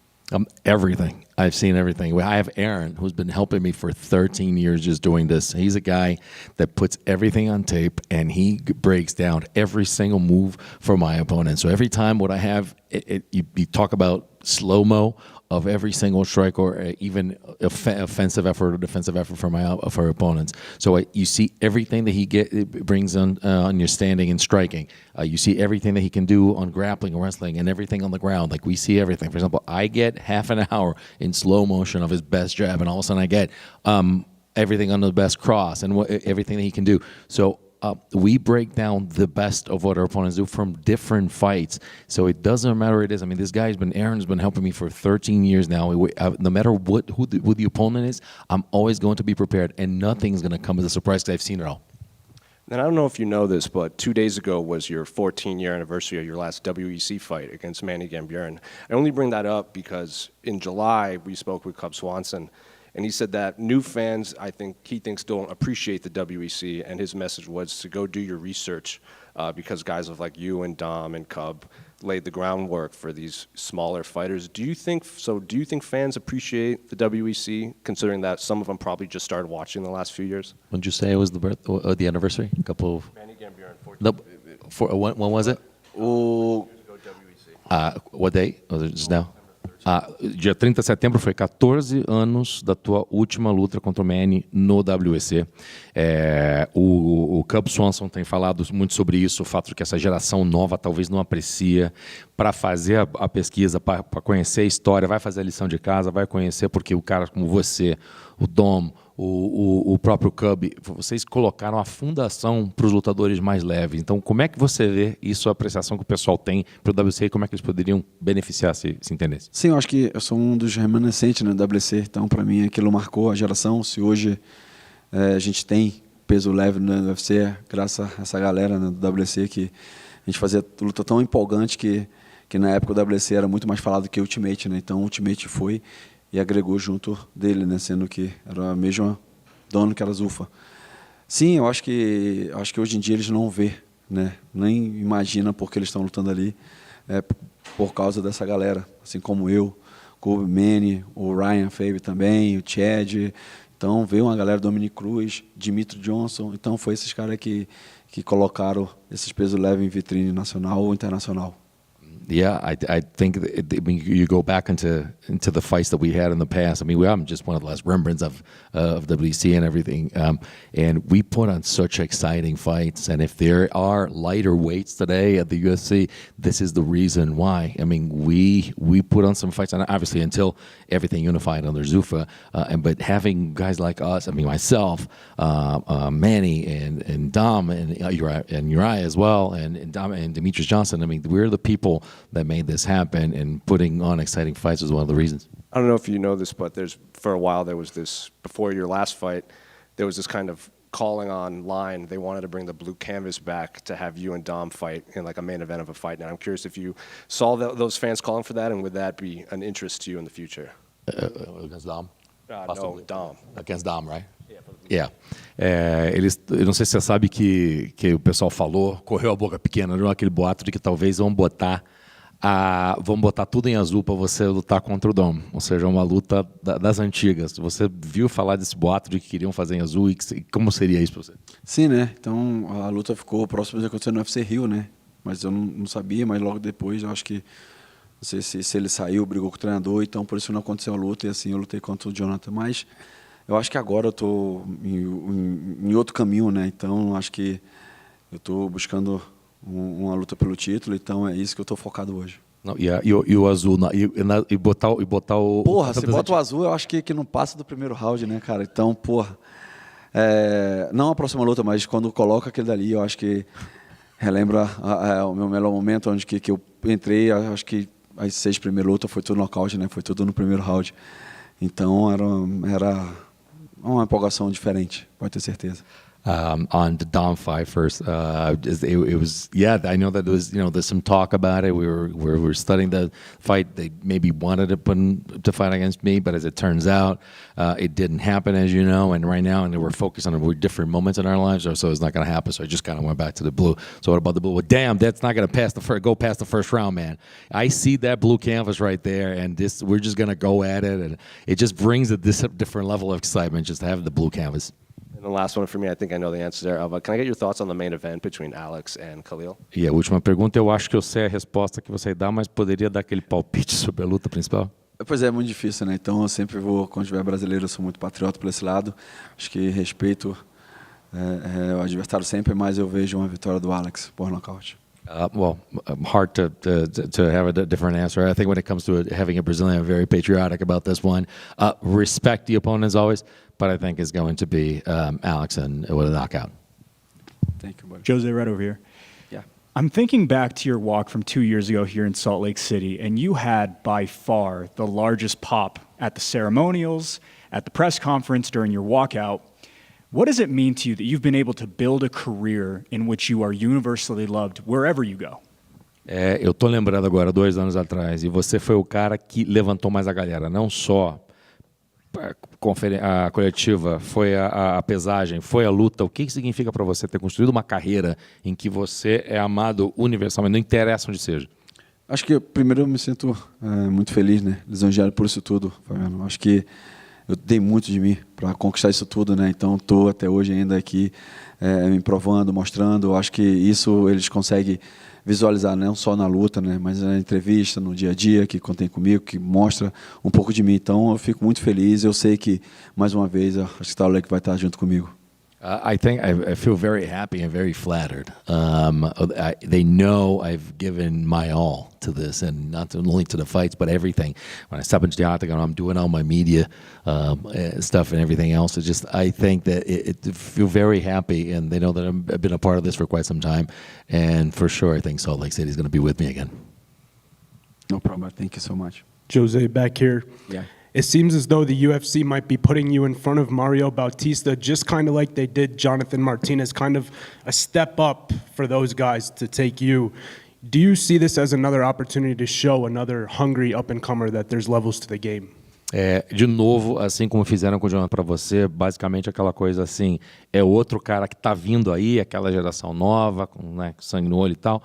[SPEAKER 16] Everything. I've seen everything. I have Aaron, who's been helping me for 13 years just doing this. He's a guy that puts everything on tape, and he breaks down every single move for my opponent. So every time what I have, you talk about slow-mo of every single strike or even offensive effort or defensive effort for opponents. So you see everything that he brings on your standing and striking. You see everything that he can do on grappling, wrestling, and everything on the ground. Like, we see everything. For example, I get half an hour in slow motion of his best jab, and all of a sudden I get everything on the best cross and everything that he can do. So we break down the best of what our opponents do from different fights. So it doesn't matter what it is. I mean, Aaron's been helping me for 13 years now. No matter who the opponent is, I'm always going to be prepared, and nothing's going to come as a surprise because I've seen it all.
[SPEAKER 3] And I don't know if you know this, but 2 days ago was your 14-year anniversary of your last WEC fight against Manny Gambieren. I only bring that up because in July we spoke with Cub Swanson, and he said that new fans, he thinks don't appreciate the WEC, and his message was to go do your research because guys like you and Dom and Cub laid the groundwork for these smaller fighters. Do you think fans appreciate the WEC, considering that some of them probably just started watching the last few years?
[SPEAKER 16] When did you say it was the anniversary? A couple of...
[SPEAKER 3] Manny Gambieren,
[SPEAKER 16] 14. When was it? What day? Was it just now? Dia 30 de setembro foi 14 anos da tua última luta contra o Manny no WEC. O Cub Swanson tem falado muito sobre isso, o fato de que essa geração nova talvez não aprecia. Para fazer a pesquisa, para conhecer a história, vai fazer a lição de casa, vai conhecer, porque o cara como você, o Dom, o próprio Cub, vocês colocaram a fundação para os lutadores mais leves. Então, como é que você vê isso, a apreciação que o pessoal tem para o WC e como é que eles poderiam beneficiar se entendesse?
[SPEAKER 15] Sim, eu acho que eu sou um dos remanescentes no WC, então para mim aquilo marcou a geração. Se hoje a gente tem peso leve no UFC, graças a essa galera do WC, que a gente fazia luta tão empolgante que na época o WC era muito mais falado que o Ultimate, né? Então o Ultimate foi e agregou junto dele, né? Sendo que era o mesmo dono que era a Zufa. Sim, eu acho que hoje em dia eles não vê, né? Nem imagina porque eles estão lutando ali, por causa dessa galera, assim como eu, o Manny, o Ryan Fabe também, o Chad. Então veio uma galera, Dominic Cruz, Dimitri Johnson. Então foi esses caras que colocaram esses pesos leves em vitrine nacional ou internacional.
[SPEAKER 16] Yeah, I think you go back into the fights that we had in the past. I mean, I'm just one of the last remnants of WC and everything. And we put on such exciting fights. And if there are lighter weights today at the UFC, this is the reason why. I mean, we put on some fights, and obviously until everything unified under Zuffa. But having guys like us, I mean, myself, Manny, and Dom, and Uriah as well, and Dom and Demetrius Johnson. I mean, we're the people that made this happen, and putting on exciting fights was one of the reasons.
[SPEAKER 3] I don't know if you know this, but for a while there was this, before your last fight, there was this kind of calling online. They wanted to bring the blue canvas back to have you and Dom fight in like a main event of a fight. Now I'm curious if you saw those fans calling for that, and would that be an interest to you in the future?
[SPEAKER 16] Against Dom?
[SPEAKER 3] No, Dom.
[SPEAKER 16] Against Dom, right? Yeah. Eu não sei se você sabe que o pessoal falou, correu a boca pequena, não aquele boato de que talvez vão botar tudo em azul para você lutar contra o Dom, ou seja, uma luta das antigas. Você viu falar desse boato de que queriam fazer em azul, e como seria isso para você?
[SPEAKER 15] Sim, né? Então a luta ficou próxima de acontecer no UFC Rio, né? Mas eu não sabia, mas logo depois eu acho que, não sei se ele saiu, brigou com o treinador, então por isso não aconteceu a luta, e assim eu lutei contra o Jonathan. Mas eu acho que agora eu estou em outro caminho, né? Então acho que eu estou buscando uma luta pelo título, então é isso que eu estou focado hoje.
[SPEAKER 16] Não, e o azul, e botar o...
[SPEAKER 15] Porra, se bota o azul, eu acho que não passa do primeiro round, né, cara? Então, porra, não a próxima luta, mas quando coloca aquele dali, eu acho que relembra o meu melhor momento, onde que eu entrei, acho que as 6 primeiras lutas foi tudo nocaute, né? Foi tudo no primeiro round. Então era uma empolgação diferente, pode ter certeza.
[SPEAKER 16] On the Dom fight first, it was I know that there was there's some talk about it. We were studying the fight. They maybe wanted to fight against me, but as it turns out, it didn't happen, as you know. And right now, we're focused on different moments in our lives, so it's not going to happen. So I just kind of went back to the blue. So what about the blue? Well, damn, that's not going to go past the first round, man. I see that blue canvas right there, and we're just going to go at it, and it just brings a different level of excitement just to have the blue canvas.
[SPEAKER 3] And the last one for me, I think I know the answer there. But can I get your thoughts on the main event between Alex and Khalil?
[SPEAKER 16] E a última pergunta, eu acho que eu sei a resposta que você dá, mas poderia dar aquele palpite sobre a luta principal?
[SPEAKER 15] Pois é muito difícil, né? Então eu sempre vou, quando tiver brasileiro, eu sou muito patriota por esse lado. Acho que respeito o adversário sempre, mas eu vejo uma vitória do Alex por nocaute.
[SPEAKER 16] Hard to have a different answer. I think when it comes to having a Brazilian, I'm very patriotic about this one. Respect the opponent as always, but I think it's going to be Alex and with a knockout.
[SPEAKER 15] Thank you, buddy.
[SPEAKER 6] Jose, right over here.
[SPEAKER 15] Yeah.
[SPEAKER 6] I'm thinking back to your walk from 2 years ago here in Salt Lake City, and you had by far the largest pop at the ceremonials, at the press conference, during your walkout. What does it mean to you that you've been able to build a career in which you are universally loved wherever you go?
[SPEAKER 16] Eu tô lembrando agora, 2 anos atrás, e você foi o cara que levantou mais a galera, não só a coletiva, foi a pesagem, foi a luta. O que significa para você ter construído uma carreira em que você é amado universalmente, não interessa onde seja?
[SPEAKER 15] Acho que primeiro eu me sinto muito feliz, né? Lisonjeado por isso tudo, Fabiano. Acho que eu dei muito de mim para conquistar isso tudo, né? Então estou até hoje ainda aqui me provando, mostrando. Acho que isso eles conseguem visualizar não só na luta, né? Mas na entrevista, no dia a dia que contém comigo, que mostra um pouco de mim. Então eu fico muito feliz. Eu sei que mais uma vez acho que o Star Lake vai estar junto comigo.
[SPEAKER 16] I think I feel very happy and very flattered. They know I've given my all to this, and not only to the fights, but everything. When I step into the octagon, I'm doing all my media stuff and everything else. It's just, I think that I feel very happy, and they know that I've been a part of this for quite some time. And for sure, I think Salt Lake City is going to be with me again.
[SPEAKER 15] No problem. Thank you so much.
[SPEAKER 8] Jose, back here.
[SPEAKER 15] Yeah.
[SPEAKER 8] It seems as though the UFC might be putting you in front of Mario Bautista, just kind of like they did Jonathan Martinez, kind of a step up for those guys to take you. Do you see this as another opportunity to show another hungry up-and-comer that there's levels to the game?
[SPEAKER 16] De novo, assim como fizeram com o Jonathan para você, basicamente aquela coisa assim, é outro cara que está vindo aí, aquela geração nova, com sangue no olho e tal.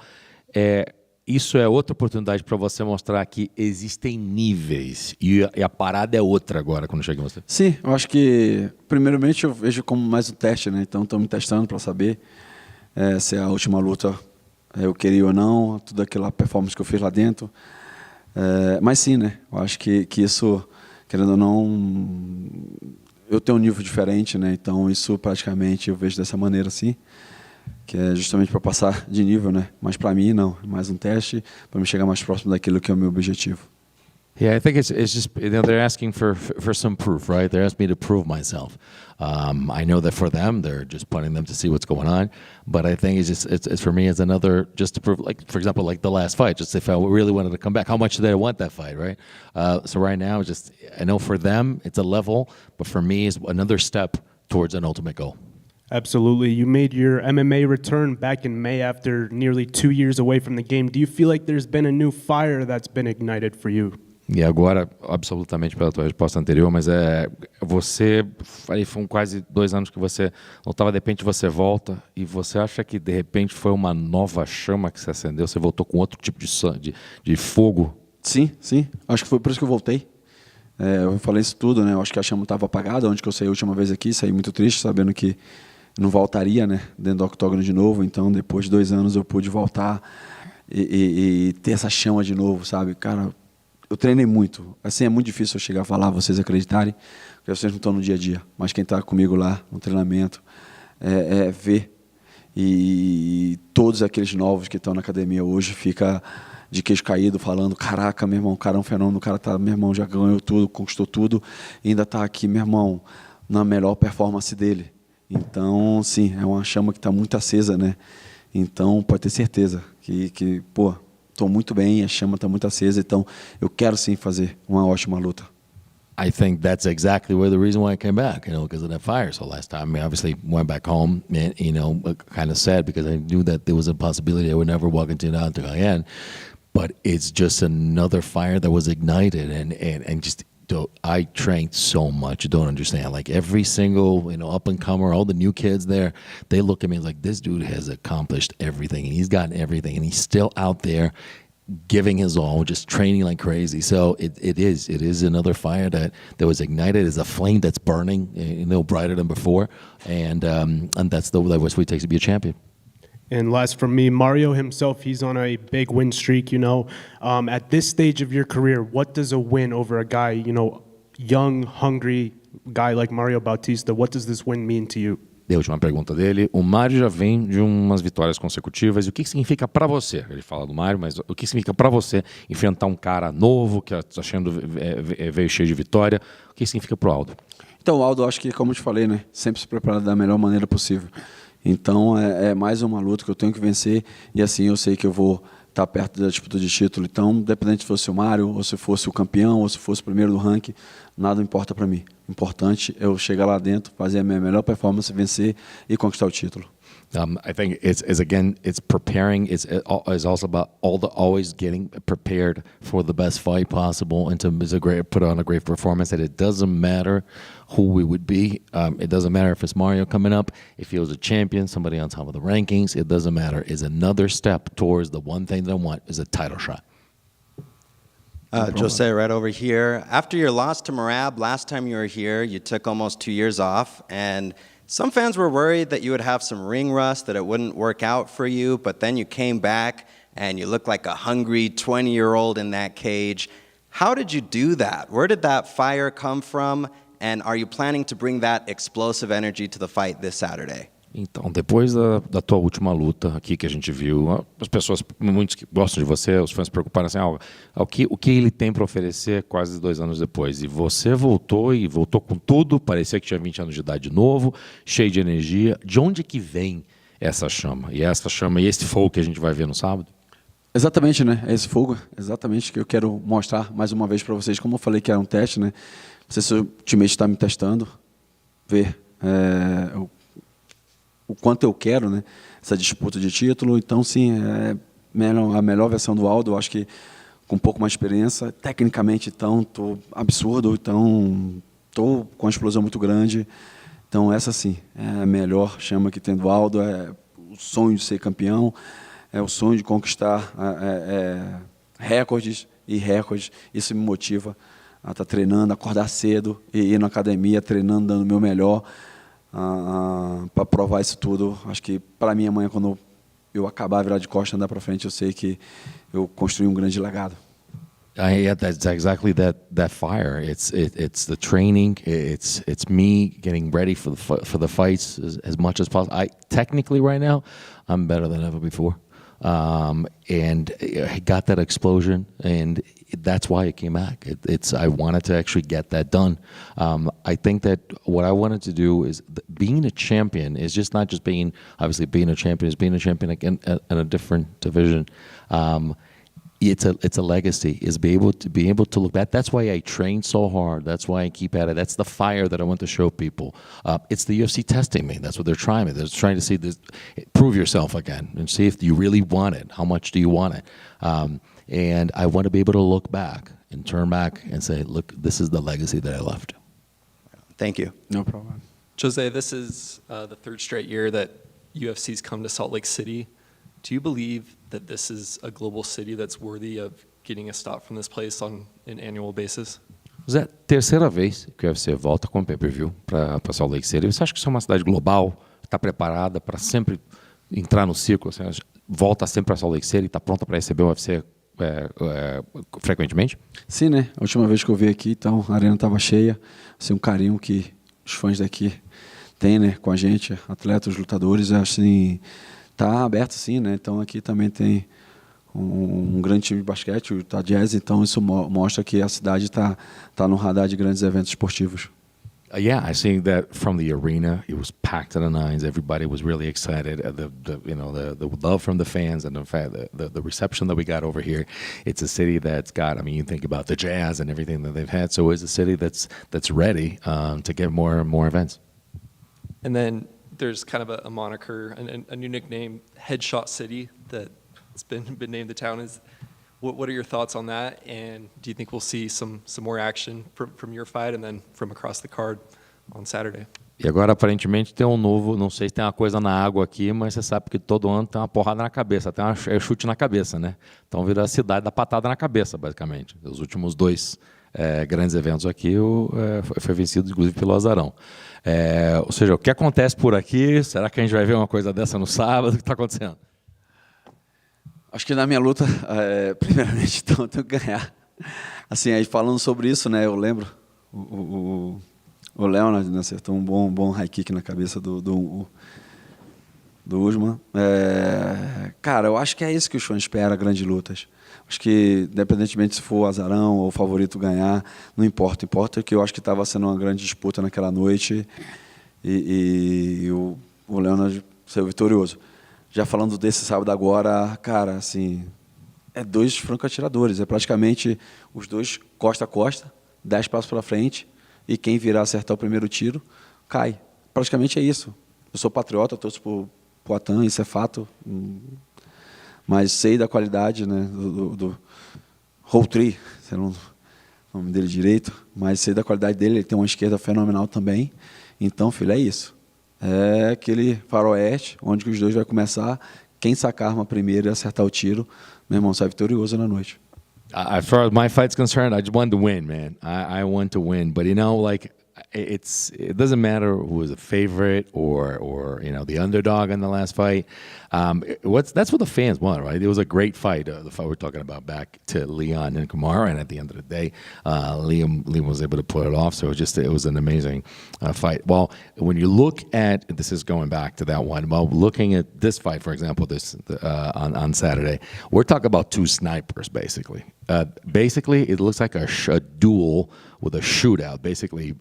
[SPEAKER 16] Isso é outra oportunidade para você mostrar que existem níveis e a parada é outra agora quando chega em você.
[SPEAKER 15] Sim, eu acho que primeiramente eu vejo como mais um teste, né? Então estou me testando para saber se a última luta eu queria ou não, toda aquela performance que eu fiz lá dentro. Mas sim, né? Eu acho que isso, querendo ou não, eu tenho um nível diferente, né? Então isso praticamente eu vejo dessa maneira assim. Que é justamente para passar de nível, né? Mas para mim não, é mais um teste para me chegar mais próximo daquilo que é o meu objetivo.
[SPEAKER 16] Yeah, I think it's just they're asking for some proof, right? They're asking me to prove myself. I know that for them, they're just putting them to see what's going on. But I think it's for me, it's another just to prove, like for example, like the last fight, just if I really wanted to come back, how much did I want that fight, right? So right now, just I know for them it's a level, but for me, it's another step towards an ultimate goal.
[SPEAKER 8] Absolutely. You made your MMA return back in May after nearly 2 years away from the game. Do you feel like there's been a new fire that's been ignited for you?
[SPEAKER 16] E agora, absolutamente pela tua resposta anterior, mas você, aí foram quase 2 anos que você lutava, de repente você volta e você acha que de repente foi uma nova chama que se acendeu, você voltou com outro tipo de fogo?
[SPEAKER 15] Sim, sim. Acho que foi por isso que eu voltei. Eu falei isso tudo, né? Eu acho que a chama estava apagada, onde que eu saí a última vez aqui, saí muito triste, sabendo que não voltaria, né, dentro do octógono de novo. Então, depois de 2 anos, eu pude voltar e ter essa chama de novo, sabe? Cara, eu treinei muito. Assim, é muito difícil eu chegar a falar, vocês acreditarem, porque vocês não estão no dia a dia. Mas quem está comigo lá, no treinamento, ver. E todos aqueles novos que estão na academia hoje fica de queixo caído, falando, caraca, meu irmão, o cara é um fenômeno, o cara tá, meu irmão, já ganhou tudo, conquistou tudo, e ainda está aqui, meu irmão, na melhor performance dele. Então, sim, é uma chama que está muito acesa, né? Então, pode ter certeza que pô, estou muito bem, a chama está muito acesa, então eu quero sim fazer uma ótima luta.
[SPEAKER 16] I think that's exactly the reason why I came back, because of that fire. So last time, I mean, obviously went back home, and, kind of sad because I knew that there was a possibility I would never walk into Aldo again. But it's just another fire that was ignited, and just I trained so much. You don't understand. Like every single up and comer, all the new kids there, they look at me like this dude has accomplished everything, and he's gotten everything, and he's still out there giving his all, just training like crazy. So it is another fire that was ignited. It's a flame that's burning, brighter than before, and that's what it takes to be a champion.
[SPEAKER 8] And last from me, Mario himself, he's on a big win streak, At this stage of your career, what does a win over a guy, young, hungry guy like Mario Bautista, what does this win mean to you?
[SPEAKER 17] E a última pergunta dele, o Mário já vem de umas vitórias consecutivas, e o que significa para você? Ele fala do Mário, mas o que significa para você enfrentar um cara novo, que está veio cheio de vitória, o que significa para o Aldo?
[SPEAKER 15] Então, o Aldo, acho que, como eu te falei, sempre se preparar da melhor maneira possível. Então, é mais uma luta que eu tenho que vencer, e assim eu sei que eu vou estar perto da disputa de título. Então, independente se fosse o Mário, ou se fosse o campeão, ou se fosse o primeiro do ranking, nada importa para mim. Importante é eu chegar lá dentro, fazer a minha melhor performance, vencer e conquistar o título.
[SPEAKER 17] I think it's preparing. It's also about always getting prepared for the best fight possible and to put on a great performance. That it doesn't matter who we would be. It doesn't matter if it's Mario coming up, if he was a champion, somebody on top of the rankings. It doesn't matter. It's another step towards the one thing that I want is a title shot.
[SPEAKER 13] Jose, right over here. After your loss to Merab, last time you were here, you took almost 2 years off, and some fans were worried that you would have some ring rust, that it wouldn't work out for you, but then you came back and you look like a hungry 20-year-old in that cage. How did you do that? Where did that fire come from? And are you planning to bring that explosive energy to the fight this Saturday?
[SPEAKER 17] Então, depois da tua última luta aqui que a gente viu, as pessoas, muitos que gostam de você, os fãs se preocuparam assim, o que ele tem para oferecer quase 2 anos depois. E você voltou com tudo, parecia que tinha 20 anos de idade de novo, cheio de energia. De onde que vem essa chama? E esse fogo que a gente vai ver no sábado?
[SPEAKER 15] Exatamente, É esse fogo, exatamente, que eu quero mostrar mais uma vez para vocês. Como eu falei que era um teste, Não sei se o time está me testando, ver o quanto eu quero, essa disputa de título. Então, sim, a melhor versão do Aldo, eu acho que com um pouco mais de experiência. Tecnicamente, então, estou absurdo, então estou com uma explosão muito grande. Então, essa sim, é a melhor chama que tem do Aldo, é o sonho de ser campeão, é o sonho de conquistar recordes e recordes. Isso me motiva a estar treinando, acordar cedo e ir na academia, treinando, dando o meu melhor. Para provar isso tudo. Acho que para mim amanhã, quando eu acabar, virar de costas, andar para frente, eu sei que eu construí grande legado.
[SPEAKER 17] That's exactly that fire. It's the training. It's me getting ready for the fights as much as possible. Technically right now, I'm better than ever before. And I got that explosion, and that's why it came back. I wanted to actually get that done. I think that what I wanted to do is being a champion is just not just being a champion, is being a champion again in a different division. It's a legacy, is be able to look back. That's why I train so hard. That's why I keep at it. That's the fire that I want to show people. It's the UFC testing me. That's what they're trying me. They're trying to see this, prove yourself again and see if you really want it. How much do you want it? And I want to be able to look back and turn back and say, look, this is the legacy that I left.
[SPEAKER 13] Thank you.
[SPEAKER 15] No problem.
[SPEAKER 18] Jose, this is the 3rd straight year that UFC's come to Salt Lake City. Do you believe that this is a global city that's worthy of getting a stop from this place on an annual basis?
[SPEAKER 17] Zé, 3ª vez que o UFC volta com o pay-per-view para Salt Lake City. Você acha que isso é uma cidade global, está preparada para sempre entrar no círculo? Assim, volta sempre para Salt Lake City, está pronta para receber o UFC frequentemente?
[SPEAKER 15] Sim, A última vez que eu vi aqui, então, a arena estava cheia. Assim, um carinho que os fãs daqui têm, com a gente, atletas, lutadores, assim, está aberto, sim, Então, aqui também tem um grande time de basquete, o Utah Jazz, então isso mostra que a cidade está no radar de grandes eventos esportivos.
[SPEAKER 16] Yeah, I think that from the arena, it was packed to the nines. Everybody was really excited. The love from the fans and the fact the reception that we got over here. It's a city that's got. I mean, you think about the Jazz and everything that they've had. So it's a city that's ready to get more and more events.
[SPEAKER 18] And then there's kind of a moniker, a new nickname, Headshot City, that's been named the town. What are your thoughts on that? And do you think we'll see some more action from your fight and then from across the card on Saturday?
[SPEAKER 16] E agora, aparentemente, tem um novo, não sei se tem uma coisa na água aqui, mas você sabe que todo ano tem uma porrada na cabeça, tem um chute na cabeça, né? Então virou a cidade da patada na cabeça, basicamente. Os últimos dois grandes eventos aqui foi vencido, inclusive, pelo Azarão. Ou seja, o que acontece por aqui? Será que a gente vai ver uma coisa dessa no sábado? O que está acontecendo?
[SPEAKER 15] Acho que na minha luta, primeiramente, então, eu tenho que ganhar. Assim, aí falando sobre isso, né, eu lembro, o Leonard, né, acertou um bom high kick na cabeça do Usman. Cara, eu acho que é isso que o Sean espera, grandes lutas. Acho que, independentemente se for o azarão ou o favorito ganhar, não importa. Importa que eu acho que estava sendo uma grande disputa naquela noite e o Leonard saiu vitorioso. Já falando desse sábado agora, cara, assim, é dois franco-atiradores. É praticamente os dois costa a costa, 10 passos para frente, e quem virar acertar o primeiro tiro, cai. Praticamente é isso. Eu sou patriota, torço por Poitin, isso é fato. Mas sei da qualidade, né, do Rountree, sei lá o nome dele direito, mas sei da qualidade dele, ele tem uma esquerda fenomenal também. Então, filho, é isso. É aquele faroeste, onde os dois vai começar, quem sacar a arma primeiro e acertar o tiro, meu irmão, sai vitorioso na noite.
[SPEAKER 16] As far as my fight's concerned, I just want to win, man. I want to win, but like it doesn't matter who was a favorite or the underdog in the last fight. That's what the fans want, right? It was a great fight. The fight we're talking about back to Leon and Kamaru, and at the end of the day, Liam was able to pull it off. So it was an amazing fight. Well, when you look at this, is going back to that one. Well, looking at this fight, for example, on Saturday, we're talking about two snipers, basically. Basically, it looks like a duel with a shootout. Basically,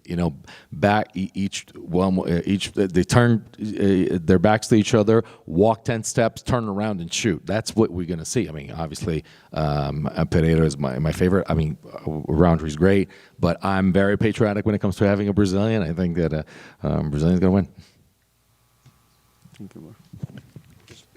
[SPEAKER 16] back each they turn their backs to each other, walk 10 steps, turn around and shoot. That's what we're going to see. I mean, obviously, Pereira is my favorite. I mean, Rountree's great, but I'm very patriotic when it comes to having a Brazilian. I think that Brazilian's going to win.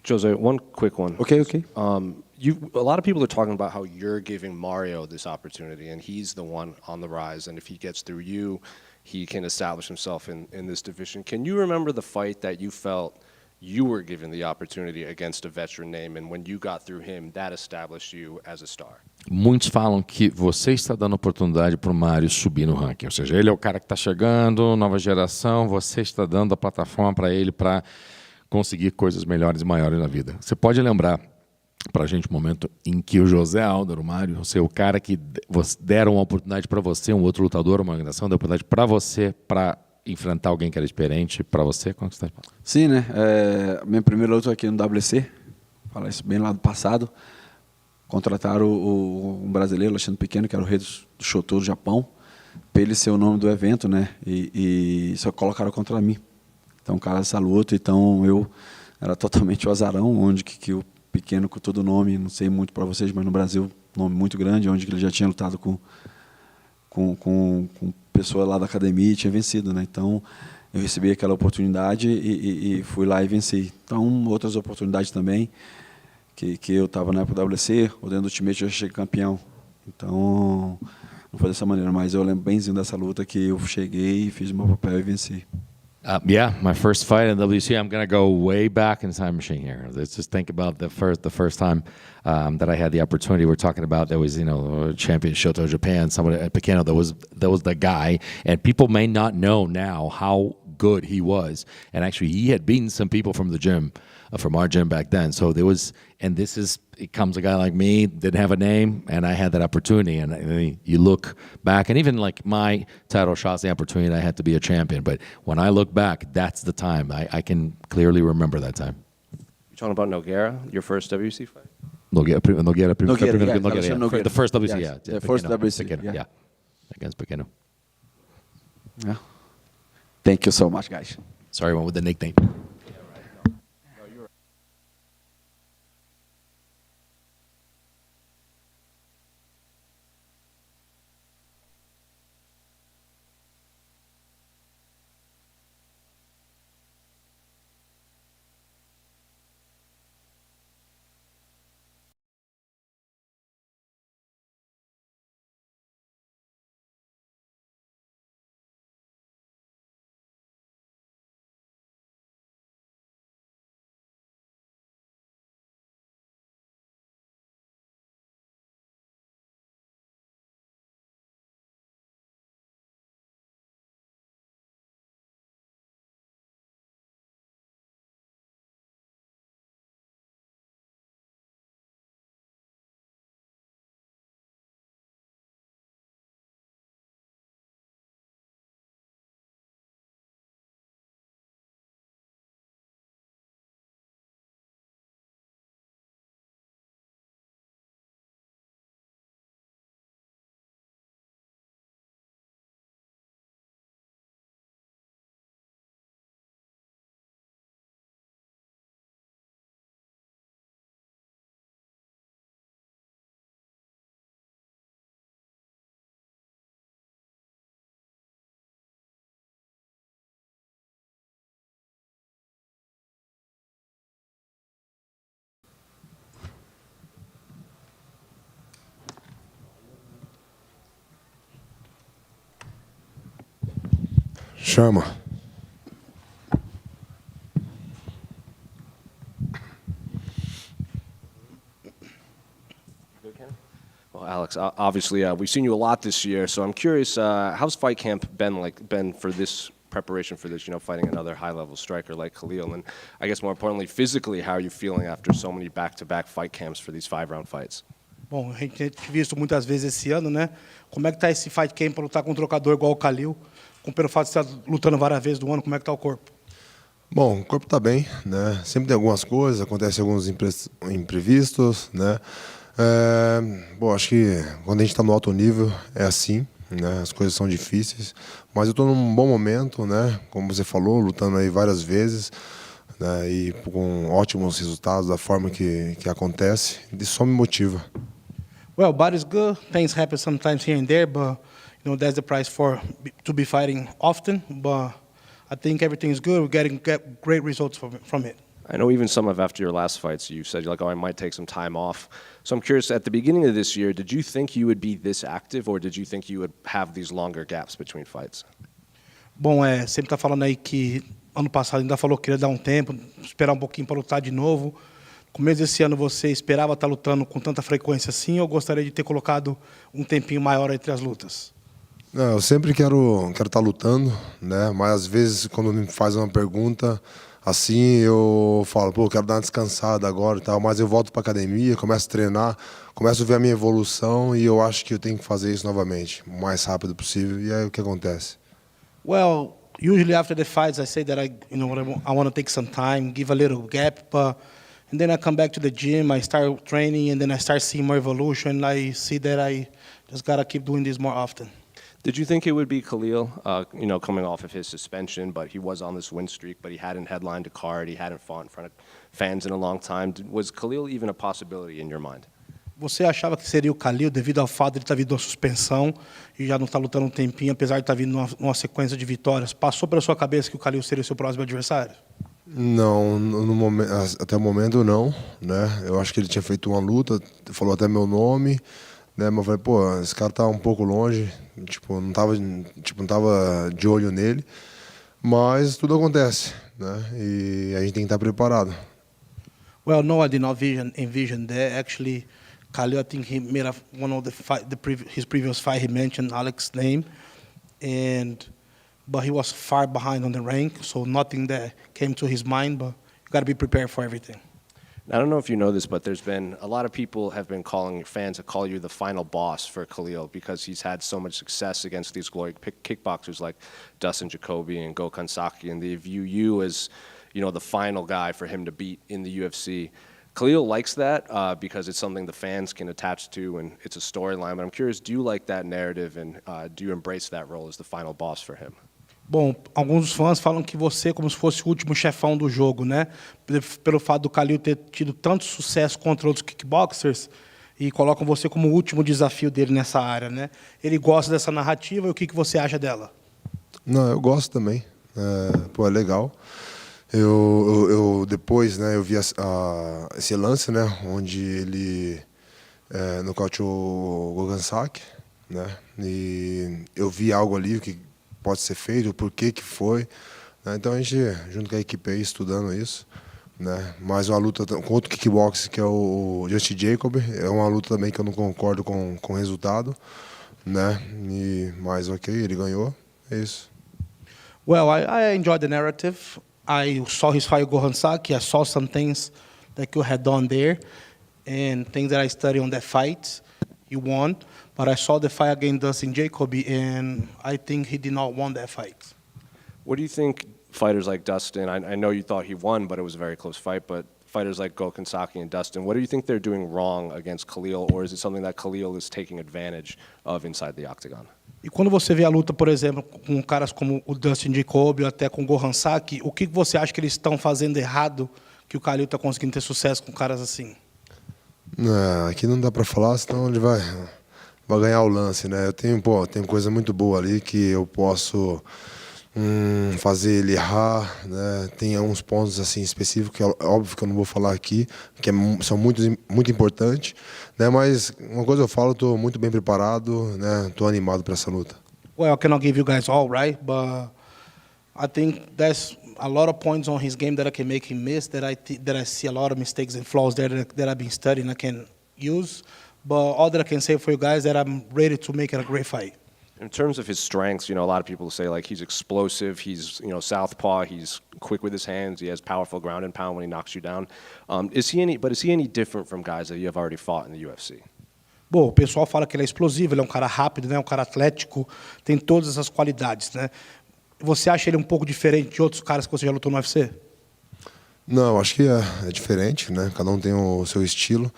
[SPEAKER 3] Jose, one quick one.
[SPEAKER 15] Okay.
[SPEAKER 3] A lot of people are talking about how you're giving Mario this opportunity, and he's the one on the rise. And if he gets through you, he can establish himself in this division. Can you remember the fight that you felt you were given the opportunity against a veteran name, and when you got through him, that established you as a star?
[SPEAKER 16] Muitos falam que você está dando oportunidade para o Mário subir no ranking. Ou seja, ele é o cara que está chegando, nova geração, você está dando a plataforma para ele para conseguir coisas melhores e maiores na vida. Você pode lembrar para a gente um momento em que o José Aldo, o Mário, você é o cara que deram uma oportunidade para você, um outro lutador, uma organização, deu oportunidade para você para enfrentar alguém que era experiente para você? Como você está?
[SPEAKER 15] Sim, né? Minha primeira luta aqui no WC, falar isso bem lá do passado, contrataram um brasileiro, Alexandre Pequeno, que era o rei do Shoto do Japão, para ele ser o nome do evento, né? E só colocaram contra mim. Então, cara, essa luta, então eu era totalmente o azarão, onde que o Pequeno, com todo o nome, não sei muito para vocês, mas no Brasil, nome muito grande, onde ele já tinha lutado com pessoa lá da academia e tinha vencido, né? Então, eu recebi aquela oportunidade e fui lá e venci. Então, outras oportunidades também, que eu estava na época do WC, ou dentro do Ultimate, eu já cheguei campeão. Então, não foi dessa maneira, mas eu lembro benzinho dessa luta que eu cheguei, fiz o meu papel e venci.
[SPEAKER 16] Yeah, my first fight in WC. I'm going to go way back in the time machine here. Let's just think about the first time that I had the opportunity. We're talking about there was champion Shoto Japan, somebody at Pequeno that was the guy, and people may not know now how good he was. And actually, he had beaten some people from the gym, from our gym back then. So there was, and it comes a guy like me, didn't have a name, and I had that opportunity. And you look back, and even like my title shots, the opportunity, I had to be a champion. But when I look back, that's the time. I can clearly remember that time.
[SPEAKER 3] You're talking about Nogueira, your first WC fight?
[SPEAKER 16] Nogueira,
[SPEAKER 15] yeah.
[SPEAKER 16] The first WC,
[SPEAKER 15] yes. The first WC,
[SPEAKER 16] Pequeno, yeah. Against Pequeno.
[SPEAKER 15] Yeah. Thank you so much, guys.
[SPEAKER 16] Sorry, I went with the nickname.
[SPEAKER 19] Chama.
[SPEAKER 3] Well, Alex, obviously we've seen you a lot this year, so I'm curious, how's fight camp been for this preparation for this? You know, fighting another high-level striker like Khalil, and I guess more importantly, physically, how are you feeling after so many back-to-back fight camps for these 5-round fights?
[SPEAKER 20] Bom, a gente tem visto muitas vezes esse ano, né? Como é que tá esse fight camp para lutar com um trocador igual o Khalil? Pelo fato de estar lutando várias vezes do ano, como é que tá o corpo?
[SPEAKER 19] Bom, o corpo está bem, né? Sempre tem algumas coisas, acontecem alguns imprevistos, né? Bom, acho que quando a gente está no alto nível é assim, né? As coisas são difíceis, mas eu estou num bom momento, né? Como você falou, lutando aí várias vezes, né? E com ótimos resultados da forma que acontece, isso só me motiva.
[SPEAKER 20] Well, body's good. Things happen sometimes here and there, but you know that's the price to be fighting often. But I think everything is good. We're getting great results from it.
[SPEAKER 3] I know even some of after your last fights, you said, like, oh, I might take some time off. So I'm curious, at the beginning of this year, did you think you would be this active, or did you think you would have these longer gaps between fights?
[SPEAKER 20] Bom, sempre tá falando aí que ano passado ainda falou que queria dar um tempo, esperar um pouquinho para lutar de novo. No começo desse ano você esperava estar lutando com tanta frequência assim, ou gostaria de ter colocado um tempinho maior entre as lutas?
[SPEAKER 19] Não, eu sempre quero estar lutando, né? Mas às vezes quando me faz uma pergunta assim, eu falo, pô, quero dar uma descansada agora e tal, mas eu volto para academia, começo a treinar, começo a ver a minha evolução e eu acho que eu tenho que fazer isso novamente, o mais rápido possível, e é o que acontece.
[SPEAKER 20] Well, usually after the fights I say that I want to take some time, give a little gap, and then I come back to the gym, I start training, and then I start seeing more evolution. I see that I just gotta keep doing this more often.
[SPEAKER 3] Did you think it would be Khalil, coming off of his suspension, but he was on this win streak, but he hadn't headlined a card, he hadn't fought in front of fans in a long time. Was Khalil even a possibility in your mind?
[SPEAKER 20] Você achava que seria o Khalil devido ao fato de ele estar vindo uma suspensão e já não estar lutando um tempinho, apesar de estar vindo numa sequência de vitórias? Passou pela sua cabeça que o Khalil seria o seu próximo adversário?
[SPEAKER 19] Não, no momento, até o momento não, né? Eu acho que ele tinha feito uma luta, falou até meu nome, né? Mas eu falei, pô, esse cara tá um pouco longe, não tava de olho nele, mas tudo acontece, né? E a gente tem que estar preparado.
[SPEAKER 20] Well, no, I did not envision that. Actually, Khalil, I think he made one of his previous fight. He mentioned Alex's name, but he was far behind on the rank, so nothing that came to his mind. But you got to be prepared for everything.
[SPEAKER 3] I don't know if you know this, but there's been a lot of people have been calling fans to call you the final boss for Khalil because he's had so much success against these glory kickboxers like Dustin Jacoby and Gokhan Saki, and they view you as, the final guy for him to beat in the UFC. Khalil likes that because it's something the fans can attach to and it's a storyline. But I'm curious, do you like that narrative and do you embrace that role as the final boss for him?
[SPEAKER 20] Bom, alguns fãs falam que você é como se fosse o último chefão do jogo, né? Pelo fato do Khalil ter tido tanto sucesso contra outros kickboxers e colocam você como o último desafio dele nessa área, né? Ele gosta dessa narrativa e o que você acha dela?
[SPEAKER 19] Não, eu gosto também. É legal. Eu depois, né, eu vi esse lance, né, onde ele nocauteou o Gogansaki, né? E eu vi algo ali que pode ser feito, por que foi, né? Então a gente, junto com a equipe aí, estudando isso, né? Mas uma luta com outro kickboxer, que é o Justin Jacob, é uma luta também que eu não concordo com o resultado, né? Mas ok, ele ganhou, é isso.
[SPEAKER 20] Well, I enjoyed the narrative. I saw his fight with Gohansaki. I saw some things that you had done there and things that I studied on that fight. You won. But I saw the fight against Dustin Jacoby, and I think he did not won that fight.
[SPEAKER 3] What do you think fighters like Dustin, I know you thought he won, but it was a very close fight, but fighters like Gokansaki and Dustin, what do you think they're doing wrong against Khalil, or is it something that Khalil is taking advantage of inside the octagon?
[SPEAKER 20] E quando você vê a luta, por exemplo, com caras como o Dustin Jacoby ou até com o Gohansaki, o que você acha que eles estão fazendo errado que o Khalil está conseguindo ter sucesso com caras assim?
[SPEAKER 19] Aqui não dá para falar, senão ele vai ganhar o lance, né? Eu tenho coisa muito boa ali que eu posso fazer ele errar, né? Tem uns pontos assim específicos que é óbvio que eu não vou falar aqui, que são muito importantes, né? Mas uma coisa eu falo, estou muito bem preparado, né? Estou animado para essa luta.
[SPEAKER 20] Well, I cannot give you guys all right, but I think there's a lot of points on his game that I can make him miss, that I see a lot of mistakes and flaws there that I've been studying I can use. But all that I can say for you guys is that I'm ready to make it a great fight.
[SPEAKER 3] In terms of his strengths, a lot of people say like he's explosive, he's southpaw, he's quick with his hands, he has powerful ground and pound when he knocks you down. Is he any different from guys that you have already fought in the UFC?
[SPEAKER 20] Bom, o pessoal fala que ele é explosivo, ele é um cara rápido, né? Um cara atlético, tem todas essas qualidades, né? Você acha ele um pouco diferente de outros caras que você já lutou no UFC?
[SPEAKER 19] Não, acho que é diferente, né? Cada um tem o seu estilo.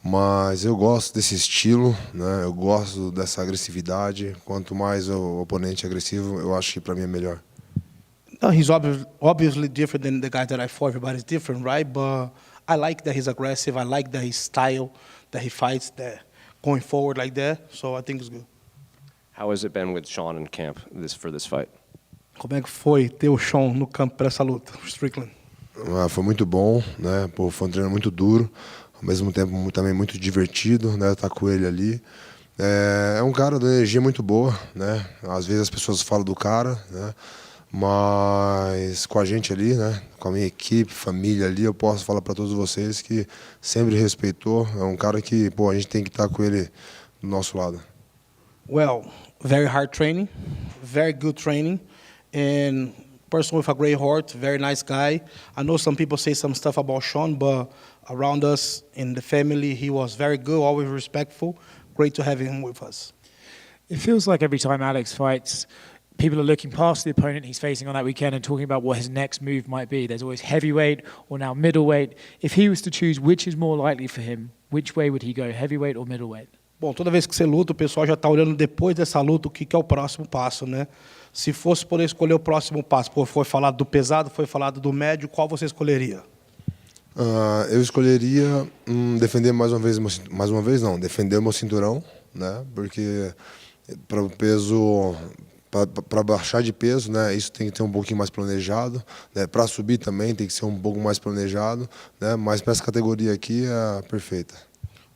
[SPEAKER 19] Mas eu gosto desse estilo, né? Eu gosto dessa agressividade. Quanto mais o oponente é agressivo, eu acho que para mim é melhor.
[SPEAKER 20] No, he's obviously different than the guys that I fought. Everybody's different, right? But I like that he's aggressive. I like that his style, that he fights, that going forward like that. So I think it's good.
[SPEAKER 3] How has it been with Sean in camp for this fight?
[SPEAKER 20] Como é que foi ter o Sean no campo para essa luta, Strickland?
[SPEAKER 19] Foi muito bom, né? Foi um treino muito duro. Ao mesmo tempo também muito divertido, né? Estar com ele ali. É um cara de energia muito boa, né? Às vezes as pessoas falam do cara, né? Mas com a gente ali, né? Com a minha equipe, família ali, eu posso falar para todos vocês que sempre respeitou. É um cara que, a gente tem que estar com ele do nosso lado.
[SPEAKER 20] Well, very hard training, very good training, and person with a great heart, very nice guy. I know some people say some stuff about Sean, but around us in the family, he was very good, always respectful. Great to have him with us.
[SPEAKER 1] It feels like every time Alex fights, people are looking past the opponent he's facing on that weekend and talking about what his next move might be. There's always heavyweight or now middleweight. If he was to choose which is more likely for him, which way would he go, heavyweight or middleweight?
[SPEAKER 20] Bom, toda vez que você luta, o pessoal já está olhando depois dessa luta o que é o próximo passo, né? Se fosse poder escolher o próximo passo, foi falado do pesado, foi falado do médio, qual você escolheria?
[SPEAKER 19] Eu escolheria defender defender o meu cinturão, né? Porque para o peso, para baixar de peso, né? Isso tem que ter um pouquinho mais planejado, né? Para subir também tem que ser um pouco mais planejado, né? Mas para essa categoria aqui é perfeita.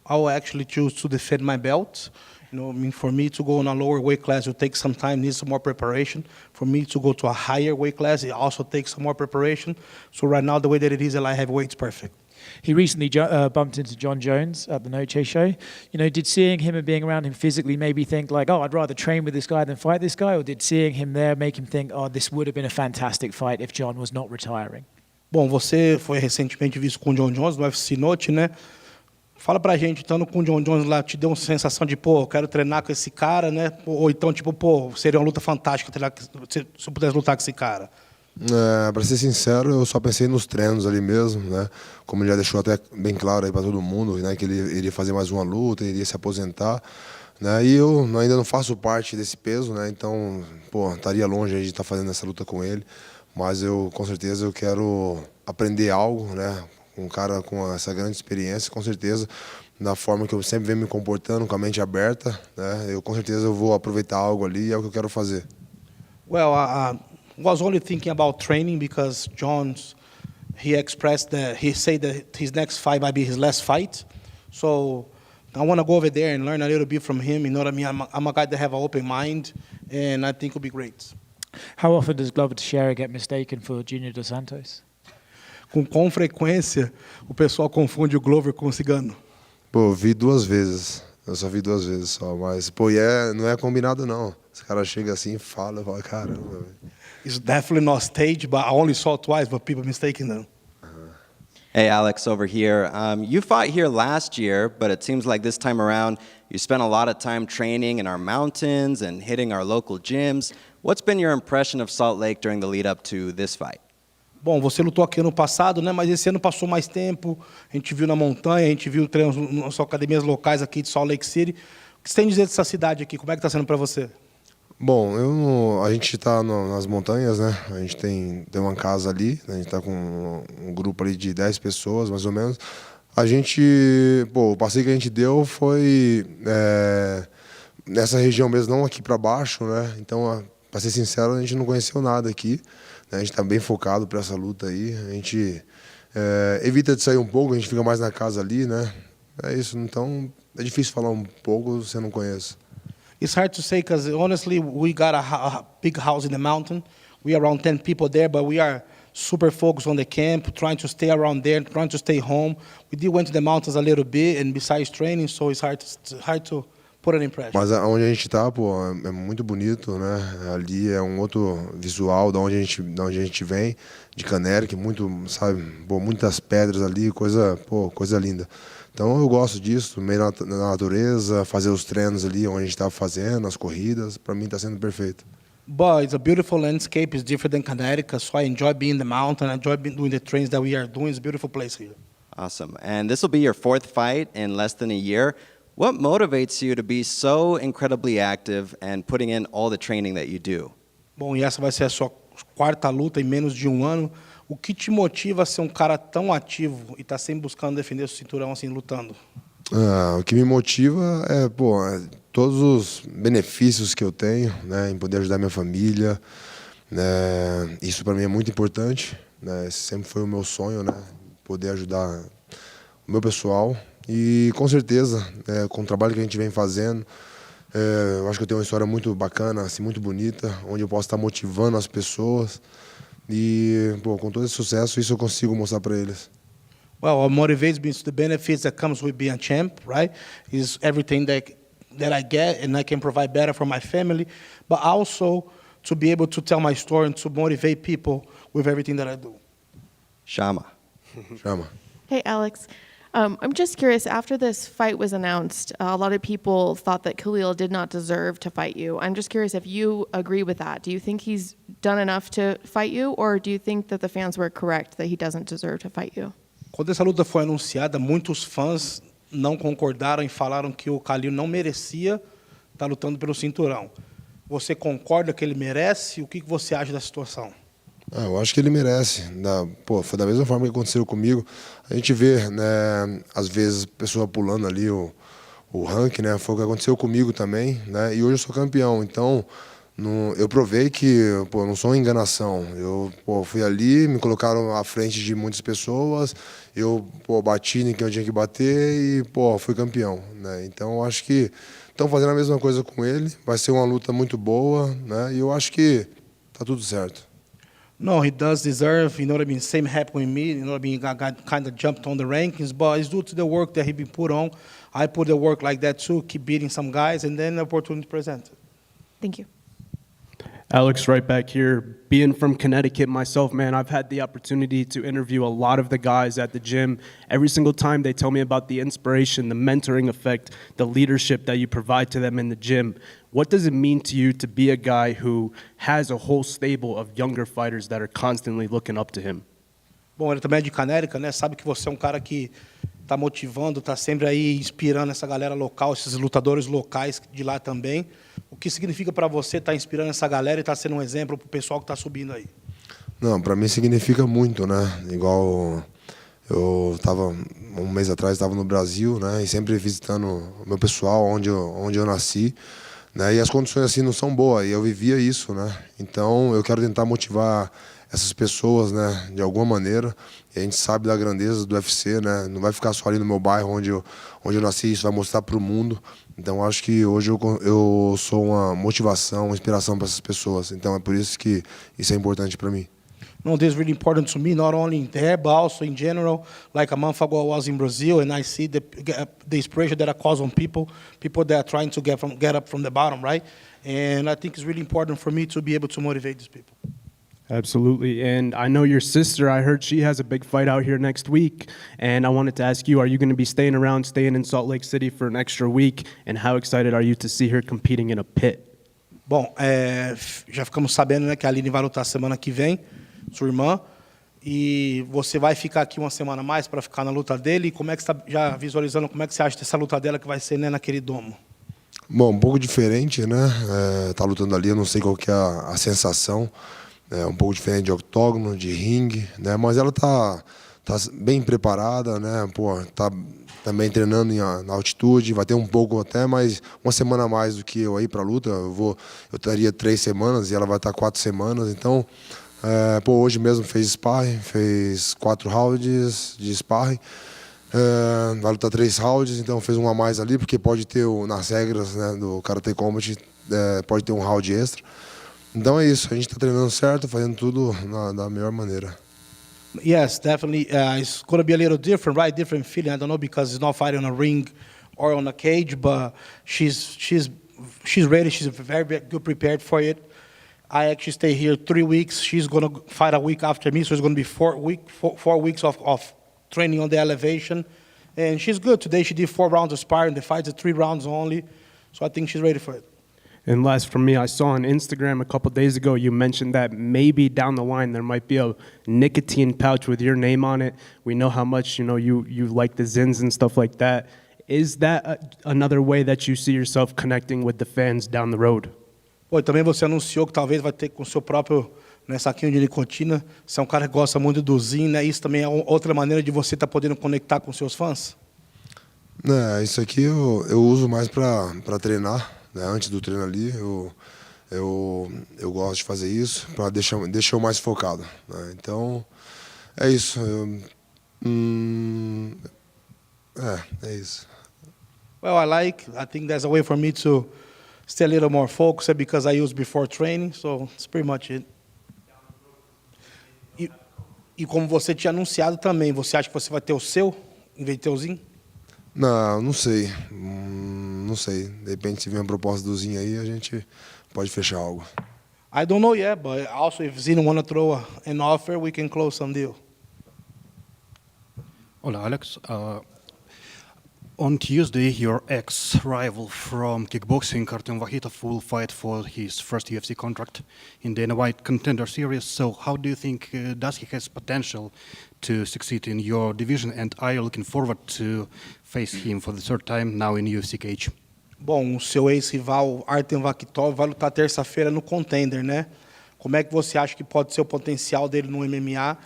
[SPEAKER 20] I will actually choose to defend my belt. For me to go in a lower weight class, it will take some time, needs some more preparation. For me to go to a higher weight class, it also takes some more preparation. So right now, the way that it is at light heavyweight is perfect.
[SPEAKER 1] He recently bumped into John Jones at the Noche show. Did seeing him and being around him physically maybe think like, oh, I'd rather train with this guy than fight this guy? Or did seeing him there make him think, oh, this would have been a fantastic fight if John was not retiring?
[SPEAKER 20] Bom, você foi recentemente visto com o John Jones no UFC Note, né? Fala pra gente, estando com o John Jones lá, te deu uma sensação de, eu quero treinar com esse cara, né? Ou então, seria uma luta fantástica se eu pudesse lutar com esse cara?
[SPEAKER 19] Para ser sincero, eu só pensei nos treinos ali mesmo, né? Como ele já deixou até bem claro aí para todo mundo, né? Que ele iria fazer mais uma luta, iria se aposentar, né? E eu ainda não faço parte desse peso, né? Então, pô, estaria longe aí de estar fazendo essa luta com ele, mas eu com certeza eu quero aprender algo, né? Um cara com essa grande experiência, com certeza, da forma que eu sempre venho me comportando, com a mente aberta, né? Eu com certeza eu vou aproveitar algo ali e é o que eu quero fazer.
[SPEAKER 20] Well, I was only thinking about training because he expressed that he said that his next fight might be his last fight. So I want to go over there and learn a little bit from him. You know what I mean? I'm a guy that have an open mind, and I think it'll be great.
[SPEAKER 1] How often does Glover Teixeira get mistaken for Junior Dos Santos?
[SPEAKER 20] Com frequência, o pessoal confunde o Glover com o Cigano.
[SPEAKER 19] Pô, eu vi 2 vezes. Eu só vi 2 vezes só, mas pô, não é combinado não. Os caras chegam assim e falam, eu falo, caramba.
[SPEAKER 20] It's definitely not staged, but I only saw it twice, but people mistaken them.
[SPEAKER 13] Hey, Alex, over here. You fought here last year, but it seems like this time around you spent a lot of time training in our mountains and hitting our local gyms. What's been your impression of Salt Lake during the lead up to this fight?
[SPEAKER 20] Bom, você lutou aqui ano passado, né? Mas esse ano passou mais tempo. A gente viu na montanha, a gente viu treinos nas academias locais aqui de Salt Lake City. O que você tem a dizer dessa cidade aqui? Como é que está sendo para você?
[SPEAKER 19] Bom, a gente está nas montanhas, né? A gente tem uma casa ali, né? A gente está com um grupo ali de 10 pessoas, mais ou menos. O passeio que a gente deu foi nessa região mesmo, não aqui para baixo, né? Então, para ser sincero, a gente não conheceu nada aqui. A gente está bem focado para essa luta aí. A gente evita de sair um pouco, a gente fica mais na casa ali, né? É isso. Então, é difícil falar um pouco se você não conhece.
[SPEAKER 20] It's hard to say because honestly, we got a big house in the mountain. We are around 10 people there, but we are super focused on the camp, trying to stay around there, trying to stay home. We went to the mountains a little bit, and besides training, so it's hard to put an impression.
[SPEAKER 19] Mas onde a gente está, pô, é muito bonito, né? Ali é um outro visual da onde a gente vem, de Canérico, que muito, sabe, pô, muitas pedras ali, coisa linda. Então eu gosto disso, meio na natureza, fazer os treinos ali onde a gente estava fazendo, as corridas, para mim está sendo perfeito.
[SPEAKER 20] But it's a beautiful landscape. It's different than Connecticut, so I enjoy being in the mountain. I enjoy doing the trains that we are doing. It's a beautiful place here.
[SPEAKER 13] Awesome. And this will be your 4th fight in less than a year. What motivates you to be so incredibly active and putting in all the training that you do?
[SPEAKER 20] Bom, e essa vai ser a sua 4ª luta em menos de um ano. O que te motiva a ser um cara tão ativo e estar sempre buscando defender o cinturão assim, lutando?
[SPEAKER 19] O que me motiva é todos os benefícios que eu tenho, né, em poder ajudar minha família. Né, isso para mim é muito importante. Né, esse sempre foi o meu sonho, né, poder ajudar o meu pessoal. E com certeza, com o trabalho que a gente vem fazendo, eu acho que eu tenho uma história muito bacana, assim, muito bonita, onde eu posso estar motivando as pessoas. E, com todo esse sucesso, isso eu consigo mostrar para eles.
[SPEAKER 20] Well, what motivates me is the benefits that comes with being a champ, right? Is everything that I get and I can provide better for my family, but also to be able to tell my story and to motivate people with everything that I do.
[SPEAKER 13] Shama.
[SPEAKER 7] Hey, Alex. I'm just curious, after this fight was announced, a lot of people thought that Khalil did not deserve to fight you. I'm just curious if you agree with that. Do you think he's done enough to fight you, or do you think that the fans were correct that he doesn't deserve to fight you?
[SPEAKER 20] Quando essa luta foi anunciada, muitos fãs não concordaram e falaram que o Khalil não merecia estar lutando pelo cinturão. Você concorda que ele merece? O que você acha da situação?
[SPEAKER 19] Eu acho que ele merece. Foi da mesma forma que aconteceu comigo. A gente vê, né, às vezes, pessoa pulando ali o ranking, né? Foi o que aconteceu comigo também, né? E hoje eu sou campeão. Então, eu provei que não sou uma enganação. Eu fui ali, me colocaram à frente de muitas pessoas, eu bati em quem eu tinha que bater e fui campeão, né? Então, eu acho que estão fazendo a mesma coisa com ele. Vai ser uma luta muito boa, né? E eu acho que tá tudo certo.
[SPEAKER 20] No, he does deserve, you know what I mean? Same happened with me, you know what I mean? I got kind of jumped on the rankings, but it's due to the work that he been put on. I put the work like that too, keep beating some guys, and then the opportunity presented.
[SPEAKER 7] Thank you.
[SPEAKER 8] Alex, right back here. Being from Connecticut myself, man, I've had the opportunity to interview a lot of the guys at the gym. Every single time they tell me about the inspiration, the mentoring effect, the leadership that you provide to them in the gym. What does it mean to you to be a guy who has a whole stable of younger fighters that are constantly looking up to him?
[SPEAKER 20] Bom, ele também é de Connecticut, né? Sabe que você é um cara que tá motivando, tá sempre aí inspirando essa galera local, esses lutadores locais de lá também. O que significa para você estar inspirando essa galera e estar sendo um exemplo para o pessoal que está subindo aí?
[SPEAKER 19] Não, para mim significa muito, né? Igual eu estava um mês atrás, estava no Brasil, né? E sempre visitando o meu pessoal, onde eu nasci, né? E as condições assim não são boas, e eu vivia isso, né? Então eu quero tentar motivar essas pessoas, né? De alguma maneira. E a gente sabe da grandeza do UFC, né? Não vai ficar só ali no meu bairro onde eu nasci, isso vai mostrar para o mundo. Então acho que hoje eu sou uma motivação, uma inspiração para essas pessoas. Então é por isso que isso é importante para mim.
[SPEAKER 20] No, this is really important to me, not only in there, but also in general. Like a month ago, I was in Brazil, and I see the inspiration that I cause on people that are trying to get up from the bottom, right? And I think it's really important for me to be able to motivate these people.
[SPEAKER 8] Absolutely. And I know your sister, I heard she has a big fight out here next week. And I wanted to ask you, are you going to be staying in Salt Lake City for an extra week? And how excited are you to see her competing in a pit?
[SPEAKER 20] Bom, já ficamos sabendo, né, que a Aline vai lutar semana que vem, sua irmã. E você vai ficar aqui uma semana a mais para ficar na luta dele. E como é que você está já visualizando, como é que você acha dessa luta dela que vai ser, né, naquele domo?
[SPEAKER 19] Bom, um pouco diferente, né? Tá lutando ali, eu não sei qual que é a sensação. É um pouco diferente de octógono, de ringue, né? Mas ela tá bem preparada, né? Pô, tá também treinando na altitude, vai ter um pouco até, mas uma semana a mais do que eu aí para a luta. Eu estaria 3 semanas e ela vai estar 4 semanas, então hoje mesmo fez sparring, fez 4 rounds de sparring. Vai lutar 3 rounds, então fez um a mais ali, porque pode ter, nas regras, né, do Karate Combat, pode ter um round extra. Então é isso, a gente está treinando certo, fazendo tudo da melhor maneira.
[SPEAKER 20] Yes, definitely. It's going to be a little different, right? Different feeling. I don't know because it's not fighting on a ring or on a cage, but she's ready. She's very, very good prepared for it. I actually stay here 3 weeks. She's going to fight a week after me, so it's going to be 4 weeks of training on the elevation. And she's good. Today she did 4 rounds of sparring. The fight's 3 rounds only, so I think she's ready for it.
[SPEAKER 8] And last from me, I saw on Instagram a couple days ago, you mentioned that maybe down the line there might be a nicotine pouch with your name on it. We know how much you like the Zins and stuff like that. Is that another way that you see yourself connecting with the fans down the road?
[SPEAKER 20] Pô, e também você anunciou que talvez vai ter com o seu próprio, né, saquinho de nicotina. Você é um cara que gosta muito do Zin, né? Isso também é outra maneira de você estar podendo conectar com seus fãs?
[SPEAKER 19] Isso aqui eu uso mais para treinar. Né, antes do treino ali, eu gosto de fazer isso para deixar eu mais focado. Né? Então, é isso. É isso.
[SPEAKER 20] Well, I think there's a way for me to stay a little more focused because I use before training, so it's pretty much it. E como você tinha anunciado também, você acha que você vai ter o seu, em vez de ter o Zin?
[SPEAKER 19] Não sei. Não sei. De repente, se vier uma proposta do Zin aí, a gente pode fechar algo.
[SPEAKER 20] I don't know yet, but also if Zin want to throw an offer, we can close some deal.
[SPEAKER 21] Hola, Alex. On Tuesday, your ex-rival from kickboxing, Artem Vakhitov, will fight for his first UFC contract in the Dana White Contender Series. So how do you think does he has potential to succeed in your division? And are you looking forward to face him for the 3rd time now in UFC cage?
[SPEAKER 20] Bom, o seu ex-rival Artem Vakhitov vai lutar terça-feira no Contender, né? Como é que você acha que pode ser o potencial dele no MMA?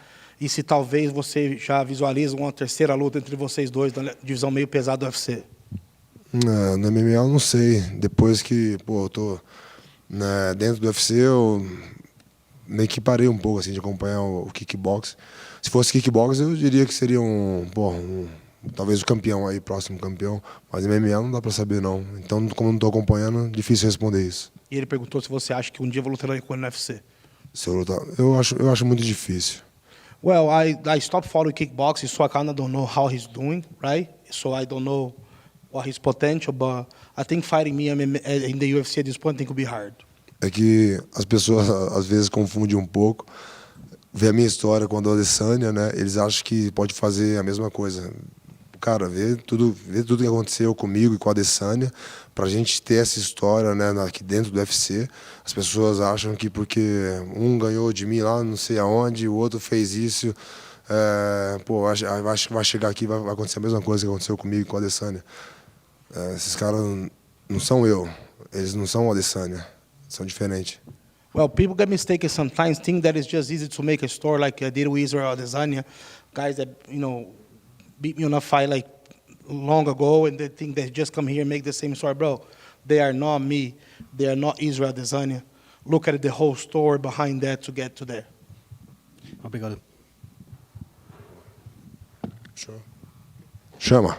[SPEAKER 20] E se talvez você já visualiza uma 3ª luta entre vocês dois na divisão meio pesada do UFC?
[SPEAKER 19] No MMA eu não sei. Depois que eu tô dentro do UFC, eu meio que parei um pouco assim, de acompanhar o kickbox. Se fosse kickbox, eu diria que seria talvez o campeão aí, próximo campeão. Mas MMA não dá para saber não. Então, como não estou acompanhando, difícil responder isso.
[SPEAKER 20] E ele perguntou se você acha que um dia eu vou lutar com ele no UFC.
[SPEAKER 19] Se eu lutar, eu acho muito difícil.
[SPEAKER 20] Well, I stopped following kickboxing, so I kind of don't know how he's doing, right? So I don't know what his potential, but I think fighting me in the UFC at this point I think will be hard.
[SPEAKER 19] É que as pessoas às vezes confundem um pouco. Vê a minha história com a Adesanya, né? Eles acham que pode fazer a mesma coisa. Cara, vê tudo que aconteceu comigo e com a Adesanya, pra gente ter essa história, né, aqui dentro do UFC. As pessoas acham que porque um ganhou de mim lá não sei aonde, o outro fez isso, Acho que vai chegar aqui e vai acontecer a mesma coisa que aconteceu comigo e com a Adesanya. Esses caras não são eu, eles não são o Adesanya, são diferentes.
[SPEAKER 20] Well, people get mistaken sometimes, think that it's just easy to make a store like I did with Israel Adesanya. Guys that, beat me on a fight like long ago, and they think they just come here and make the same story. Bro, they are not me. They are not Israel Adesanya. Look at the whole story behind that to get to there.
[SPEAKER 21] Obrigado.
[SPEAKER 19] Sure. Chama.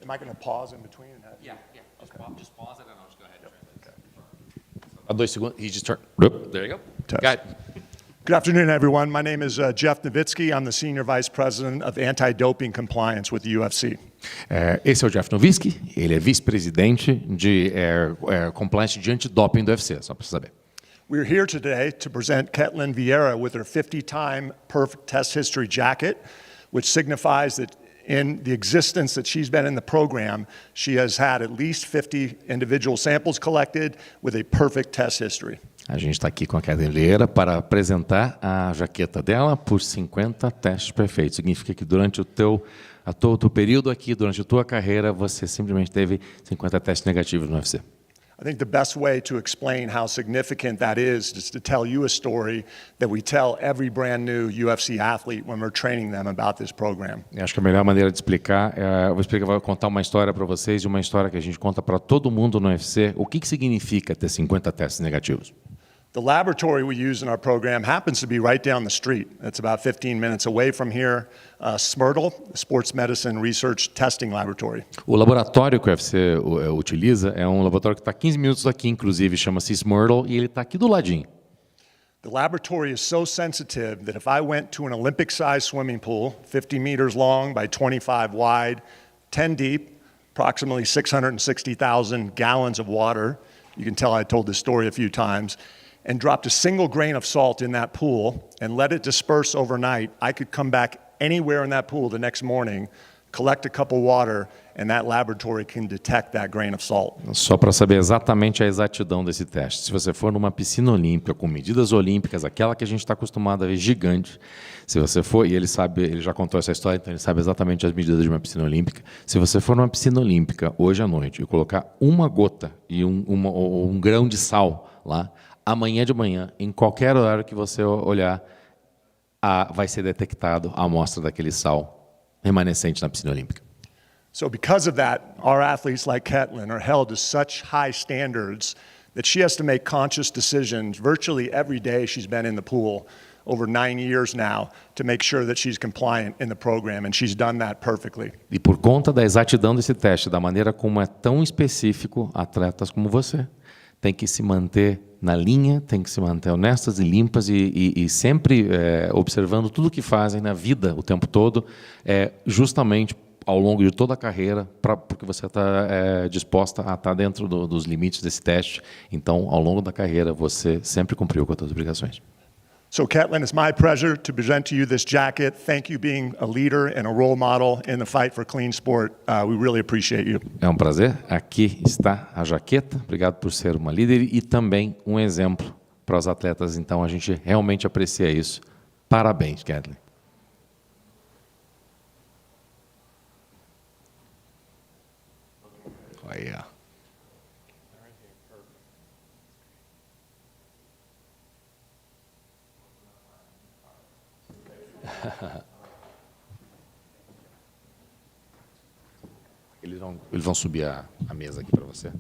[SPEAKER 2] Am I going to pause in between?
[SPEAKER 16] Yeah. Just pause it and I'll just go ahead and translate. He just turned. There you go. Got it.
[SPEAKER 2] Good afternoon, everyone. My name is Jeff Nowitzki. I'm the Senior Vice President of Anti-Doping Compliance with the UFC.
[SPEAKER 16] Esse é o Jeff Nowitzki, ele é vice-presidente de compliance de antidoping do UFC, só para você saber.
[SPEAKER 2] We're here today to present Ketlen Vieira with her 50-time perfect test history jacket, which signifies that in the existence that she's been in the program, she has had at least 50 individual samples collected with a perfect test history.
[SPEAKER 16] A gente está aqui com a Ketlen Vieira para apresentar a jaqueta dela por 50 testes perfeitos. Significa que durante o teu período aqui, durante a tua carreira, você simplesmente teve 50 testes negativos no UFC.
[SPEAKER 2] I think the best way to explain how significant that is to tell you a story that we tell every brand new UFC athlete when we're training them about this program.
[SPEAKER 16] Eu acho que a melhor maneira de explicar, vou contar uma história para vocês, e uma história que a gente conta para todo mundo no UFC, o que significa ter 50 testes negativos.
[SPEAKER 2] The laboratory we use in our program happens to be right down the street. It's about 15 minutes away from here. SMERTL, Sports Medicine Research Testing Laboratory.
[SPEAKER 16] O laboratório que o UFC utiliza é um laboratório que está 15 minutos daqui, inclusive chama-se SMERTL, e ele está aqui do ladinho.
[SPEAKER 2] The laboratory is so sensitive that if I went to an Olympic-sized swimming pool, 50 meters long by 25 wide, 10 deep, approximately 660,000 gallons of water, you can tell I told this story a few times, and dropped a single grain of salt in that pool and let it disperse overnight, I could come back anywhere in that pool the next morning, collect a cup of water, and that laboratory can detect that grain of salt.
[SPEAKER 16] Só para saber exatamente a exatidão desse teste. Se você for numa piscina olímpica com medidas olímpicas, aquela que a gente está acostumado a ver gigante, se você for, e ele sabe, ele já contou essa história, então ele sabe exatamente as medidas de uma piscina olímpica. Se você for numa piscina olímpica hoje à noite e colocar uma gota e um grão de sal lá, amanhã de manhã, em qualquer horário que você olhar, vai ser detectado a amostra daquele sal remanescente na piscina olímpica.
[SPEAKER 2] So because of that, our athletes like Ketlen are held to such high standards that she has to make conscious decisions virtually every day she's been in the pool over 9 years now to make sure that she's compliant in the program, and she's done that perfectly.
[SPEAKER 16] E por conta da exatidão desse teste, da maneira como é tão específico, atletas como você têm que se manter na linha, têm que se manter honestas e limpas e sempre observando tudo o que fazem na vida o tempo todo, justamente ao longo de toda a carreira, porque você está disposta a estar dentro dos limites desse teste. Então, ao longo da carreira, você sempre cumpriu com as suas obrigações.
[SPEAKER 2] So, Ketlen, it's my pleasure to present to you this jacket. Thank you being a leader and a role model in the fight for clean sport. We really appreciate you.
[SPEAKER 16] É um prazer. Aqui está a jaqueta. Obrigado por ser uma líder e também um exemplo para os atletas. Então, a gente realmente aprecia isso. Parabéns, Ketlen.
[SPEAKER 2] Yeah.
[SPEAKER 16] Eles vão subir a mesa aqui para você.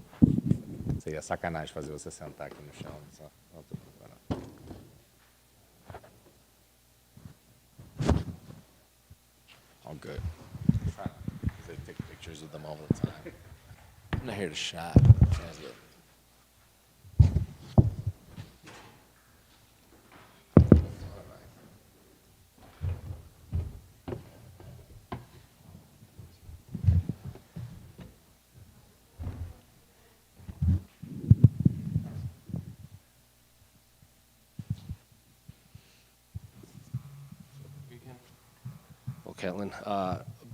[SPEAKER 16] Seria sacanagem fazer você sentar aqui no chão. Só. All good. They take pictures of them all the time. I'm not here to shop. Translate.
[SPEAKER 3] Well, Ketlen,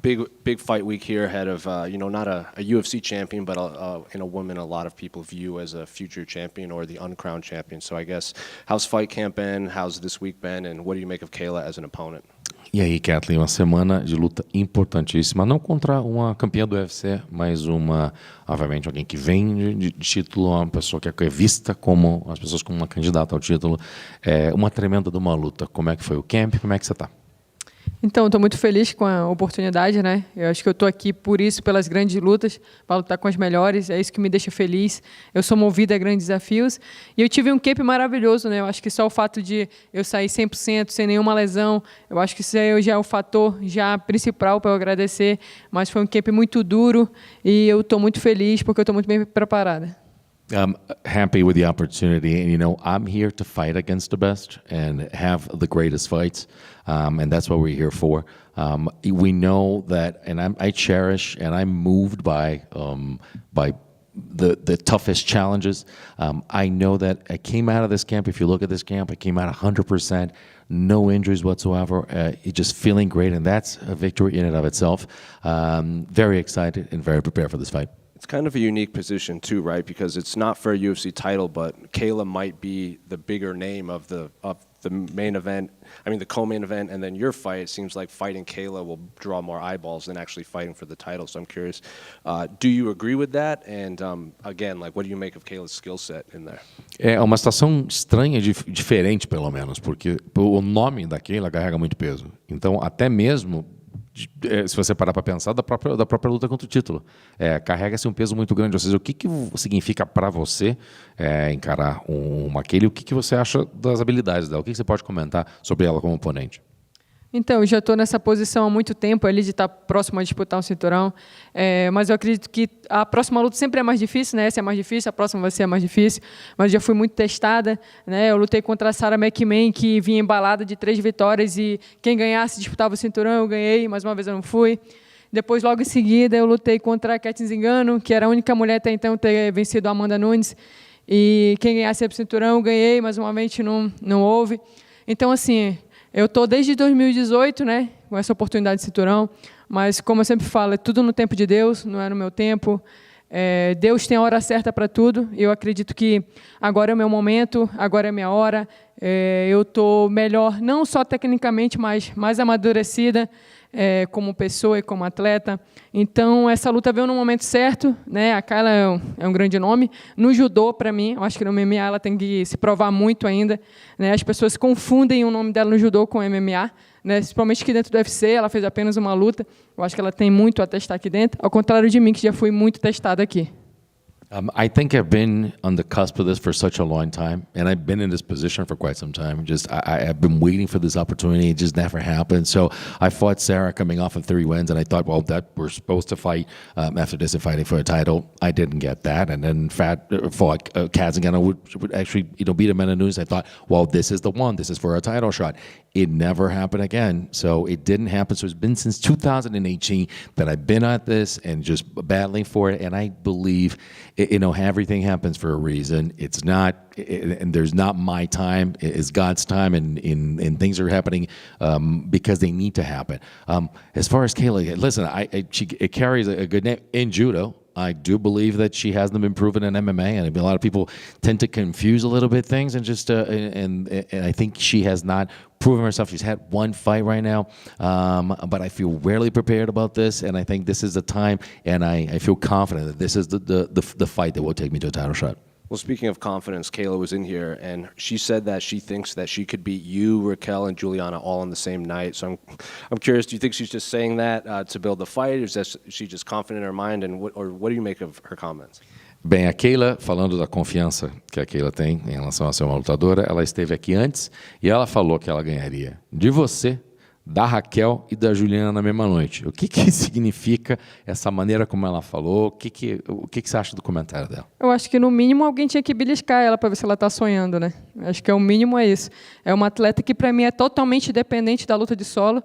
[SPEAKER 3] big fight week here ahead of not a UFC champion, but in a woman a lot of people view as a future champion or the uncrowned champion. So I guess, how's fight camp been? How's this week been? And what do you make of Kayla as an opponent?
[SPEAKER 16] E aí, Ketlen, uma semana de luta importantíssima, não contra uma campeã do UFC, mas obviamente, alguém que vem de título, uma pessoa que é vista como, as pessoas como uma candidata ao título. É uma tremenda de uma luta. Como é que foi o camp? Como é que você está?
[SPEAKER 5] Então, estou muito feliz com a oportunidade, né? Eu acho que eu estou aqui por isso, pelas grandes lutas, para lutar com as melhores. É isso que me deixa feliz. Eu sou movida a grandes desafios. E eu tive um camp maravilhoso, né? Eu acho que só o fato de eu sair 100%, sem nenhuma lesão, eu acho que isso aí já é o fator já principal para eu agradecer. Mas foi um camp muito duro e eu estou muito feliz porque eu estou muito bem preparada.
[SPEAKER 16] I'm happy with the opportunity, and I'm here to fight against the best and have the greatest fights, and that's what we're here for. We know that, and I cherish and I'm moved by the toughest challenges. I know that I came out of this camp. If you look at this camp, I came out 100%, no injuries whatsoever, just feeling great, and that's a victory in and of itself. Very excited and very prepared for this fight.
[SPEAKER 3] It's kind of a unique position too, right? Because it's not for a UFC title, but Kayla might be the bigger name of the main event. I mean, the co-main event, and then your fight. It seems like fighting Kayla will draw more eyeballs than actually fighting for the title. So I'm curious, do you agree with that? And again, like, what do you make of Kayla's skill set in there?
[SPEAKER 16] É uma situação estranha, diferente pelo menos, porque o nome da Kayla carrega muito peso. Então, até mesmo se você parar para pensar, da própria luta contra o título. Carrega-se um peso muito grande. Ou seja, o que significa para você encarar uma Kayla e o que você acha das habilidades dela? O que você pode comentar sobre ela como oponente?
[SPEAKER 5] Então, eu já estou nessa posição há muito tempo, ali de estar próximo a disputar um cinturão, mas eu acredito que a próxima luta sempre é mais difícil, né? Essa é mais difícil, a próxima vai ser a mais difícil, mas já fui muito testada, né? Eu lutei contra a Sarah McMahon, que vinha embalada de 3 vitórias, e quem ganhasse disputava o cinturão, eu ganhei, mais uma vez eu não fui. Depois, logo em seguida, eu lutei contra a Ketlen Vieira, que era a única mulher até então a ter vencido a Amanda Nunes, e quem ganhasse o cinturão, eu ganhei, mas uma vez não houve. Então, assim, eu estou desde 2018, né, com essa oportunidade de cinturão, mas, como eu sempre falo, é tudo no tempo de Deus, não é no meu tempo. Deus tem a hora certa para tudo. Eu acredito que agora é o meu momento, agora é a minha hora. Eu estou melhor, não só tecnicamente, mas mais amadurecida como pessoa e como atleta. Então, essa luta veio no momento certo, né? A Kayla é um grande nome. No judô, para mim, eu acho que no MMA ela tem que se provar muito ainda, né? As pessoas confundem o nome dela no judô com MMA, né? Principalmente que dentro do UFC, ela fez apenas uma luta. Eu acho que ela tem muito a testar aqui dentro, ao contrário de mim, que já fui muito testada aqui.
[SPEAKER 16] I think I've been on the cusp of this for such a long time, and I've been in this position for quite some time. I've been waiting for this opportunity. It just never happened. So I fought Sarah coming off of 3 wins, and I thought, well, that we're supposed to fight after this and fighting for a title. I didn't get that, and then fought Kazan would actually beat Amanda Nunes. I thought, well, this is the one. This is for a title shot. It never happened again. So it didn't happen. So it's been since 2018 that I've been at this and just battling for it. And I believe, everything happens for a reason. It's not, and there's not my time. It's God's time, and things are happening because they need to happen. As far as Kayla, listen, it carries a good name in judo. I do believe that she hasn't been proven in MMA, and a lot of people tend to confuse a little bit things, and just and I think she has not proven herself. She's had one fight right now, but I feel rarely prepared about this, and I think this is the time, and I feel confident that this is the fight that will take me to a title shot.
[SPEAKER 3] Well, speaking of confidence, Kayla was in here, and she said that she thinks that she could beat you, Raquel, and Julianna all on the same night. So I'm curious, do you think she's just saying that to build the fight, or is she just confident in her mind, and what do you make of her comments?
[SPEAKER 16] Bem, a Kayla, falando da confiança que a Kayla tem em relação a ser uma lutadora, ela esteve aqui antes e ela falou que ela ganharia de você, da Raquel e da Juliana na mesma noite. O que significa essa maneira como ela falou? O que você acha do comentário dela?
[SPEAKER 5] Eu acho que, no mínimo, alguém tinha que beliscar ela para ver se ela está sonhando, né? Acho que o mínimo é isso. É uma atleta que, para mim, é totalmente dependente da luta de solo.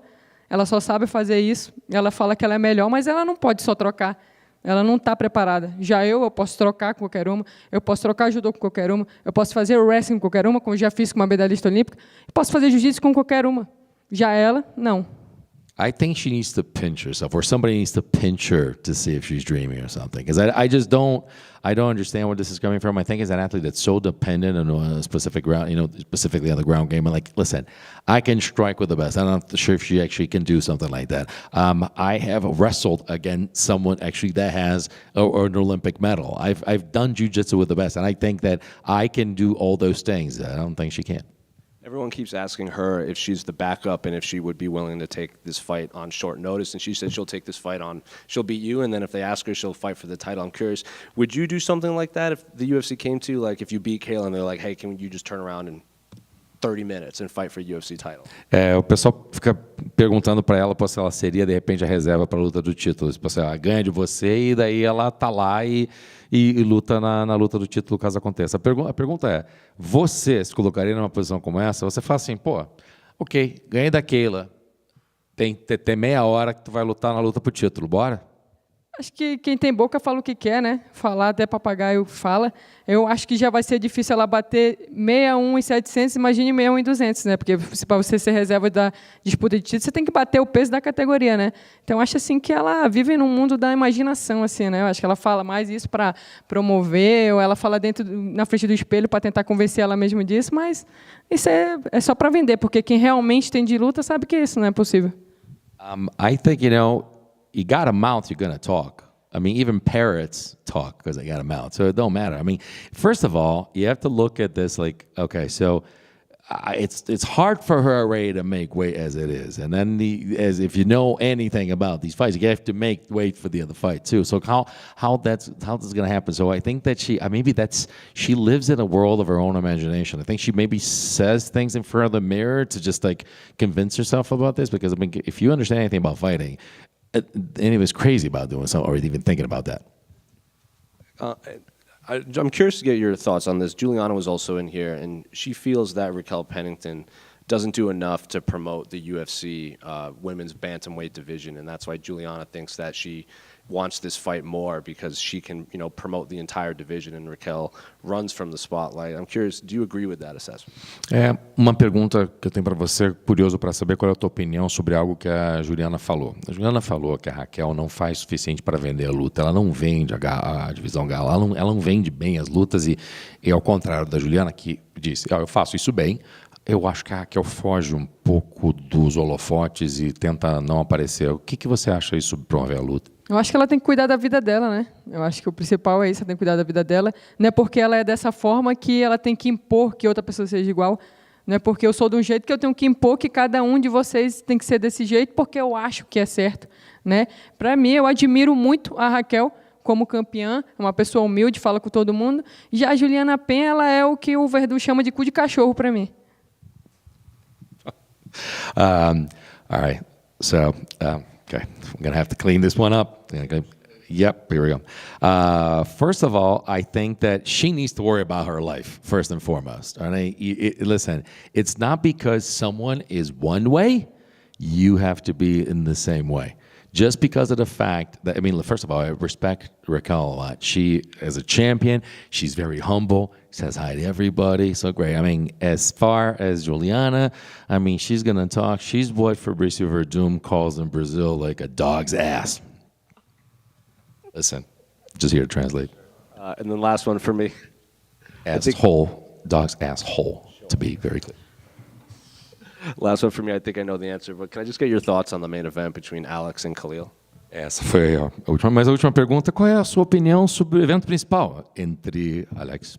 [SPEAKER 5] Ela só sabe fazer isso. Ela fala que ela é melhor, mas ela não pode só trocar. Ela não está preparada. Já eu posso trocar com qualquer uma, eu posso trocar judô com qualquer uma, eu posso fazer wrestling com qualquer uma, como já fiz com uma medalhista olímpica, e posso fazer jiu-jitsu com qualquer uma. Já ela, não.
[SPEAKER 16] I think she needs to pinch herself, or somebody needs to pinch her to see if she's dreaming or something. Because I just don't understand where this is coming from. I think as an athlete that's so dependent on a specific ground, specifically on the ground game. I'm like, listen, I can strike with the best. I'm not sure if she actually can do something like that. I have wrestled against someone actually that has an Olympic medal. I've done jiu-jitsu with the best, and I think that I can do all those things. I don't think she can.
[SPEAKER 3] Everyone keeps asking her if she's the backup and if she would be willing to take this fight on short notice. And she said she'll take this fight on, she'll beat you, and then if they ask her, she'll fight for the title. I'm curious, would you do something like that if the UFC came to, like if you beat Kayla and they're like, hey, can you just turn around in 30 minutes and fight for a UFC title?
[SPEAKER 16] O pessoal fica perguntando para ela se ela seria de repente a reserva para a luta do título. Tipo assim, ela ganha de você e daí ela tá lá e luta na luta do título caso aconteça. A pergunta é, você se colocaria numa posição como essa? Você fala assim, pô, ok, ganhei da Kayla, tem meia hora que tu vai lutar na luta pro título, bora?
[SPEAKER 5] Acho que quem tem boca fala o que quer, né? Falar até papagaio fala. Eu acho que já vai ser difícil ela bater 61 e 700, imagine 61 e 200, né? Porque para você ser reserva da disputa de título, você tem que bater o peso da categoria, né? Então acho assim que ela vive num mundo da imaginação, assim, né? Eu acho que ela fala mais isso para promover, ou ela fala na frente do espelho para tentar convencer ela mesma disso, mas isso é só para vender, porque quem realmente tem de luta sabe que isso não é possível.
[SPEAKER 16] I think, you got a mouth, you're going to talk. I mean, even parrots talk because they got a mouth, so it don't matter. I mean, first of all, you have to look at this like, okay, so it's hard for her already to make weight as it is, and then as if you know anything about these fights, you have to make weight for the other fight too. So how that's going to happen? So I think that she lives in a world of her own imagination. I think she maybe says things in front of the mirror to just like convince herself about this, because I mean, if you understand anything about fighting, any of us crazy about doing something or even thinking about that.
[SPEAKER 3] I'm curious to get your thoughts on this. Julianna was also in here, and she feels that Raquel Pennington doesn't do enough to promote the UFC women's bantamweight division, and that's why Julianna thinks that she wants this fight more because she can, promote the entire division, and Raquel runs from the spotlight. I'm curious, do you agree with that assessment?
[SPEAKER 16] Uma pergunta que eu tenho para você, curioso para saber qual é a tua opinião sobre algo que a Juliana falou. A Juliana falou que a Raquel não faz o suficiente para vender a luta, ela não vende a divisão gala, ela não vende bem as lutas e ao contrário da Juliana, que disse, eu faço isso bem. Eu acho que a Raquel foge um pouco dos holofotes e tenta não aparecer. O que você acha isso sobre promover a luta?
[SPEAKER 5] Eu acho que ela tem que cuidar da vida dela, né? Eu acho que o principal é isso, ela tem que cuidar da vida dela. Não é porque ela é dessa forma que ela tem que impor que outra pessoa seja igual. Não é porque eu sou de um jeito que eu tenho que impor que cada um de vocês tem que ser desse jeito porque eu acho que é certo, né? Para mim, eu admiro muito a Raquel como campeã, uma pessoa humilde, fala com todo mundo. Já a Julianna Peña, ela é o que o Verdun chama de cu de cachorro para mim.
[SPEAKER 16] All right, so okay, I'm gonna have to clean this one up. Yep, here we go. First of all, I think that she needs to worry about her life first and foremost. All right, listen, it's not because someone is one way, you have to be in the same way. Just because of the fact that, I mean, first of all, I respect Raquel a lot. She, as a champion, she's very humble, says hi to everybody, so great. I mean, as far as Juliana, I mean, she's going to talk. She's what Fabricio Verdum calls in Brazil like a dog's ass. Listen, just here to translate.
[SPEAKER 3] And then last one for me.
[SPEAKER 16] Asshole, dog's asshole, to be very clear.
[SPEAKER 3] Last one for me, I think I know the answer, but can I just get your thoughts on the main event between Alex and Khalil?
[SPEAKER 16] Essa foi a última, mas a última pergunta, qual é a sua opinião sobre o evento principal entre Alex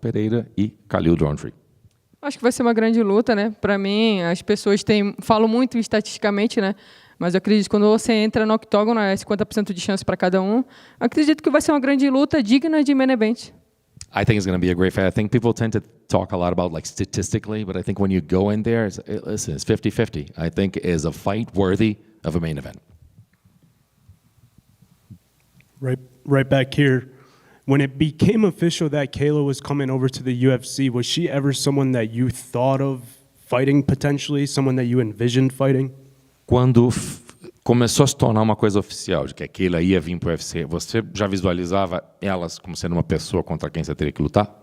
[SPEAKER 16] Pereira e Khalil Rountree?
[SPEAKER 5] Acho que vai ser uma grande luta, né? Para mim, as pessoas falam muito estatisticamente, né? Mas eu acredito que quando você entra no octógono, é 50% de chance para cada um. Acredito que vai ser uma grande luta digna de main event.
[SPEAKER 16] I think it's going to be a great fight. I think people tend to talk a lot about like statistically, but I think when you go in there, it's 50-50. I think it is a fight worthy of a main event.
[SPEAKER 8] Right back here. When it became official that Kayla was coming over to the UFC, was she ever someone that you thought of fighting potentially, someone that you envisioned fighting?
[SPEAKER 16] Quando começou a se tornar uma coisa oficial de que a Kayla ia vir para o UFC, você já visualizava elas como sendo uma pessoa contra quem você teria que lutar?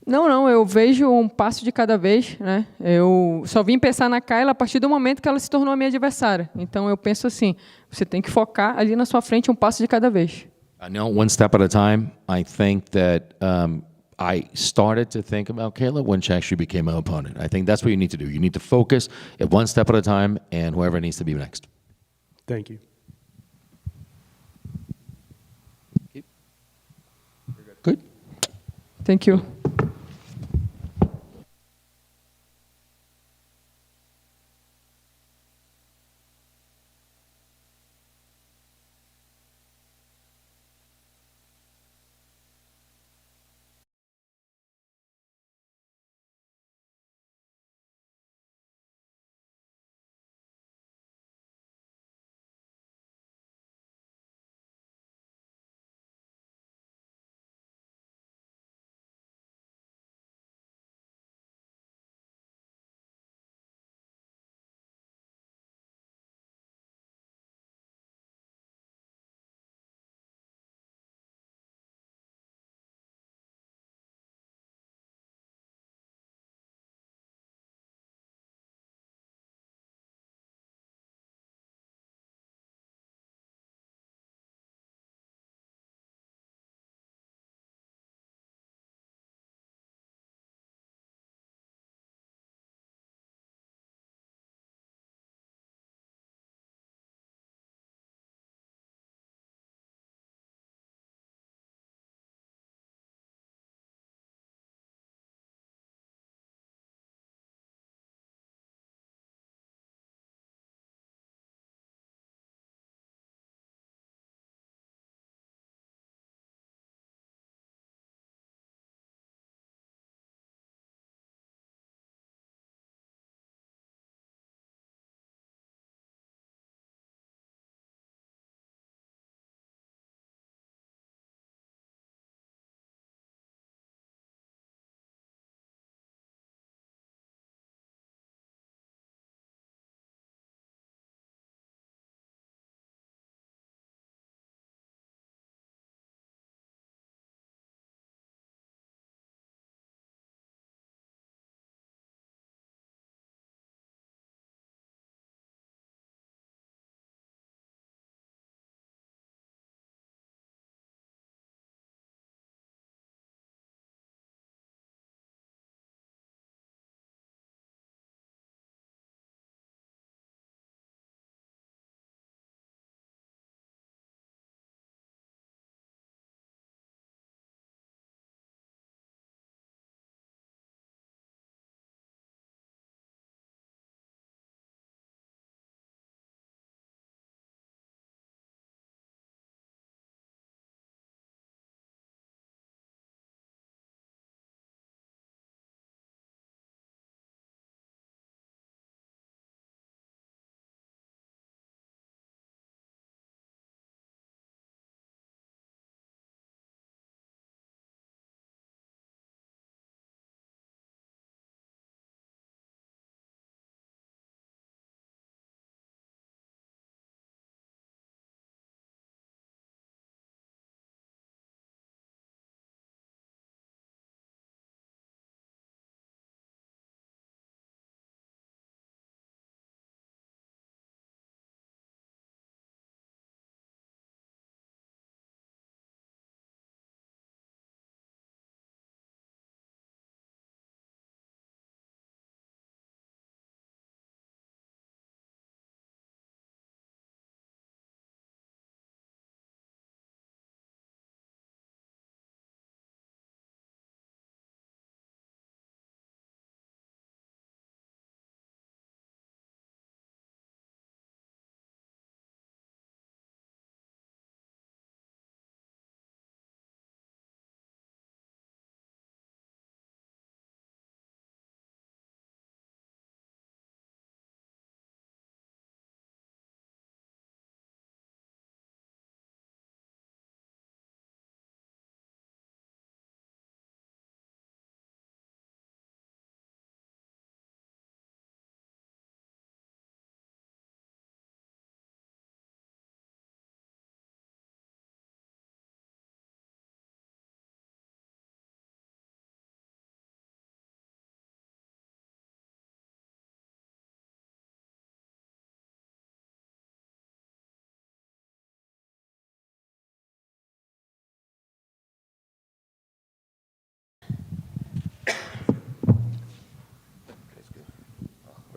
[SPEAKER 5] Não, eu vejo um passo de cada vez, né? Eu só vim pensar na Kayla a partir do momento que ela se tornou a minha adversária. Então eu penso assim, você tem que focar ali na sua frente um passo de cada vez.
[SPEAKER 16] I know, one step at a time. I think that I started to think about Kayla when she actually became my opponent. I think that's what you need to do. You need to focus at one step at a time, and whoever needs to be next.
[SPEAKER 8] Thank you.
[SPEAKER 16] Good.
[SPEAKER 5] Thank you.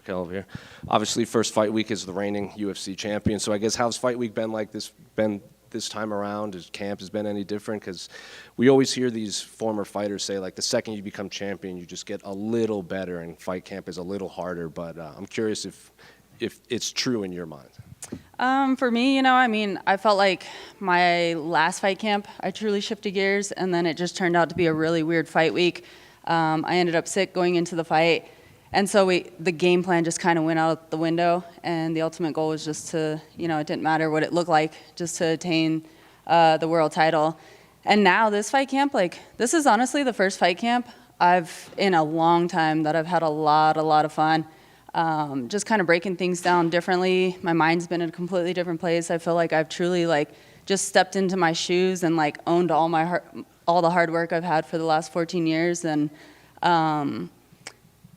[SPEAKER 3] Raquel over here. Obviously, first fight week is the reigning UFC champion. So I guess how's fight week been this time around? Has camp has been any different? Because we always hear these former fighters say, like, the second you become champion, you just get a little better, and fight camp is a little harder. But I'm curious if it's true in your mind.
[SPEAKER 10] For me, I felt like my last fight camp, I truly shifted gears, and then it just turned out to be a really weird fight week. I ended up sick going into the fight, and so the game plan just kind of went out the window, and the ultimate goal was just to, it didn't matter what it looked like, just to attain the world title. And now this fight camp, this is honestly the first fight camp in a long time that I've had a lot of fun. Just kind of breaking things down differently. My mind's been in a completely different place. I feel like I've truly just stepped into my shoes and owned all the hard work I've had for the last 14 years. And the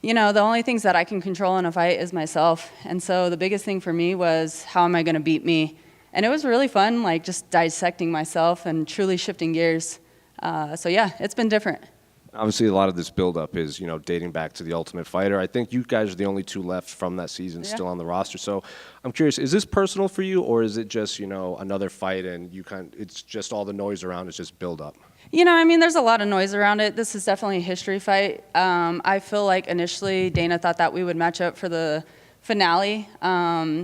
[SPEAKER 10] only things that I can control in a fight is myself. And so the biggest thing for me was, how am I going to beat me? And it was really fun, just dissecting myself and truly shifting gears. So yeah, it's been different.
[SPEAKER 3] Obviously, a lot of this buildup is, dating back to The Ultimate Fighter. I think you guys are the only two left from that season still on the roster. So I'm curious, is this personal for you, or is it just, another fight and it's just all the noise around it's just buildup?
[SPEAKER 10] There's a lot of noise around it. This is definitely a history fight. I feel like initially Dana thought that we would match up for the finale.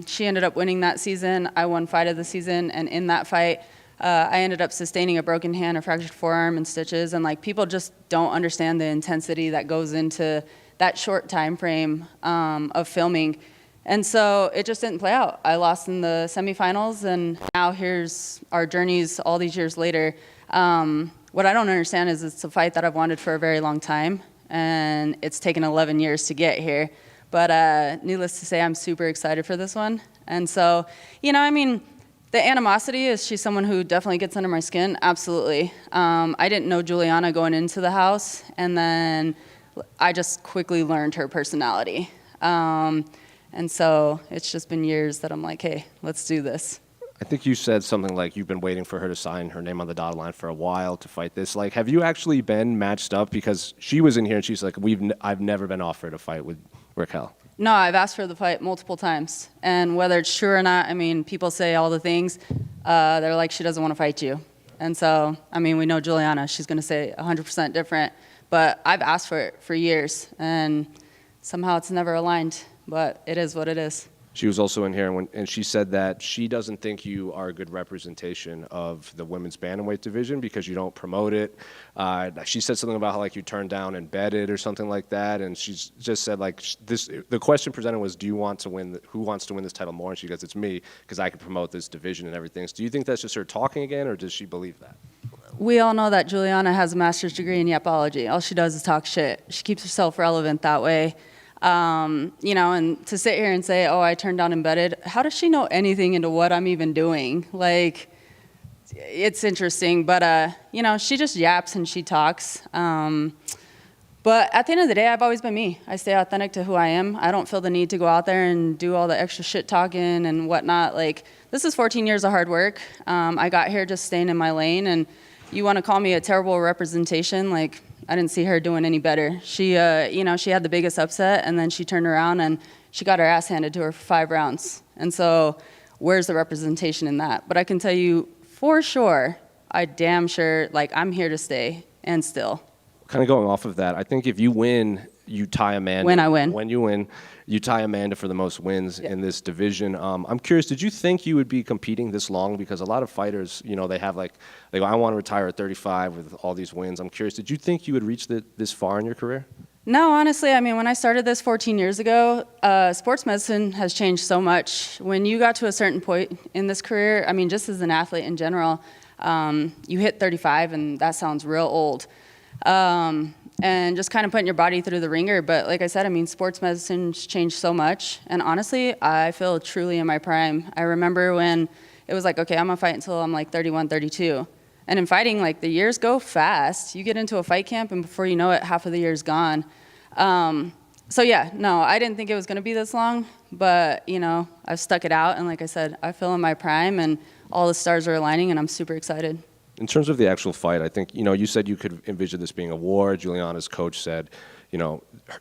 [SPEAKER 10] She ended up winning that season. I won fight of the season, and in that fight, I ended up sustaining a broken hand, a fractured forearm, and stitches. And people just don't understand the intensity that goes into that short time frame of filming. And so it just didn't play out. I lost in the semifinals, and now here's our journeys all these years later. What I don't understand is it's a fight that I've wanted for a very long time, and it's taken 11 years to get here. But needless to say, I'm super excited for this one. And so, the animosity, is she someone who definitely gets under my skin? Absolutely. I didn't know Julianna going into the house, and then I just quickly learned her personality. And so it's just been years that I'm like, hey, let's do this.
[SPEAKER 3] I think you said something like you've been waiting for her to sign her name on the dotted line for a while to fight this. Have you actually been matched up? Because she was in here and she's like, I've never been offered a fight with Raquel.
[SPEAKER 10] No, I've asked for the fight multiple times. And whether it's true or not, people say all the things. They're like, she doesn't want to fight you. And so, we know Julianna. She's going to say 100% different. But I've asked for it for years, and somehow it's never aligned. But it is what it is.
[SPEAKER 3] She was also in here, and she said that she doesn't think you are a good representation of the women's bantamweight division because you don't promote it. She said something about how you turned down Embedded or something like that, and she's just said the question presented was, who wants to win this title more? And she goes, it's me, because I can promote this division and everything. So do you think that's just her talking again, or does she believe that?
[SPEAKER 10] We all know that Julianna has a master's degree in yapology. All she does is talk shit. She keeps herself relevant that way. And to sit here and say, oh, I turned down Embedded, how does she know anything into what I'm even doing? It's interesting, but, she just yaps and she talks. But at the end of the day, I've always been me. I stay authentic to who I am. I don't feel the need to go out there and do all the extra shit talking and whatnot. This is 14 years of hard work. I got here just staying in my lane, and you want to call me a terrible representation, I didn't see her doing any better. She, she had the biggest upset, and then she turned around and she got her ass handed to her for 5 rounds. And so where's the representation in that? But I can tell you for sure, I'm here to stay and still.
[SPEAKER 3] Kind of going off of that, I think if you win, you tie Amanda.
[SPEAKER 10] When I win.
[SPEAKER 3] When you win, you tie Amanda for the most wins in this division. I'm curious, did you think you would be competing this long? Because a lot of fighters, they have they go, I want to retire at 35 with all these wins. I'm curious, did you think you would reach this far in your career?
[SPEAKER 10] No, honestly, when I started this 14 years ago, sports medicine has changed so much. When you got to a certain point in this career, just as an athlete in general, you hit 35 and that sounds real old. And just kind of putting your body through the ringer. But like I said, sports medicine's changed so much. And honestly, I feel truly in my prime. I remember when it was okay, I'm going to fight until I'm 31, 32. And in fighting, the years go fast. You get into a fight camp, and before you know it, half of the year's gone. So yeah, no, I didn't think it was going to be this long. But, I've stuck it out. And like I said, I feel in my prime, and all the stars are aligning, and I'm super excited.
[SPEAKER 3] In terms of the actual fight, I think, you said you could envision this being a war. Julianna's coach said,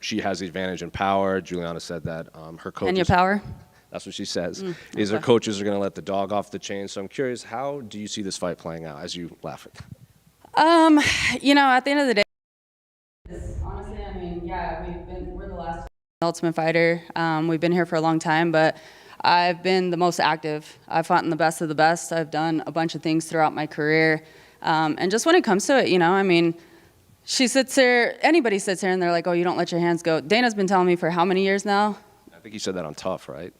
[SPEAKER 3] she has the advantage in power. Julianna said that her coach.
[SPEAKER 10] And your power?
[SPEAKER 3] That's what she says. Is her coaches are going to let the dog off the chain. So I'm curious, how do you see this fight playing out as you laugh at?
[SPEAKER 10] At the end of the day, honestly, I mean, yeah, we're the last Ultimate Fighter. We've been here for a long time, but I've been the most active. I've fought in the best of the best. I've done a bunch of things throughout my career. And just when it comes to it, she sits here, anybody sits here and they're like, oh, you don't let your hands go. Dana's been telling me for how many years now?
[SPEAKER 3] I think you said that on Tough, right?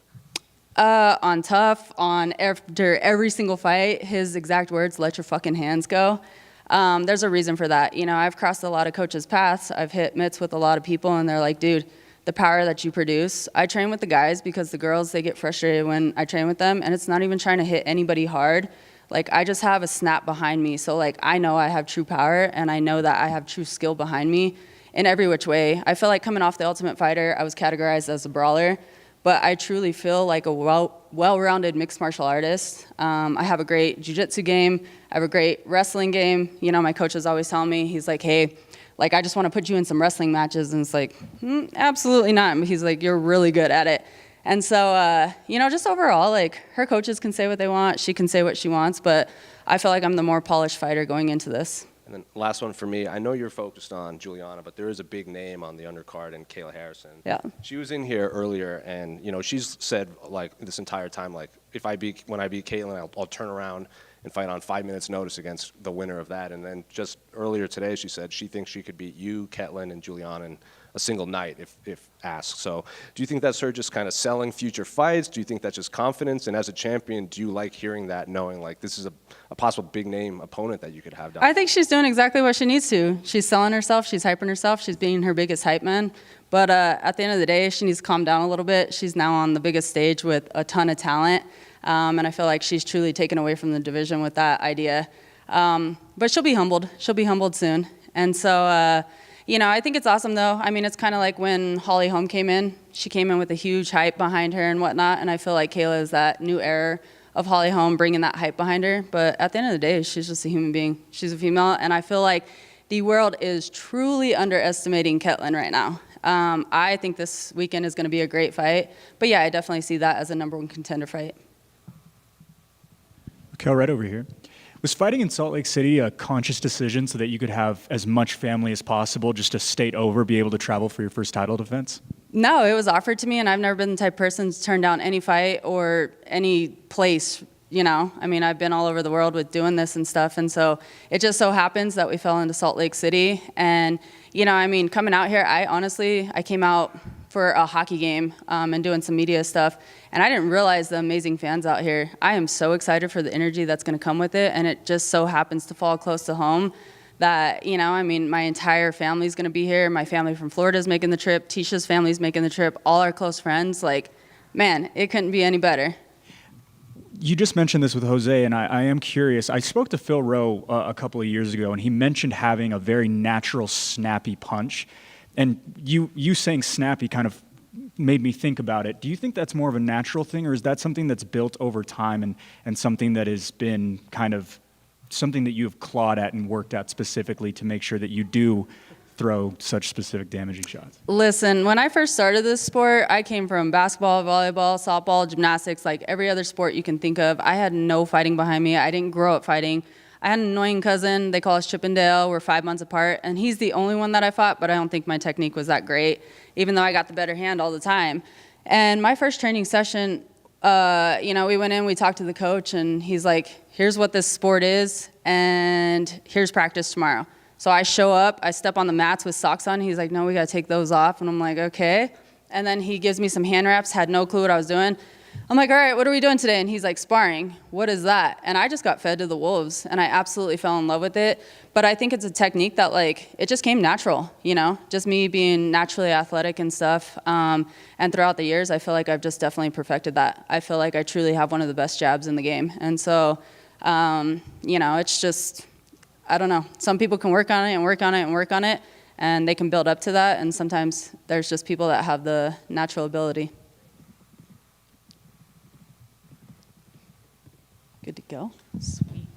[SPEAKER 10] On Tough, after every single fight, his exact words, let your fucking hands go. There's a reason for that. I've crossed a lot of coaches' paths. I've hit mitts with a lot of people, and they're like, dude, the power that you produce. I train with the guys because the girls, they get frustrated when I train with them, and it's not even trying to hit anybody hard. Like, I just have a snap behind me. So, like, I know I have true power, and I know that I have true skill behind me in every which way. I feel like coming off The Ultimate Fighter, I was categorized as a brawler, but I truly feel like a well-rounded mixed martial artist. I have a great jiu-jitsu game. I have a great wrestling game. My coach is always telling me, he's like, hey, like, I just want to put you in some wrestling matches. And it's like, absolutely not. He's like, you're really good at it. And so, just overall, like, her coaches can say what they want. She can say what she wants. But I feel like I'm the more polished fighter going into this.
[SPEAKER 3] And then last one for me. I know you're focused on Julianna, but there is a big name on the undercard in Kayla Harrison.
[SPEAKER 10] Yeah.
[SPEAKER 3] She was in here earlier, and, she's said, like, this entire time, like, when I beat Caitlin, I'll turn around and fight on 5 minutes notice against the winner of that. And then just earlier today, she said she thinks she could beat you, Ketlen, and Julianna in a single night if asked. So do you think that's her just kind of selling future fights? Do you think that's just confidence? And as a champion, do you like hearing that, knowing like this is a possible big name opponent that you could have down?
[SPEAKER 10] I think she's doing exactly what she needs to. She's selling herself. She's hyping herself. She's being her biggest hype man. But at the end of the day, she needs to calm down a little bit. She's now on the biggest stage with a ton of talent. And I feel like she's truly taken away from the division with that idea. But she'll be humbled. She'll be humbled soon. And so, I think it's awesome, though. I mean, it's kind of like when Holly Holm came in. She came in with a huge hype behind her and whatnot. And I feel like Kayla is that new era of Holly Holm bringing that hype behind her. But at the end of the day, she's just a human being. She's a female. And I feel like the world is truly underestimating Ketlen right now. I think this weekend is going to be a great fight. But, yeah, I definitely see that as a #1 contender fight.
[SPEAKER 6] Raquel, right over here. Was fighting in Salt Lake City a conscious decision so that you could have as much family as possible, just a state over, be able to travel for your first title defense?
[SPEAKER 10] No, it was offered to me, and I've never been the type of person to turn down any fight or any place, I mean, I've been all over the world with doing this and stuff, and so it just so happens that we fell into Salt Lake City. And, coming out here, I came out for a hockey game and doing some media stuff, and I didn't realize the amazing fans out here. I am so excited for the energy that's going to come with it, and it just so happens to fall close to home that, my entire family's going to be here. My family from Florida is making the trip. Tisha's family's making the trip. All our close friends. Like, man, it couldn't be any better.
[SPEAKER 6] You just mentioned this with Jose, and I am curious. I spoke to Phil Rowe a couple of years ago, and he mentioned having a very natural, snappy punch. And you saying snappy kind of made me think about it. Do you think that's more of a natural thing, or is that something that's built over time and something that has been kind of something that you have clawed at and worked at specifically to make sure that you do throw such specific damaging shots?
[SPEAKER 10] Listen, when I first started this sport, I came from basketball, volleyball, softball, gymnastics, like every other sport you can think of. I had no fighting behind me. I didn't grow up fighting. I had an annoying cousin. They call us Chippendale. We're 5 months apart, and he's the only one that I fought, but I don't think my technique was that great, even though I got the better hand all the time. And my first training session, we went in, we talked to the coach, and he's like, here's what this sport is, and here's practice tomorrow. So I show up, I step on the mats with socks on. He's like, no, we got to take those off. And I'm like, okay. And then he gives me some hand wraps, had no clue what I was doing. I'm like, all right, what are we doing today? And he's like, sparring. What is that? And I just got fed to the wolves, and I absolutely fell in love with it. But I think it's a technique that, like, it just came natural, just me being naturally athletic and stuff. And throughout the years, I feel like I've just definitely perfected that. I feel like I truly have one of the best jabs in the game. And so, it's just, I don't know. Some people can work on it and work on it and work on it, and they can build up to that. And sometimes there's just people that have the natural ability. Good to go. Sweet.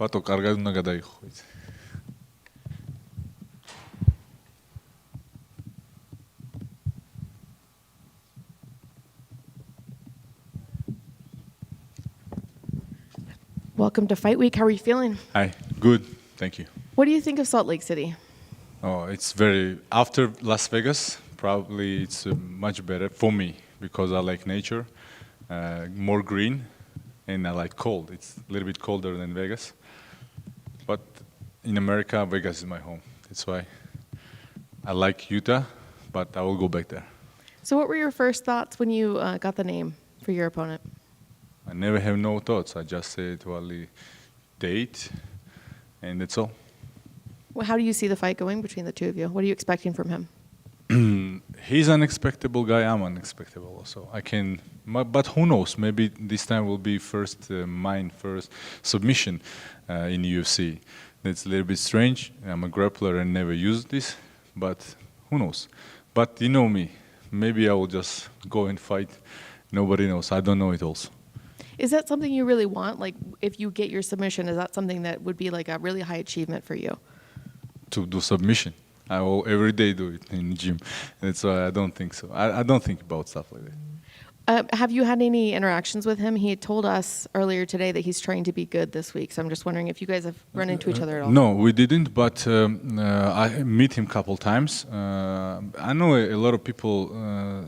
[SPEAKER 9] ბატო, კარგად უნდა გადაიხო.
[SPEAKER 7] Welcome to Fight Week. How are you feeling?
[SPEAKER 9] Hi, good, thank you.
[SPEAKER 7] What do you think of Salt Lake City?
[SPEAKER 9] Oh, it's very, after Las Vegas, probably it's much better for me because I like nature, more green, and I like cold. It's a little bit colder than Vegas. But in America, Vegas is my home. That's why I like Utah, but I will go back there.
[SPEAKER 7] So what were your first thoughts when you got the name for your opponent?
[SPEAKER 9] I never have no thoughts. I just say to Ali, date, and that's all.
[SPEAKER 7] Well, how do you see the fight going between the two of you? What are you expecting from him?
[SPEAKER 9] He's an unexpectable guy. I'm unexpectable also. But who knows? Maybe this time will be mine first submission in UFC. That's a little bit strange. I'm a grappler and never used this, but who knows? But you know me. Maybe I will just go and fight. Nobody knows. I don't know it also.
[SPEAKER 7] Is that something you really want? Like, if you get your submission, is that something that would be like a really high achievement for you?
[SPEAKER 9] To do submission. I will every day do it in the gym. That's why I don't think so. I don't think about stuff like that.
[SPEAKER 7] Have you had any interactions with him? He had told us earlier today that he's trying to be good this week. So I'm just wondering if you guys have run into each other at all.
[SPEAKER 9] No, we didn't, but I meet him a couple times. I know a lot of people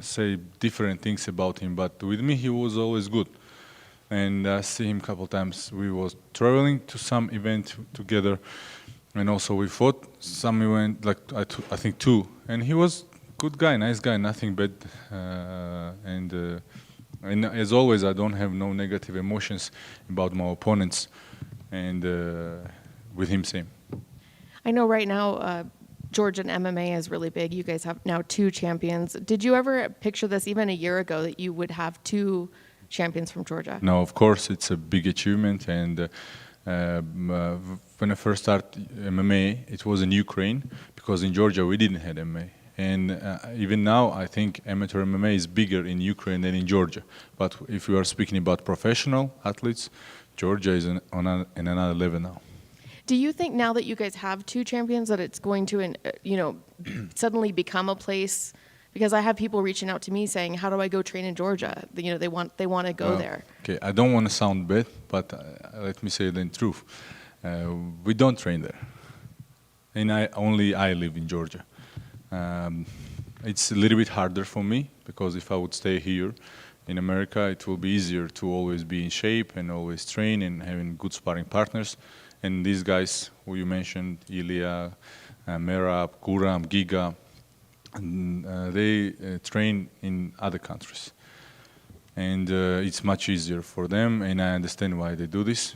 [SPEAKER 9] say different things about him, but with me he was always good. And I see him a couple times. We was traveling to some event together, and also we fought some event, like I think 2. And he was good guy, nice guy, nothing bad. And as always, I don't have no negative emotions about my opponents, and with him same.
[SPEAKER 7] I know right now Georgian MMA is really big. You guys have now 2 champions. Did you ever picture this even a year ago that you would have 2 champions from Georgia?
[SPEAKER 9] No, of course, it's a big achievement. And when I first started MMA, it was in Ukraine, because in Georgia we didn't have MMA. And even now, I think amateur MMA is bigger in Ukraine than in Georgia. But if you are speaking about professional athletes, Georgia is on another level now.
[SPEAKER 7] Do you think now that you guys have 2 champions that it's going to, suddenly become a place? Because I have people reaching out to me saying, "How do I go train in Georgia?" They want to go there.
[SPEAKER 9] Okay, I don't want to sound bad, but let me say the truth. We don't train there, and I live in Georgia. It's a little bit harder for me, because if I would stay here in America, it will be easier to always be in shape and always train and having good sparring partners. And these guys who you mentioned, Ilya, Merab, Guram, Giga, they train in other countries. And it's much easier for them, and I understand why they do this.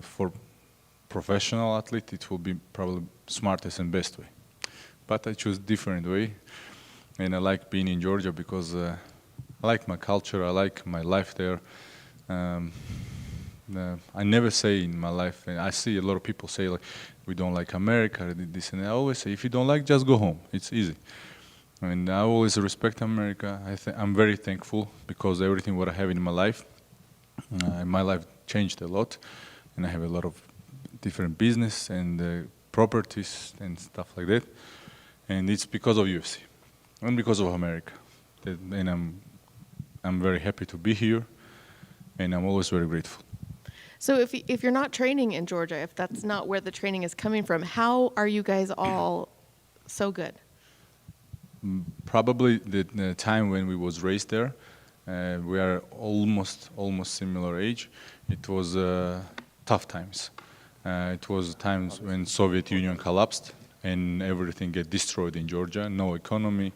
[SPEAKER 9] For professional athlete, it will be probably smartest and best way. But I choose different way, and I like being in Georgia because I like my culture, I like my life there. I never say in my life, and I see a lot of people say, like, we don't like America, this, and I always say, if you don't like, just go home. It's easy. And I always respect America. I'm very thankful, because everything what I have in my life changed a lot, and I have a lot of different business and properties and stuff like that. And it's because of UFC and because of America. And I'm very happy to be here, and I'm always very grateful.
[SPEAKER 7] So if you're not training in Georgia, if that's not where the training is coming from, how are you guys all so good?
[SPEAKER 9] Probably the time when we was raised there. We are almost similar age. It was tough times. It was times when Soviet Union collapsed and everything get destroyed in Georgia. No economy,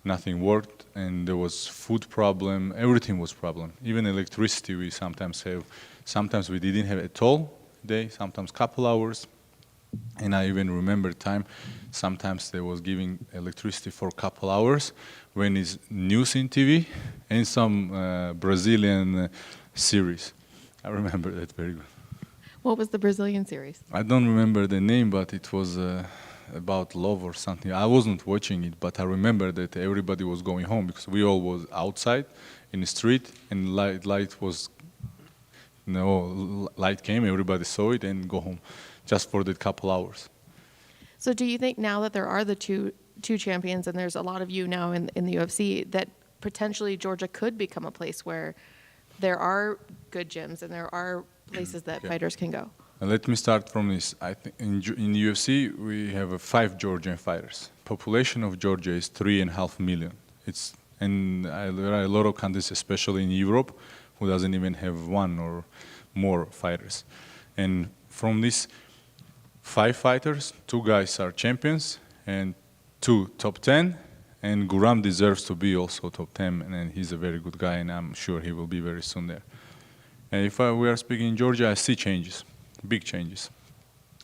[SPEAKER 9] nothing worked, and there was food problem. Everything was problem. Even electricity we sometimes have. Sometimes we didn't have at all day. Sometimes couple hours. And I even remember time. Sometimes they was giving electricity for a couple hours when it's news in TV and some Brazilian series. I remember that very good.
[SPEAKER 7] What was the Brazilian series?
[SPEAKER 9] I don't remember the name, but it was about love or something. I wasn't watching it, but I remember that everybody was going home because we all was outside in the street, and light was, light came, everybody saw it, and go home, just for the couple hours.
[SPEAKER 7] So do you think now that there are the two champions and there's a lot of you now in the UFC, that potentially Georgia could become a place where there are good gyms and there are places that fighters can go?
[SPEAKER 9] Let me start from this. I think in UFC we have 5 Georgian fighters. Population of Georgia is 3.5 million. There are a lot of countries, especially in Europe, who doesn't even have 1 or more fighters. And from these 5 fighters, 2 guys are champions and 2 top 10. And Guram deserves to be also top 10, and he's a very good guy, and I'm sure he will be very soon there. And if we are speaking in Georgia, I see changes. Big changes.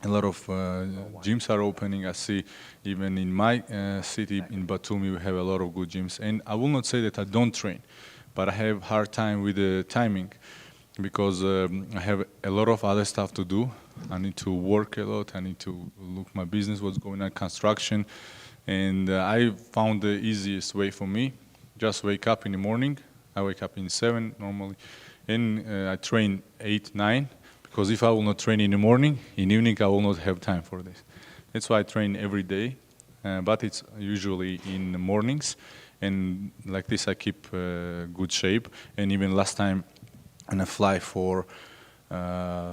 [SPEAKER 9] A lot of gyms are opening. I see even in my city, in Batumi, we have a lot of good gyms. And I will not say that I don't train, but I have a hard time with the timing because I have a lot of other stuff to do. I need to work a lot. I need to look my business, what's going on, construction. And I found the easiest way for me. Just wake up in the morning. I wake up in 7 normally. And I train 8, 9. Because if I will not train in the morning, in the evening I will not have time for this. That's why I train every day, but it's usually in the mornings. And like this I keep good shape. And even last time when I fly for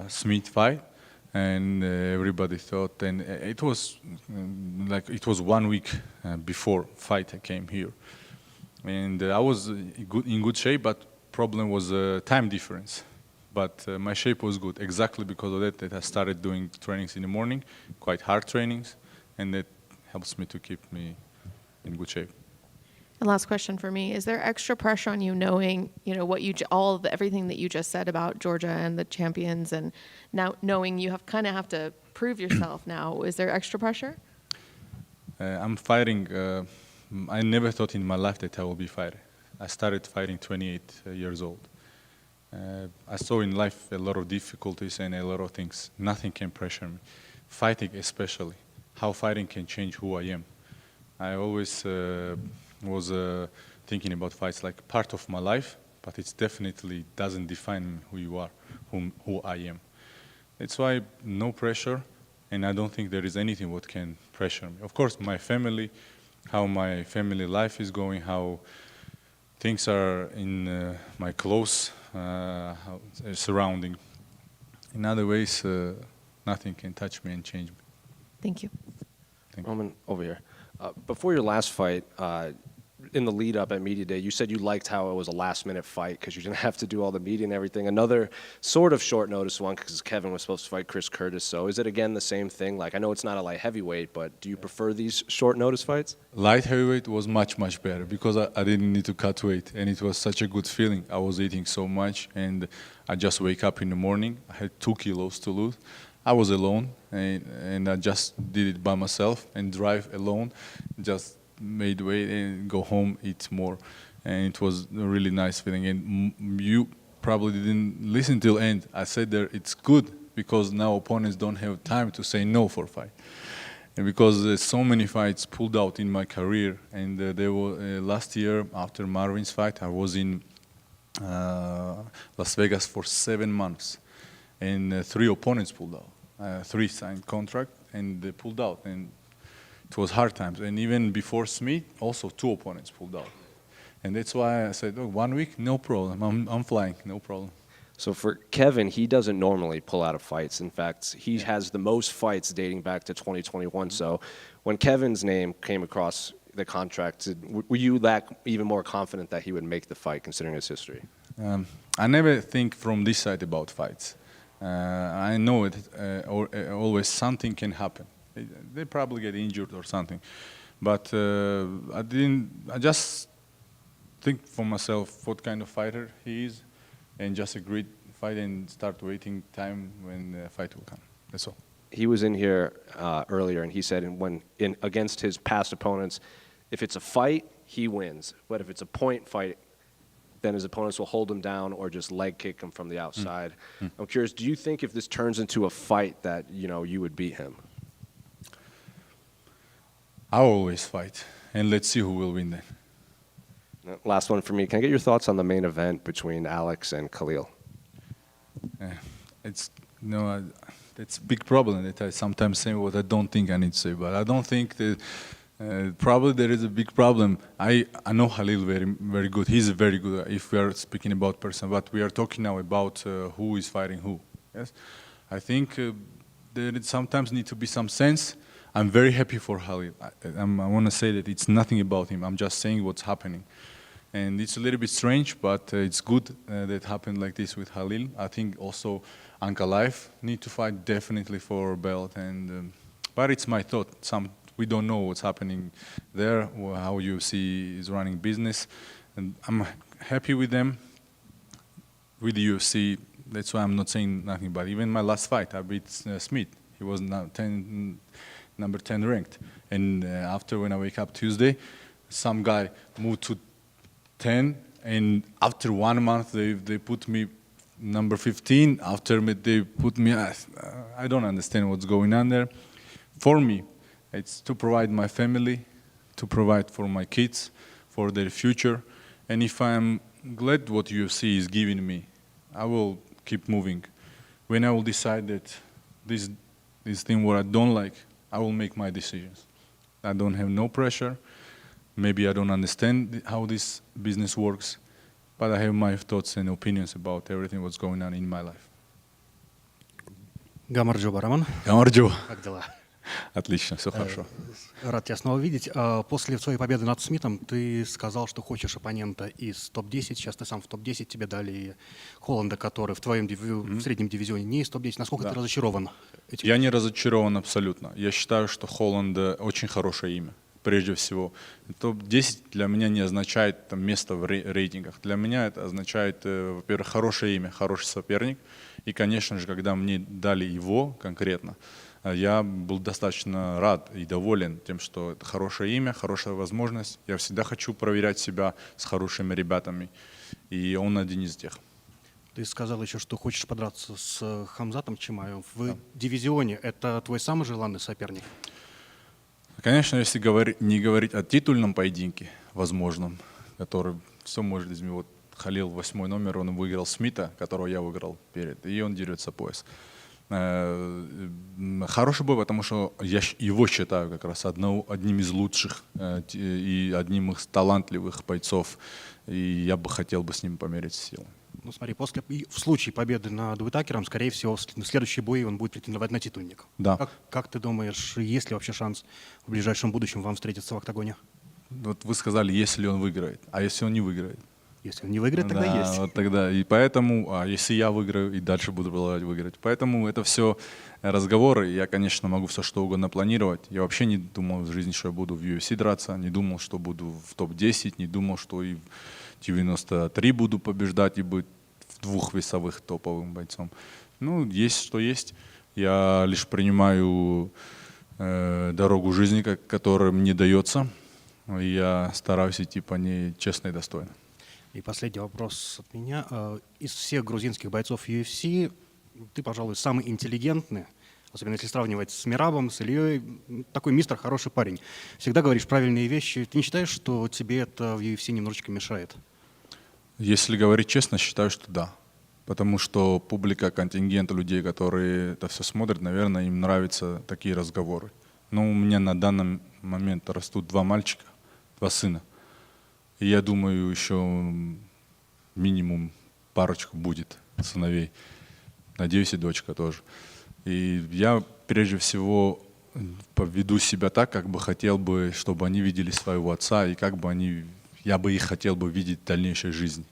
[SPEAKER 9] Smith fight, and everybody thought, and it was it was 1 week before fight I came here. And I was in good shape, but problem was time difference. But my shape was good, exactly because of that I started doing trainings in the morning, quite hard trainings, and that helps me to keep me in good shape.
[SPEAKER 7] And last question for me, is there extra pressure on you knowing, what everything that you just said about Georgia and the champions, and now knowing you have to prove yourself now, is there extra pressure?
[SPEAKER 9] I'm fighting, I never thought in my life that I will be fighting. I started fighting 28 years old. I saw in life a lot of difficulties and a lot of things. Nothing can pressure me. Fighting especially, how fighting can change who I am. I always was thinking about fights like part of my life, but it definitely doesn't define who you are, who I am. That's why no pressure, and I don't think there is anything what can pressure me. Of course, my family, how my family life is going, how things are in my close surrounding. In other ways, nothing can touch me and change me.
[SPEAKER 7] Thank you.
[SPEAKER 3] Roman, over here. Before your last fight, in the lead up at media day, you said you liked how it was a last minute fight because you didn't have to do all the media and everything. Another sort of short notice one because Kevin was supposed to fight Chris Curtis. So is it again the same thing? Like, I know it's not a light heavyweight, but do you prefer these short notice fights?
[SPEAKER 9] Light heavyweight was much, much better because I didn't need to cut weight, and it was such a good feeling. I was eating so much, and I just wake up in the morning. I had 2 kilos to lose. I was alone, and I just did it by myself and drive alone, just made weight and go home, eat more. And it was a really nice feeling. And you probably didn't listen till end. I said there it's good because now opponents don't have time to say no for fight. And because so many fights pulled out in my career, and there were last year after Marvin's fight, I was in Las Vegas for 7 months, and 3 opponents pulled out. 3 signed contract, and they pulled out, and it was hard times. And even before Smith, also 2 opponents pulled out. And that's why I said, oh, 1 week, no problem. I'm flying, no problem.
[SPEAKER 3] So for Kevin, he doesn't normally pull out of fights. In fact, he has the most fights dating back to 2021. So when Kevin's name came across the contract, were you even more confident that he would make the fight, considering his history?
[SPEAKER 9] I never think from this side about fights. I know it, always something can happen. They probably get injured or something. But I just think for myself what kind of fighter he is, and just agreed fight and start waiting time when the fight will come. That's all.
[SPEAKER 3] He was in here earlier, and he said against his past opponents, if it's a fight, he wins. But if it's a point fight, then his opponents will hold him down or just leg kick him from the outside. I'm curious, do you think if this turns into a fight that you would beat him?
[SPEAKER 9] I always fight, and let's see who will win then.
[SPEAKER 3] Last one for me. Can I get your thoughts on the main event between Alex and Khalil?
[SPEAKER 9] It's it's a big problem that I sometimes say what I don't think I need to say, but I don't think that probably there is a big problem. I know Khalil very good. He's very good if we are speaking about person, but we are talking now about who is fighting who. Yes, I think there sometimes need to be some sense. I'm very happy for Khalil. I want to say that it's nothing about him. I'm just saying what's happening. And it's a little bit strange, but it's good that happened like this with Khalil. I think also Anka Life need to fight definitely for a belt. And but it's my thought. We don't know what's happening there, how UFC is running business. And I'm happy with them, with the UFC. That's why I'm not saying nothing. But even my last fight, I beat Smith. He was number 10 ranked. And after when I wake up Tuesday, some guy moved to 10, and after 1 month they put me number 15. After they put me, I don't understand what's going on there. For me, it's to provide my family, to provide for my kids, for their future. And if I'm glad what UFC is giving me, I will keep moving. When I will decide that this thing what I don't like, I will make my decisions. I don't have no pressure. Maybe I don't understand how this business works, but I have my thoughts and opinions about everything what's going on in my life.
[SPEAKER 21] Гамарджо Бараман.
[SPEAKER 9] Гамарджо.
[SPEAKER 21] Как дела?
[SPEAKER 9] Отлично, все хорошо.
[SPEAKER 21] Рад тебя снова видеть. После своей победы над Смитом ты сказал, что хочешь оппонента из топ-10. Сейчас ты сам в топ-10. Тебе дали Холланда, который в твоем в среднем дивизионе не из топ-10. Насколько ты разочарован этим?
[SPEAKER 9] Я не разочарован абсолютно. Я считаю, что Холланд очень хорошее имя. Прежде всего, топ-10 для меня не означает там, место в рейтингах. Для меня это означает, во-первых, хорошее имя, хороший соперник. И, конечно же, когда мне дали его конкретно, я был достаточно рад и доволен тем, что это хорошее имя, хорошая возможность. Я всегда хочу проверять себя с хорошими ребятами. И он один из тех.
[SPEAKER 21] Ты сказал еще, что хочешь подраться с Хамзатом Чимаевым. В дивизионе это твой самый желанный соперник?
[SPEAKER 9] Конечно, если не говорить о титульном поединке, возможном, который все может изменить. Вот Халил 8 номер, он выиграл Смита, которого я выиграл перед, и он дерется пояс. Хороший бой, потому что я его считаю как раз одним из лучших и одним из талантливых бойцов, и я бы хотел бы с ним померить силы.
[SPEAKER 21] Ну смотри, в случае победы над Уитакером, скорее всего, в следующий бой он будет претендовать на титульник.
[SPEAKER 9] Да.
[SPEAKER 21] Как ты думаешь, есть ли вообще шанс в ближайшем будущем вам встретиться в октагоне?
[SPEAKER 9] Вот вы сказали, если он выиграет. А если он не выиграет?
[SPEAKER 21] Если он не выиграет, тогда
[SPEAKER 9] да,
[SPEAKER 21] есть.
[SPEAKER 9] Вот тогда. И поэтому, если я выиграю, и дальше буду продолжать выиграть. Поэтому это все разговоры. Я, конечно, могу все что угодно планировать. Я вообще не думал в жизни, что я буду в UFC драться, не думал, что буду в топ-10, не думал, что и в 93 буду побеждать и быть в 2 весовых топовым бойцом. Ну, есть что есть. Я лишь принимаю дорогу жизни, которая мне дается. И я стараюсь идти по ней честно и достойно.
[SPEAKER 21] И последний вопрос от меня. Из всех грузинских бойцов UFC ты, пожалуй, самый интеллигентный, особенно если сравнивать с Мирабом, с Ильей. Такой мистер, хороший парень. Всегда говоришь правильные вещи. Ты не считаешь, что тебе это в UFC немножечко мешает?
[SPEAKER 9] Если говорить честно, считаю, что да. Потому что публика, контингент людей, которые это все смотрят, наверное, им нравятся такие разговоры. Но у меня на данный момент растут 2 мальчика, 2 сына. И я думаю, еще минимум парочку будет сыновей. Надеюсь, и дочка тоже. И я прежде всего поведу себя так, как бы хотел бы, чтобы они видели своего отца, и как бы я бы их хотел бы видеть в дальнейшей жизни.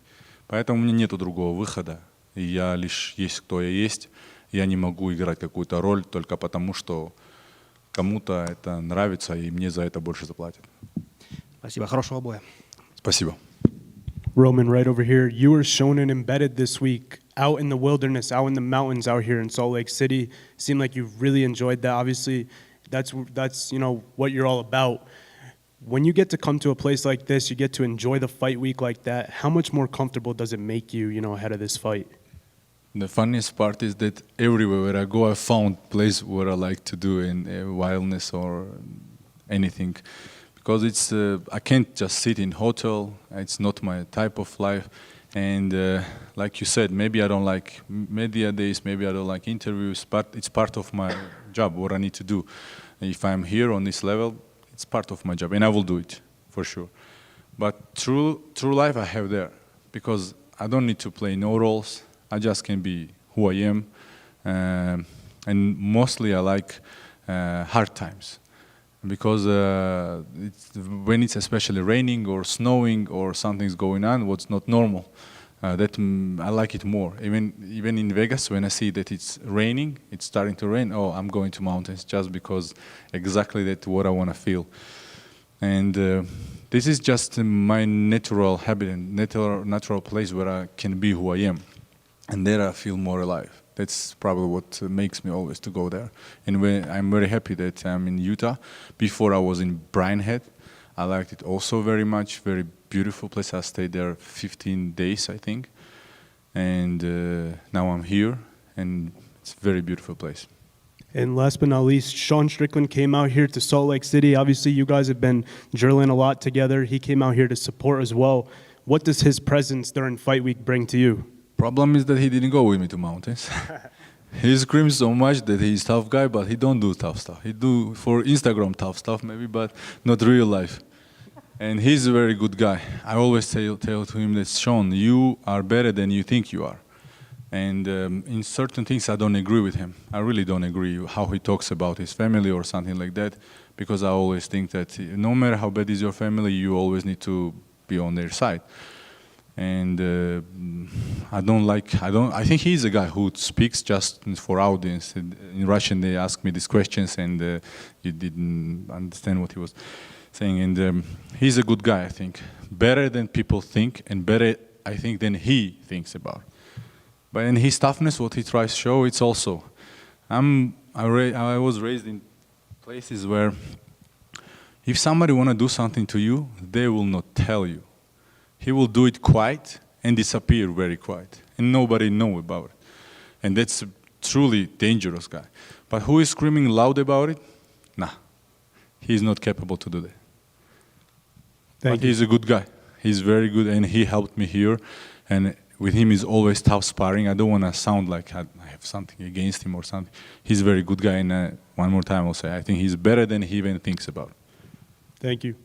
[SPEAKER 9] Поэтому у меня нету другого выхода. И я лишь есть, кто я есть. Я не могу играть какую-то роль только потому, что кому-то это нравится, и мне за это больше заплатят.
[SPEAKER 21] Спасибо. Хорошего боя.
[SPEAKER 9] Спасибо.
[SPEAKER 8] Roman, right over here. You were shown and embedded this week out in the wilderness, out in the mountains out here in Salt Lake City. Seemed like you really enjoyed that. Obviously, that's what you're all about. When you get to come to a place like this, you get to enjoy the fight week like that. How much more comfortable does it make you, ahead of this fight?
[SPEAKER 9] The funniest part is that everywhere where I go, I found place where I like to do in wildness or anything. because it's I can't just sit in hotel. It's not my type of life. And like you said, maybe I don't like media days, maybe I don't like interviews, but it's part of my job, what I need to do. If I'm here on this level, it's part of my job, and I will do it, for sure. But true life I have there, because I don't need to play no roles. I just can be who I am. And mostly I like hard times. Because when it's especially raining or snowing or something's going on, what's not normal, I like it more. Even in Vegas, when I see that it's raining, it's starting to rain, oh, I'm going to mountains just because exactly that's what I want to feel. And this is just my natural habit and natural place where I can be who I am. And there I feel more alive. That's probably what makes me always to go there. And I'm very happy that I'm in Utah. Before I was in Bryan Head. I liked it also very much. Very beautiful place. I stayed there 15 days, I think. And now I'm here, and it's a very beautiful place.
[SPEAKER 8] And last but not least, Sean Strickland came out here to Salt Lake City. Obviously, you guys have been drilling a lot together. He came out here to support as well. What does his presence during fight week bring to you?
[SPEAKER 9] Problem is that he didn't go with me to mountains. He screams so much that he's a tough guy, but he don't do tough stuff. He do for Instagram tough stuff maybe, but not real life. And he's a very good guy. I always tell to him that, Sean, you are better than you think you are. And in certain things I don't agree with him. I really don't agree how he talks about his family or something like that, because I always think that no matter how bad is your family, you always need to be on their side. And I think he's a guy who speaks just for audience. In Russian they asked me these questions and you didn't understand what he was saying. And he's a good guy, I think. Better than people think, and better, I think, than he thinks about. But in his toughness, what he tries to show, it's also, I was raised in places where if somebody want to do something to you, they will not tell you. He will do it quiet and disappear very quiet, and nobody know about it. And that's a truly dangerous guy. But who is screaming loud about it? Nah, he's not capable to do that. But he's a good guy. He's very good, and he helped me here. And with him is always tough sparring. I don't want to sound like I have something against him or something. He's a very good guy, and one more time I'll say, I think he's better than he even thinks about.
[SPEAKER 8] Thank you.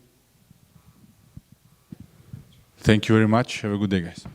[SPEAKER 9] Thank you very much. Have a good day, guys.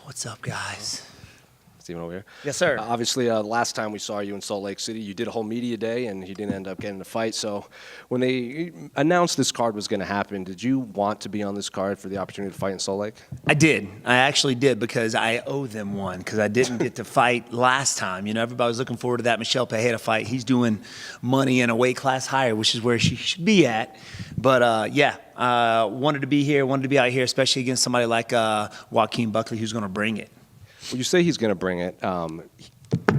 [SPEAKER 11] What's up, guys?
[SPEAKER 3] Steven over here.
[SPEAKER 11] Yes, sir.
[SPEAKER 3] Obviously, last time we saw you in Salt Lake City, you did a whole media day, and you didn't end up getting a fight. So when they announced this card was going to happen, did you want to be on this card for the opportunity to fight in Salt Lake?
[SPEAKER 11] I did. I actually did, because I owe them one, because I didn't get to fight last time. You know, everybody was looking forward to that Michelle Pereira fight. He's doing money in a weight class higher, which is where she should be at. But wanted to be here, wanted to be out here, especially against somebody like Joaquin Buckley, who's going to bring it.
[SPEAKER 3] Well, you say he's going to bring it.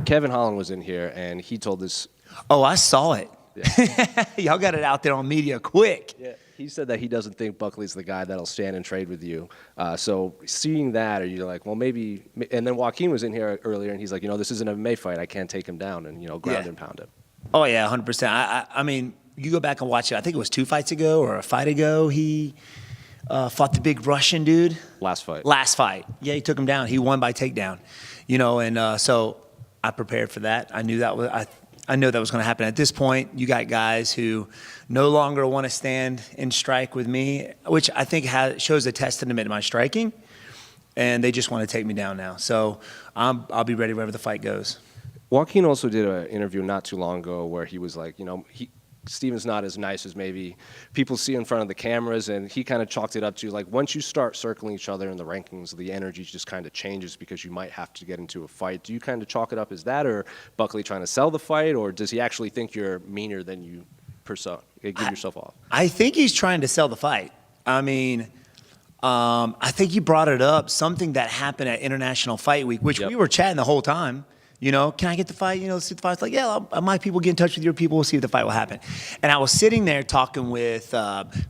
[SPEAKER 3] Kevin Holland was in here, and he told us.
[SPEAKER 11] Oh, I saw it. Yeah. Y'all got it out there on media quick.
[SPEAKER 3] Yeah. He said that he doesn't think Buckley's the guy that'll stand and trade with you. So seeing that, are you like, well, maybe. And then Joaquin was in here earlier, and he's like, this is an MMA fight. I can't take him down and, ground and pound him.
[SPEAKER 11] Oh, yeah, 100%. I mean, you go back and watch it. I think it was 2 fights ago or a fight ago. He fought the big Russian dude.
[SPEAKER 3] Last fight.
[SPEAKER 11] Last fight. Yeah, he took him down. He won by takedown. You know, and so I prepared for that. I knew that was I know that was going to happen. At this point, you got guys who no longer want to stand and strike with me, which I think shows a testament to my striking, and they just want to take me down now. So I'll be ready wherever the fight goes.
[SPEAKER 3] Joaquin also did an interview not too long ago where he was like, you know, Steven's not as nice as maybe people see in front of the cameras, and he kind of chalked it up to like once you start circling each other in the rankings, the energy just kind of changes because you might have to get into a fight. Do you kind of chalk it up as that, or Buckley trying to sell the fight, or does he actually think you're meaner than you give yourself off?
[SPEAKER 11] I think he's trying to sell the fight. I mean, I think you brought it up, something that happened at International Fight Week, which we were chatting the whole time. You know, can I get the fight? You know, let's see the fight. It's like, yeah, my people get in touch with your people. We'll see if the fight will happen. And I was sitting there talking with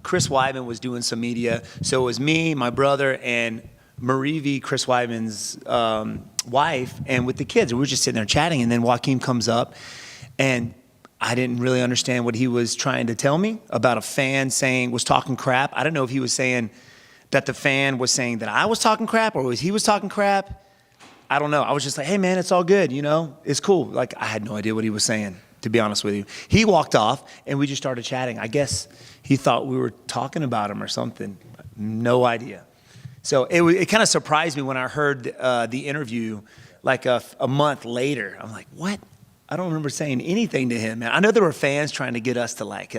[SPEAKER 11] Chris Weidman was doing some media. So it was me, my brother, and Marivi, Chris Weidman's wife, and with the kids. And we were just sitting there chatting. And then Joaquin comes up, and I didn't really understand what he was trying to tell me about a fan was talking crap. I don't know if he was saying that the fan was saying that I was talking crap or he was talking crap. I don't know. I was just like, hey, man, it's all good, you know? It's cool. Like, I had no idea what he was saying, to be honest with you. He walked off, and we just started chatting. I guess he thought we were talking about him or something. No idea. So it kind of surprised me when I heard the interview like a month later. I'm like, what? I don't remember saying anything to him, man. I know there were fans trying to get us to, like,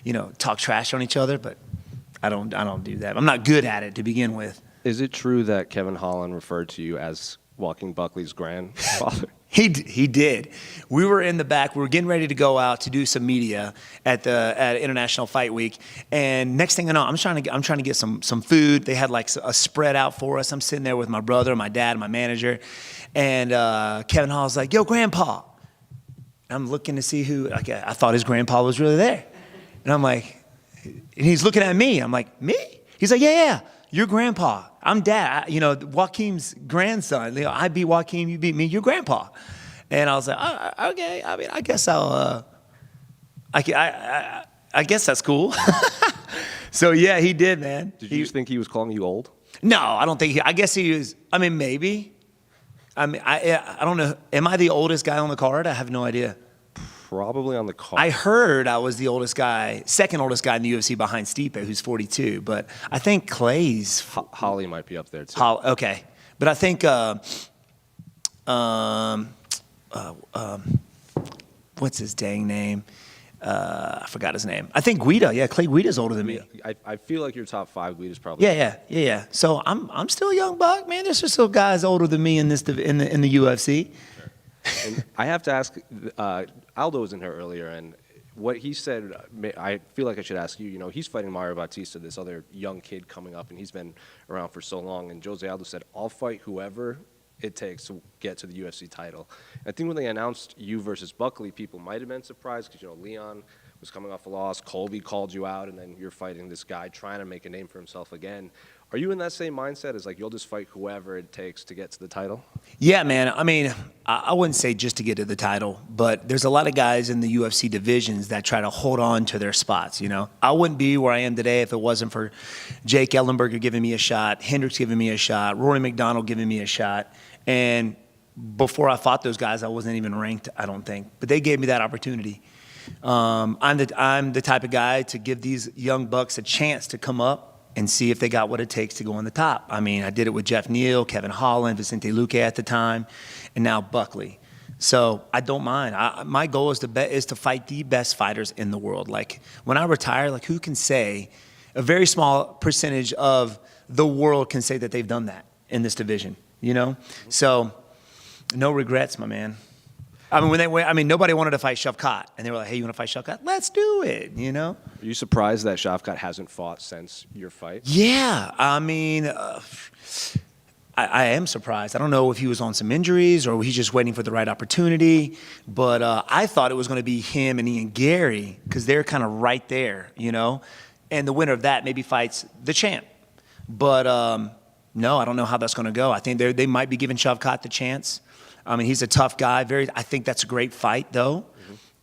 [SPEAKER 11] you know, talk trash on each other, but I don't do that. I'm not good at it to begin with.
[SPEAKER 3] Is it true that Kevin Holland referred to you as Joaquin Buckley's grandfather?
[SPEAKER 11] He did. We were in the back. We were getting ready to go out to do some media at International Fight Week, and next thing I know, I'm trying to get some food. They had like a spread out for us. I'm sitting there with my brother, my dad, my manager, and Kevin Hall's like, "Yo, Grandpa." I'm looking to see who. Like, I thought his grandpa was really there, and I'm like, and he's looking at me. I'm like, me? He's like, yeah. Your grandpa. I'm dad. You know, Joaquin's grandson. You know, I beat Joaquin, you beat me. You're grandpa. And I was like, okay. I mean, I guess I guess that's cool. So yeah, he did, man.
[SPEAKER 3] Did you think he was calling you old?
[SPEAKER 11] No, I don't think. I guess he was. I mean, maybe. I mean, I don't know. Am I the oldest guy on the card? I have no idea.
[SPEAKER 3] Probably on the card.
[SPEAKER 11] I heard I was the oldest guy, second oldest guy in the UFC behind Stipe, who's 42. But I think Clay's...
[SPEAKER 3] Holly might be up there, too.
[SPEAKER 11] Okay. But I think... what's his dang name? I forgot his name. I think Guida. Yeah, Clay Guida's older than me.
[SPEAKER 3] I feel like your top 5 Guida's probably...
[SPEAKER 11] Yeah. So I'm still a young buck, man. There's still guys older than me in the UFC.
[SPEAKER 3] And I have to ask, Aldo was in here earlier, and what he said, I feel like I should ask you. You know, he's fighting Mario Bautista, this other young kid coming up, and he's been around for so long. And Jose Aldo said, I'll fight whoever it takes to get to the UFC title. I think when they announced you versus Buckley, people might have been surprised because, you know, Leon was coming off a loss, Colby called you out, and then you're fighting this guy trying to make a name for himself again. Are you in that same mindset as like you'll just fight whoever it takes to get to the title?
[SPEAKER 11] Yeah, man. I mean, I wouldn't say just to get to the title, but there's a lot of guys in the UFC divisions that try to hold on to their spots, you know? I wouldn't be where I am today if it wasn't for Jake Ellenberger giving me a shot, Hendricks giving me a shot, Rory McDonald giving me a shot. And before I fought those guys, I wasn't even ranked, I don't think. But they gave me that opportunity. I'm the type of guy to give these young bucks a chance to come up and see if they got what it takes to go on the top. I mean, I did it with Jeff Neal, Kevin Holland, Vicente Luque at the time, and now Buckley. So I don't mind. My goal is to fight the best fighters in the world. Like, when I retire, like, who can say, a very small percentage of the world can say that they've done that in this division, you know? So no regrets, my man. I mean, nobody wanted to fight Shavkat, and they were like, "Hey, you want to fight Shavkat? Let's do it." You know?
[SPEAKER 3] Are you surprised that Shavkat hasn't fought since your fight?
[SPEAKER 11] Yeah, I mean, I am surprised. I don't know if he was on some injuries or he's just waiting for the right opportunity. But I thought it was going to be him and Ian Gary because they're kind of right there, you know. And the winner of that maybe fights the champ. But no, I don't know how that's going to go. I think they might be giving Shavkat the chance. I mean, he's a tough guy. I think that's a great fight, though.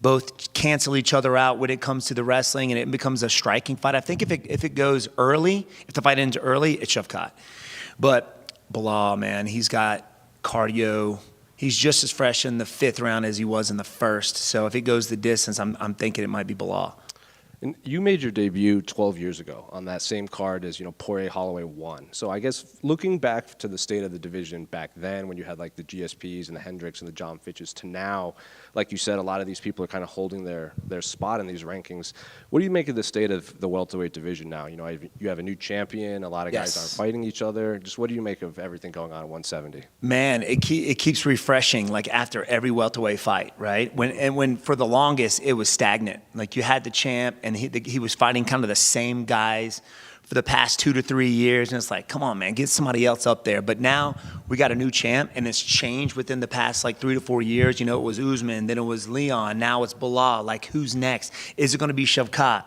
[SPEAKER 11] both cancel each other out when it comes to the wrestling, and it becomes a striking fight. I think if it goes early, if the fight ends early, it's Shavkat. But Bilal, man, he's got cardio. He's just as fresh in the 5th round as he was in the 1st. So if it goes the distance, I'm thinking it might be Bilal.
[SPEAKER 3] And you made your debut 12 years ago on that same card as, Poirier Holloway won. So I guess looking back to the state of the division back then when you had like the GSPs and the Hendricks and the John Fitches to now, like you said, a lot of these people are kind of holding their spot in these rankings. What do you make of the state of the welterweight division now? You have a new champion. A lot of guys aren't fighting each other. Just what do you make of everything going on at 170?
[SPEAKER 11] Man, it keeps refreshing like after every welterweight fight, right? When for the longest it was stagnant. Like you had the champ and he was fighting kind of the same guys for the past 2 to 3 years, and it's like, come on, man, get somebody else up there. But now we got a new champ, and it's changed within the past like 3 to 4 years. It was Usman, then it was Leon, now it's Bilal. Like, who's next? Is it going to be Shavkat?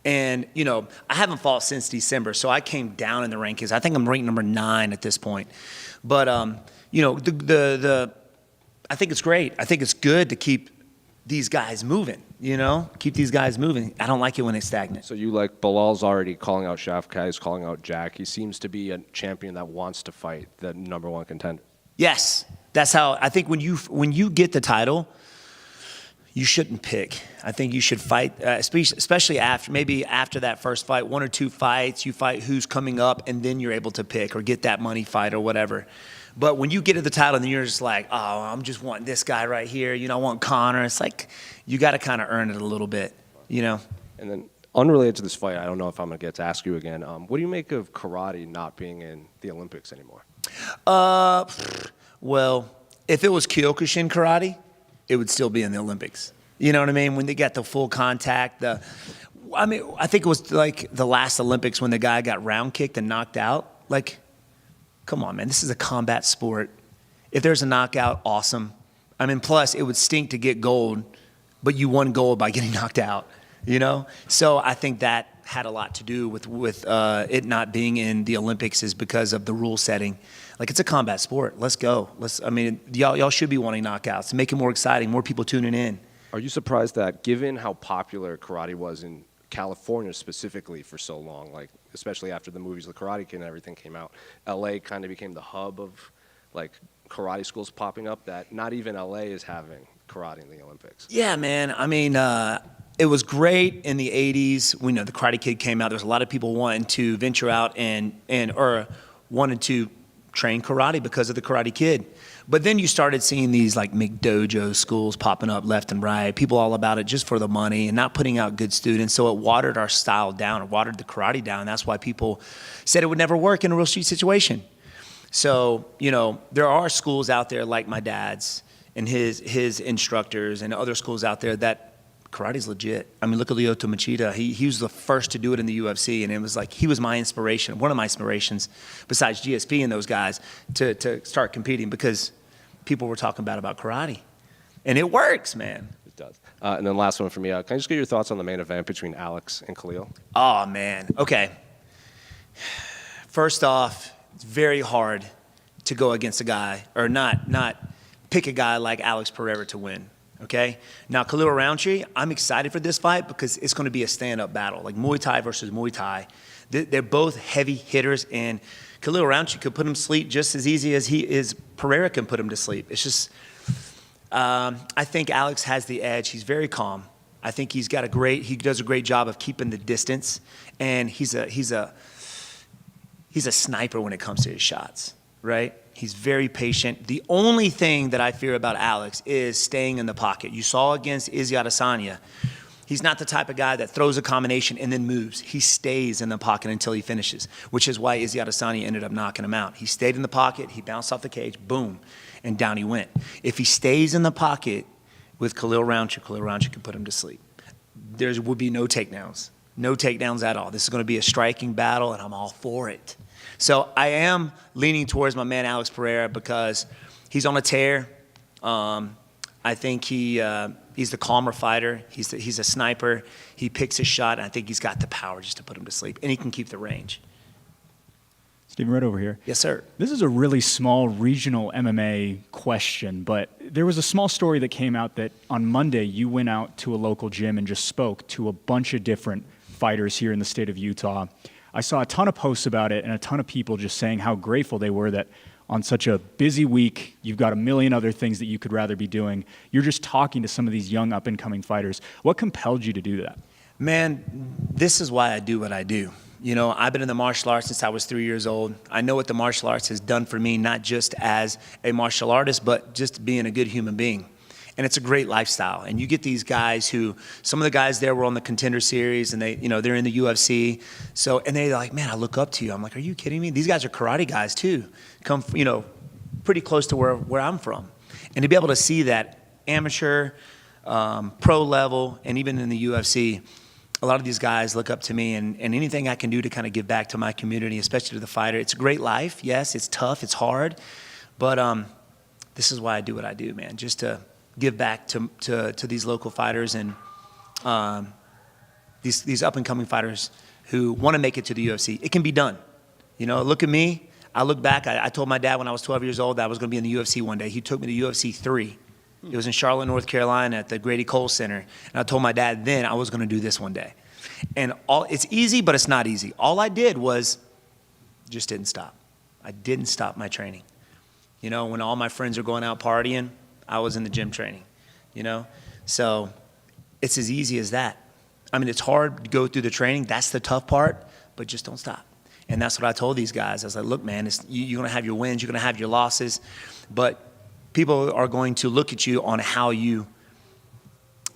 [SPEAKER 11] And I haven't fought since December, so I came down in the rankings. I think I'm ranked number 9 at this point. But I think it's great. I think it's good to keep these guys moving, keep these guys moving. I don't like it when it's stagnant.
[SPEAKER 3] So you like Bilal's already calling out Shavkat, he's calling out Jack. He seems to be a champion that wants to fight the number 1 contender.
[SPEAKER 11] Yes, that's how I think when you get the title, you shouldn't pick. I think you should fight, especially after that first fight, 1 or 2 fights, you fight who's coming up, and then you're able to pick or get that money fight or whatever. But when you get to the title and you're just like, oh, I'm just wanting this guy right here, I want Conor. It's like you got to kind of earn it a little bit, And
[SPEAKER 3] then unrelated to this fight, I don't know if I'm going to get to ask you again. What do you make of karate not being in the Olympics anymore?
[SPEAKER 11] Well, if it was Kyokushin karate, it would still be in the Olympics. You know what I mean? When they got the full contact, I think it was like the last Olympics when the guy got round kicked and knocked out. Like, come on, man, this is a combat sport. If there's a knockout, awesome. Plus, it would stink to get gold, but you won gold by getting knocked out, So I think that had a lot to do with it not being in the Olympics is because of the rule setting. Like, it's a combat sport. Let's go. Y'all should be wanting knockouts. Make it more exciting, more people tuning in.
[SPEAKER 3] Are you surprised that, given how popular karate was in California specifically for so long, like especially after the movies The Karate Kid and everything came out, LA kind of became the hub of like karate schools popping up, that not even LA is having karate in the Olympics?
[SPEAKER 11] Yeah, man. It was great in the 80s when the Karate Kid came out. There was a lot of people wanting to venture out or wanted to train karate because of the Karate Kid. But then you started seeing these like McDojo schools popping up left and right, people all about it just for the money and not putting out good students. So it watered our style down, it watered the karate down. That's why people said it would never work in a real street situation. So, there are schools out there like my dad's and his instructors and other schools out there that karate's legit. Look at Lyoto Machida. He was the first to do it in the UFC, and it was like he was my inspiration, one of my inspirations, besides GSP and those guys, to start competing because people were talking bad about karate. And it works, man.
[SPEAKER 3] It does. And then last one for me. Can I just get your thoughts on the main event between Alex and Khalil?
[SPEAKER 11] Oh, man. Okay. First off, it's very hard to go against a guy or not pick a guy like Alex Pereira to win. Okay? Now, Khalil Rountree, I'm excited for this fight because it's going to be a stand-up battle, like Muay Thai versus Muay Thai. They're both heavy hitters, and Khalil Rountree could put him to sleep just as easy as Pereira can put him to sleep. It's just, I think Alex has the edge. He's very calm. I think he does a great job of keeping the distance, and he's a sniper when it comes to his shots, right? He's very patient. The only thing that I fear about Alex is staying in the pocket. You saw against Izzy Adesanya, he's not the type of guy that throws a combination and then moves. He stays in the pocket until he finishes, which is why Izzy Adesanya ended up knocking him out. He stayed in the pocket, he bounced off the cage, boom, and down he went. If he stays in the pocket with Khalil Rountree can put him to sleep. There would be no takedowns. No takedowns at all. This is going to be a striking battle, and I'm all for it. So I am leaning towards my man Alex Pereira because he's on a tear. I think he's the calmer fighter. He's a sniper. He picks his shot, and I think he's got the power just to put him to sleep, and he can keep the range.
[SPEAKER 6] Stephen, right over here.
[SPEAKER 11] Yes, sir.
[SPEAKER 6] This is a really small regional MMA question, but There was a small story that came out that on Monday you went out to a local gym and just spoke to a bunch of different fighters here in the state of Utah. I saw a ton of posts about it and a ton of people just saying how grateful they were that on such a busy week, you've got a million other things that you could rather be doing. You're just talking to some of these young up-and-coming fighters. What compelled you to do that?
[SPEAKER 11] Man, this is why I do what I do. You know, I've been in the martial arts since I was 3 years old. I know what the martial arts has done for me, not just as a martial artist, but just being a good human being. And it's a great lifestyle. And you get these guys who, some of the guys there were on the Contender Series and they, you know, they're in the UFC. So, and they're like, man, I look up to you. I'm like, are you kidding me? These guys are karate guys too. Come, you know, pretty close to where I'm from. And to be able to see that amateur, pro level, and even in the UFC, a lot of these guys look up to me, and anything I can do to kind of give back to my community, especially to the fighter. It's a great life. Yes, it's tough, it's hard, but this is why I do what I do, man, just to give back to these local fighters and these up-and-coming fighters who want to make it to the UFC. It can be done. You know, look at me. I look back. I told my dad when I was 12 years old that I was going to be in the UFC one day. He took me to UFC 3. It was in Charlotte, North Carolina at the Grady Cole Center. And I told my dad then I was going to do this one day. And it's easy, but it's not easy. All I did was just didn't stop. I didn't stop my training. You know, when all my friends are going out partying, I was in the gym training, you know? So it's as easy as that. I mean, it's hard to go through the training. That's the tough part, but just don't stop. And that's what I told these guys. I was like, look, man, you're going to have your wins, you're going to have your losses, but people are going to look at you on how you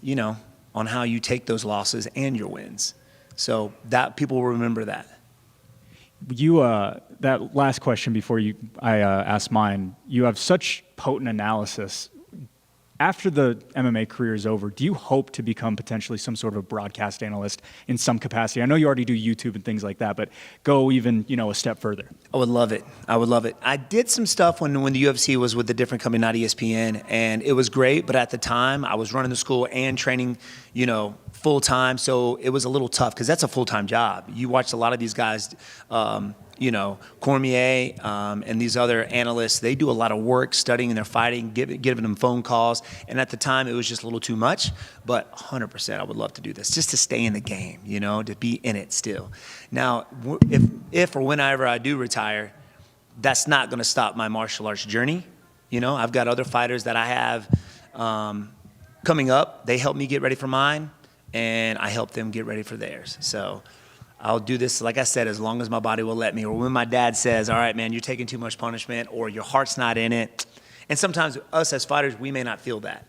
[SPEAKER 11] know, on how you take those losses and your wins. So that people will remember that.
[SPEAKER 6] You, that last question before I ask mine, you have such potent analysis. After the MMA career is over, do you hope to become potentially some sort of a broadcast analyst in some capacity? I know you already do YouTube and things like that, but go even, you know, a step further.
[SPEAKER 11] I would love it. I would love it. I did some stuff when the UFC was with a different company, not ESPN, and it was great, but at the time I was running the school and training, you know, full time, so it was a little tough because that's a full-time job. You watch a lot of these guys, you know, Cormier and these other analysts, they do a lot of work studying and they're fighting, giving them phone calls. And at the time, it was just a little too much. But 100%, I would love to do this, just to stay in the game, you know, to be in it still. Now, if or whenever I do retire, that's not going to stop my martial arts journey. You know, I've got other fighters that I have coming up. They help me get ready for mine, and I help them get ready for theirs. So I'll do this, like I said, as long as my body will let me, or when my dad says, all right, man, you're taking too much punishment, or your heart's not in it. And sometimes us as fighters, we may not feel that.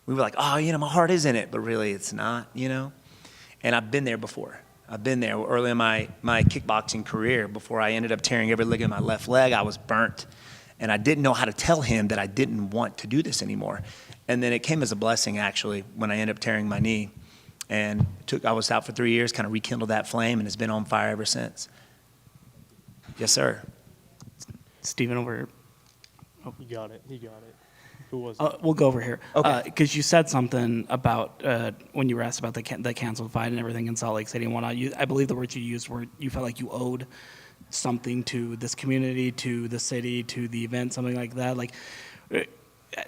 [SPEAKER 11] We were like, oh, you know, my heart is in it, but really it's not, you know? And I've been there before. I've been there early in my kickboxing career. Before I ended up tearing every leg in my left leg, I was burnt. And I didn't know how to tell him that I didn't want to do this anymore. And then it came as a blessing, actually, when I ended up tearing my knee. And I was out for 3 years, kind of rekindled that flame, and it's been on fire ever since. Yes, sir.
[SPEAKER 4] Steven over here.
[SPEAKER 20] Oh, you got it. He got it. Who was it?
[SPEAKER 4] We'll go over here.
[SPEAKER 11] Okay.
[SPEAKER 4] Because you said something about when you were asked about the canceled fight and everything in Salt Lake City and whatnot. I believe the words you used were you felt like you owed something to this community, to the city, to the event, something like that. Like,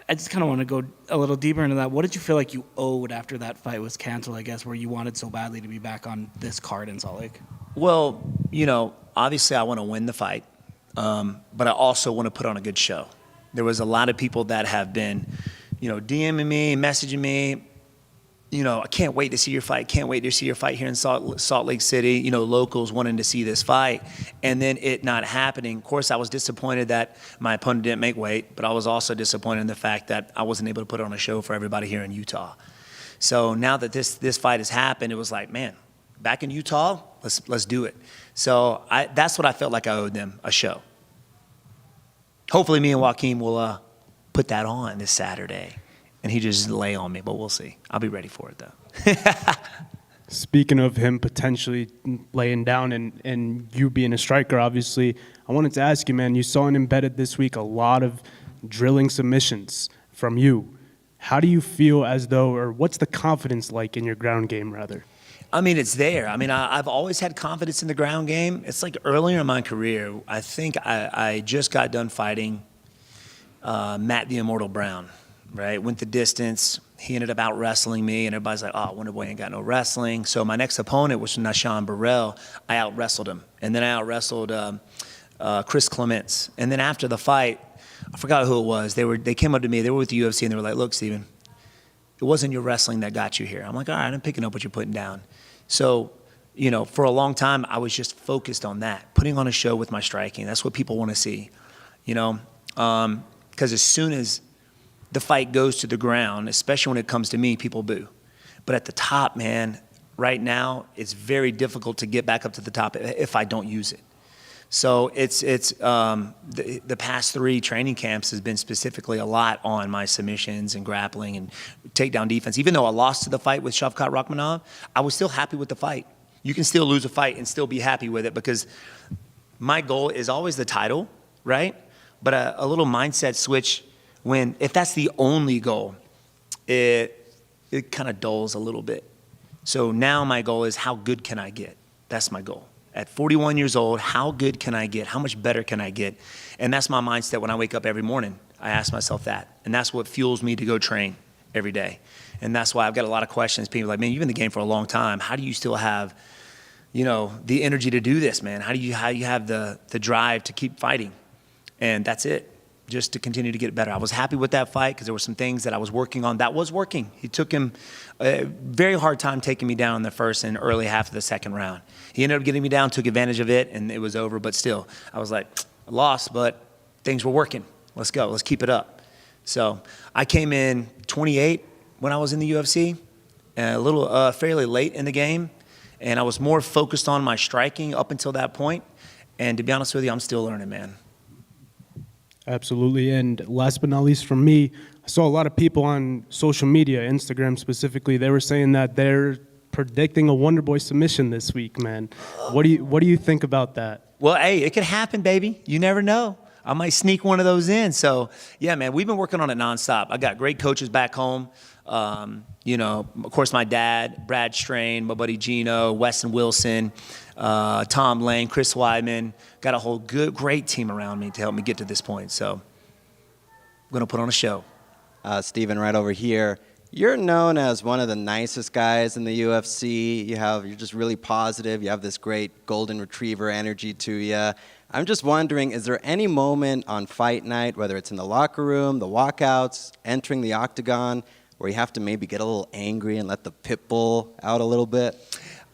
[SPEAKER 4] I just kind of want to go a little deeper into that. What did you feel like you owed after that fight was canceled, I guess, where you wanted so badly to be back on this card in Salt Lake?
[SPEAKER 11] Well, you know, obviously I want to win the fight, but I also want to put on a good show. There was a lot of people that have been, you know, DMing me, messaging me, you know, I can't wait to see your fight, can't wait to see your fight here in Salt Lake City, you know, locals wanting to see this fight, and then it not happening. Of course, I was disappointed that my opponent didn't make weight, but I was also disappointed in the fact that I wasn't able to put on a show for everybody here in Utah. So now that this fight has happened, it was like, man, back in Utah, let's do it. So that's what I felt like I owed them, a show. Hopefully me and Joaquin will put that on this Saturday. And he just lay on me, but we'll see. I'll be ready for it, though.
[SPEAKER 8] Speaking of him potentially laying down and you being a striker, obviously, I wanted to ask you, man, you saw in Embedded this week a lot of drilling submissions from you. How do you feel as though, or what's the confidence like in your ground game, rather?
[SPEAKER 11] I mean, it's there. I mean, I've always had confidence in the ground game. It's like earlier in my career, I think I just got done fighting Matt the Immortal Brown. right? Went the distance. He ended up out wrestling me, and everybody's like, "Oh, Wonder Boy ain't got no wrestling." So my next opponent was Nashawn Burrell. I out wrestled him, and then I out wrestled Chris Clements. And then after the fight, I forgot who it was. They came up to me. They were with the UFC, and they were like, "Look, Steven, it wasn't your wrestling that got you here." I'm like, "All right, I'm picking up what you're putting down." So, you know, for a long time, I was just focused on that, putting on a show with my striking. That's what people want to see, you know, because as soon as the fight goes to the ground, especially when it comes to me, people boo. But at the top, man, right now, it's very difficult to get back up to the top if I don't use it. So the past 3 training camps has been specifically a lot on my submissions and grappling and takedown defense. Even though I lost to the fight with Shavkat Rakhmonov, I was still happy with the fight. You can still lose a fight and still be happy with it because my goal is always the title, right? But a little mindset switch if that's the only goal, it kind of dulls a little bit. So now my goal is how good can I get? That's my goal. At 41 years old, how good can I get? How much better can I get? And that's my mindset when I wake up every morning. I ask myself that. And that's what fuels me to go train every day. And that's why I've got a lot of questions. People are like, man, you've been in the game for a long time. How do you still have, you know, the energy to do this, man? How do you have the drive to keep fighting? And that's it. Just to continue to get better. I was happy with that fight because there were some things that I was working on that was working. He took him a very hard time taking me down in the first and early half of the second round. He ended up getting me down, took advantage of it, and it was over. But still, I was like, I lost, but things were working. Let's go. Let's keep it up. So I came in 28 when I was in the UFC, a little fairly late in the game, and I was more focused on my striking up until that point. And to be honest with you, I'm still learning, man.
[SPEAKER 8] Absolutely. And last but not least from me, I saw a lot of people on social media, Instagram specifically, they were saying that they're predicting a Wonder Boy submission this week, man. What do you think about that?
[SPEAKER 11] Well, hey, it could happen, baby. You never know. I might sneak one of those in. So, yeah, man, we've been working on it nonstop. I got great coaches back home. You know, of course, my dad, Brad Strain, my buddy Gino, Weston Wilson, Tom Lane, Chris Weidman. Got a whole great team around me to help me get to this point. So I'm going to put on a show.
[SPEAKER 13] Steven, right over here. You're known as one of the nicest guys in the UFC. You're just really positive. You have this great golden retriever energy to you. I'm just wondering, is there any moment on fight night, whether it's in the locker room, the walkouts, entering the octagon, where you have to maybe get a little angry and let the pit bull out a little bit?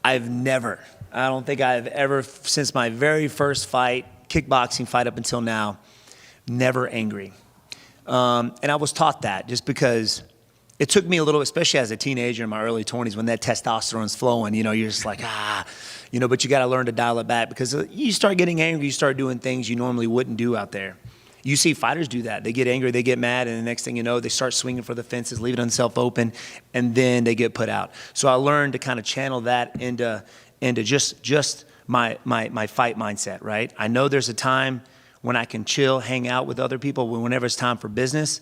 [SPEAKER 11] I don't think I've ever, since my very first fight, kickboxing fight up until now, never angry. And I was taught that just because it took me a little, especially as a teenager in my early 20s when that testosterone's flowing, you know, you're just like, you know, but you got to learn to dial it back because you start getting angry, you start doing things you normally wouldn't do out there. You see fighters do that. They get angry, they get mad, and the next thing you know, they start swinging for the fences, leaving themselves open, and then they get put out. So I learned to kind of channel that into just my fight mindset, right? I know there's a time when I can chill, hang out with other people. Whenever it's time for business,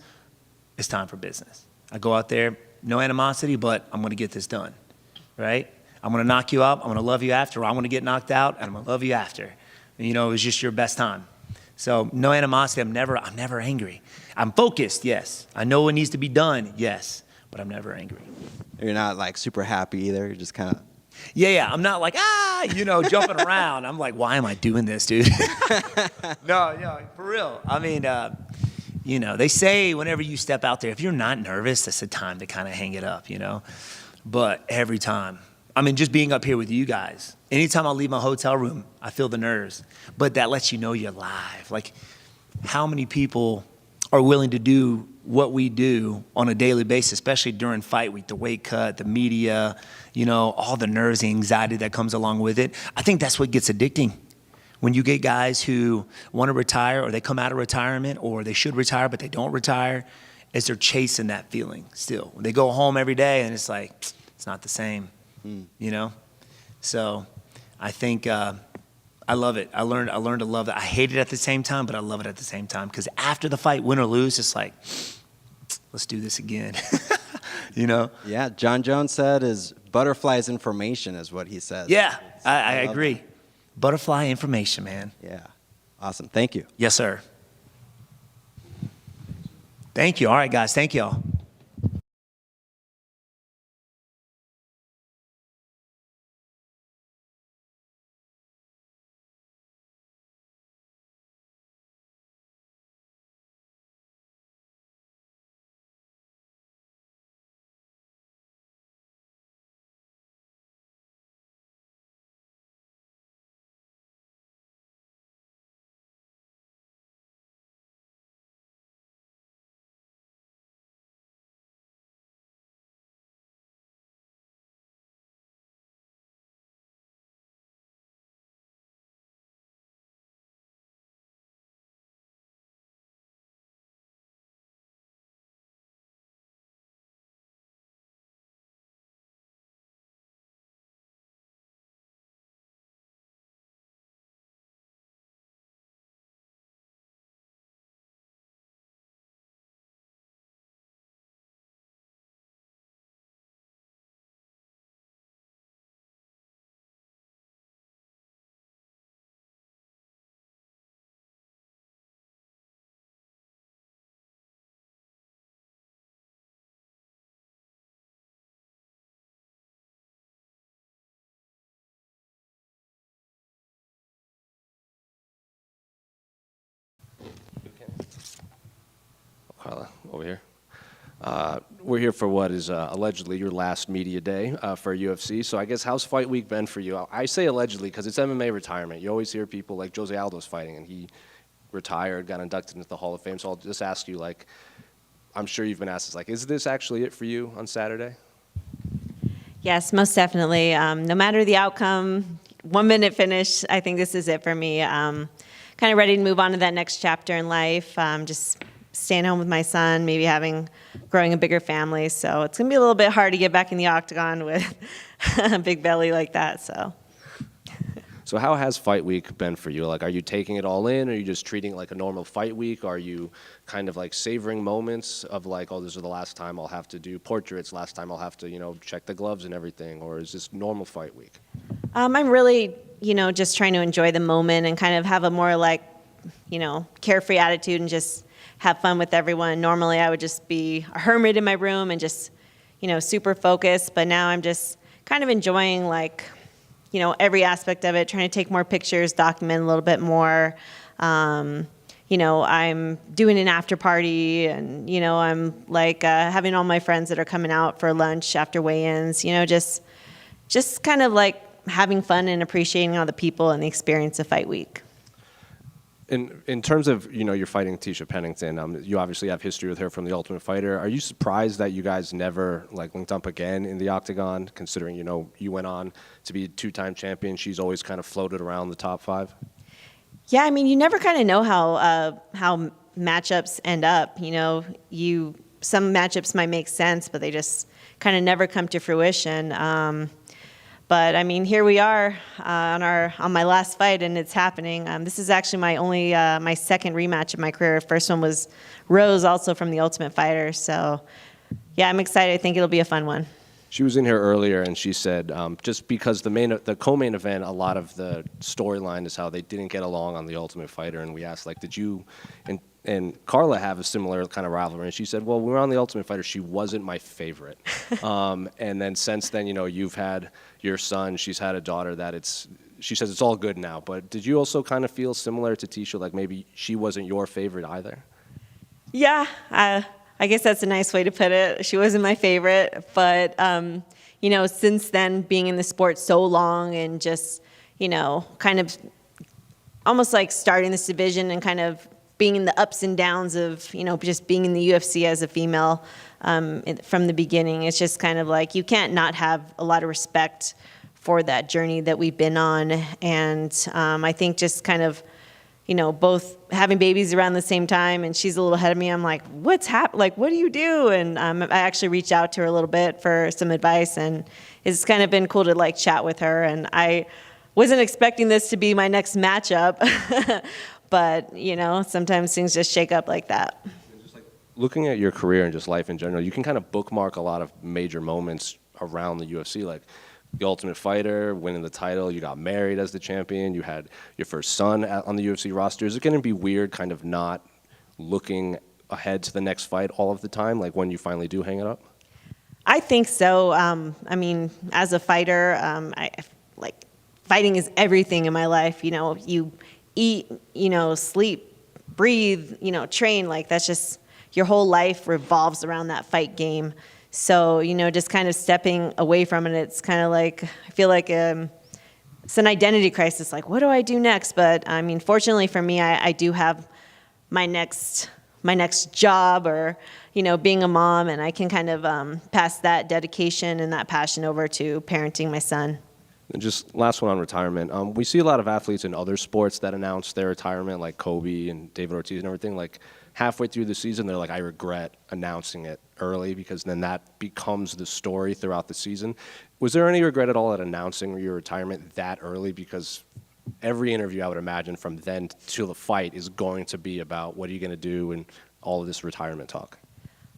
[SPEAKER 11] it's time for business. I go out there, no animosity, but I'm going to get this done, right? I'm going to knock you out. I'm going to love you after. Or I'm going to get knocked out, and I'm going to love you after. And, you know, it was just your best time. So no animosity. I'm never angry. I'm focused, yes. I know what needs to be done, yes, but I'm never angry.
[SPEAKER 13] You're not like super happy either. You're just kind of.
[SPEAKER 11] Yeah. I'm not like, you know, jumping around. I'm like, why am I doing this, dude? No, for real. I mean, you know, they say whenever you step out there, if you're not nervous, that's the time to kind of hang it up, you know. But every time, I mean, just being up here with you guys, anytime I leave my hotel room, I feel the nerves. But that lets you know you're live. Like, how many people are willing to do what we do on a daily basis, especially during fight week, the weight cut, the media, you know, all the nerves, the anxiety that comes along with it. I think that's what gets addicting. When you get guys who want to retire or they come out of retirement or they should retire but they don't retire, is they're chasing that feeling still. When they go home every day and it's like, it's not the same, you know? So I think I love it. I learned to love it. I hate it at the same time, but I love it at the same time because after the fight, win or lose, it's like, let's do this again, you know?
[SPEAKER 13] Yeah, John Jones said is butterflies information is what he says.
[SPEAKER 11] Yeah, I agree. That. Butterfly information, man.
[SPEAKER 13] Yeah, awesome. Thank you.
[SPEAKER 11] Yes, sir. Thank you. All right, guys. Thank y'all.
[SPEAKER 3] Carla, over here. We're here for what is allegedly your last media day for UFC. So I guess how's fight week been for you? I say allegedly because it's MMA retirement. You always hear people like Jose Aldo's fighting, and he retired, got inducted into the Hall of Fame. So I'll just ask you, like, I'm sure you've been asked this, like, is this actually it for you on Saturday?
[SPEAKER 12] Yes, most definitely. No matter the outcome, 1 minute finish, I think this is it for me. Kind of ready to move on to that next chapter in life. Just staying home with my son, maybe growing a bigger family. So it's going to be a little bit hard to get back in the octagon with a big belly like that.
[SPEAKER 3] So how has fight week been for you? Like, are you taking it all in? Are you just treating it like a normal fight week? Are you kind of like savoring moments of like, oh, this is the last time I'll have to do portraits, last time I'll have to, check the gloves and everything? Or is this normal fight week?
[SPEAKER 12] I'm really, just trying to enjoy the moment and kind of have a more like, carefree attitude and just have fun with everyone. Normally I would just be a hermit in my room and just, super focused. But now I'm just kind of enjoying like, every aspect of it, trying to take more pictures, document a little bit more. I'm doing an after party and, I'm like having all my friends that are coming out for lunch after weigh-ins, just kind of like having fun and appreciating all the people and the experience of fight week.
[SPEAKER 3] In terms of, you're fighting Tecia Pennington, you obviously have history with her from The Ultimate Fighter. Are you surprised that you guys never linked up again in the octagon, considering, you went on to be a 2-time champion? She's always kind of floated around the top 5.
[SPEAKER 12] Yeah, I mean, you never kind of know how matchups end up. Some matchups might make sense, but they just kind of never come to fruition. But I mean, here we are on my last fight, and it's happening. This is actually my second rematch of my career. First one was Rose, also from The Ultimate Fighter. So, yeah, I'm excited. I think it'll be a fun one.
[SPEAKER 3] She was in here earlier, and she said just because the co-main event, a lot of the storyline is how they didn't get along on The Ultimate Fighter, and we asked, like, did you and Carla have a similar kind of rivalry? And she said, well, we were on The Ultimate Fighter. She wasn't my favorite. And then since then, you've had your son. She's had a daughter she says it's all good now. But did you also kind of feel similar to Tecia, like maybe she wasn't your favorite either?
[SPEAKER 12] Yeah, I guess that's a nice way to put it. She wasn't my favorite. But, since then, being in the sport so long and just, kind of almost like starting this division and kind of being in the ups and downs of, just being in the UFC as a female from the beginning. It's just kind of like you can't not have a lot of respect for that journey that we've been on. And I think just kind of, both having babies around the same time, and she's a little ahead of me. I'm like, what's happening? Like, what do you do? And I actually reached out to her a little bit for some advice, and it's kind of been cool to like chat with her. And I wasn't expecting this to be my next matchup. But, sometimes things just shake up like that.
[SPEAKER 3] Looking at your career and just life in general, you can kind of bookmark a lot of major moments around the UFC, like The Ultimate Fighter, winning the title, you got married as the champion, you had your first son on the UFC roster. Is it going to be weird kind of not looking ahead to the next fight all of the time, like when you finally do hang it up?
[SPEAKER 12] I think so. I mean, as a fighter, like fighting is everything in my life. You know, you eat, you know, sleep, breathe, you know, train. Like that's just your whole life revolves around that fight game. So, you know, just kind of stepping away from it, it's kind of like, I feel like it's an identity crisis. Like, what do I do next? But I mean, fortunately for me, I do have my next job or, you know, being a mom, and I can kind of pass that dedication and that passion over to parenting my son.
[SPEAKER 3] And just last one on retirement. We see a lot of athletes in other sports that announce their retirement, like Kobe and David Ortiz and everything. Like halfway through the season, they're like, I regret announcing it early, because then that becomes the story throughout the season. Was there any regret at all at announcing your retirement that early? Because every interview, I would imagine, from then to the fight is going to be about what are you going to do and all of this retirement talk.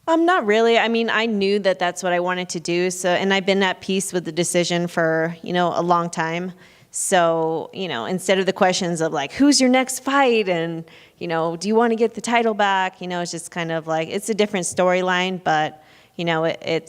[SPEAKER 12] Not really. I mean, I knew that that's what I wanted to do. So, and I've been at peace with the decision for, you know, a long time. So, you know, instead of the questions of like, who's your next fight? And, you know, do you want to get the title back? You know, it's just kind of like, it's a different storyline, but, you know, I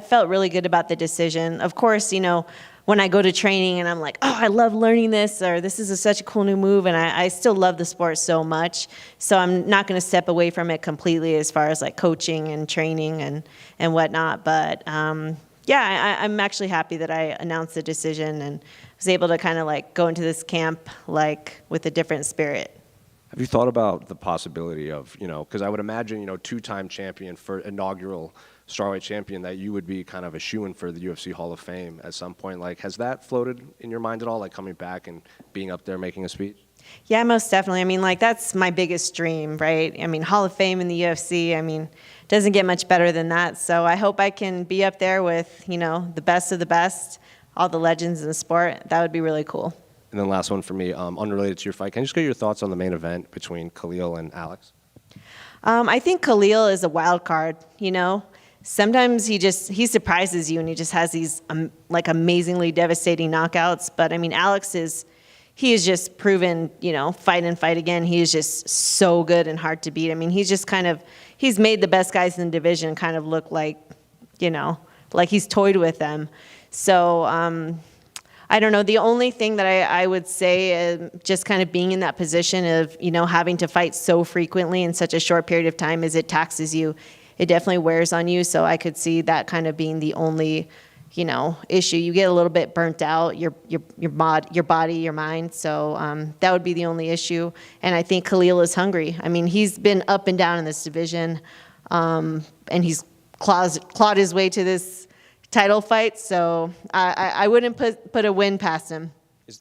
[SPEAKER 12] felt really good about the decision. Of course, you know, when I go to training and I'm like, oh, I love learning this, or this is such a cool new move, and I still love the sport so much. So I'm not going to step away from it completely as far as like coaching and training and whatnot. But I'm actually happy that I announced the decision and was able to kind of like go into this camp like with a different spirit.
[SPEAKER 3] Have you thought about the possibility of, you know, because I would imagine, you know, two-time champion for inaugural strawweight champion, that you would be kind of a shoo-in for the UFC Hall of Fame at some point. Like, has that floated in your mind at all, like coming back and being up there making a speech?
[SPEAKER 12] Yeah, most definitely. I mean, like, that's my biggest dream, right? I mean, Hall of Fame in the UFC, I mean, doesn't get much better than that. So I hope I can be up there with, you know, the best of the best, all the legends in the sport. That would be really cool.
[SPEAKER 3] And then last one for me, unrelated to your fight, can you just get your thoughts on the main event between Khalil and Alex?
[SPEAKER 12] I think Khalil is a wild card, you know? Sometimes he surprises you and he just has these like amazingly devastating knockouts. But I mean, he is just proven, you know, fight and fight again. He is just so good and hard to beat. I mean, he's made the best guys in the division kind of look like, you know, like he's toyed with them. So I don't know. The only thing that I would say, just kind of being in that position of, you know, having to fight so frequently in such a short period of time, is it taxes you. It definitely wears on you. So I could see that kind of being the only, you know, issue. You get a little bit burnt out, your body, your mind. So that would be the only issue. And I think Khalil is hungry. I mean, he's been up and down in this division, and he's clawed his way to this title fight. So I wouldn't put a win past him.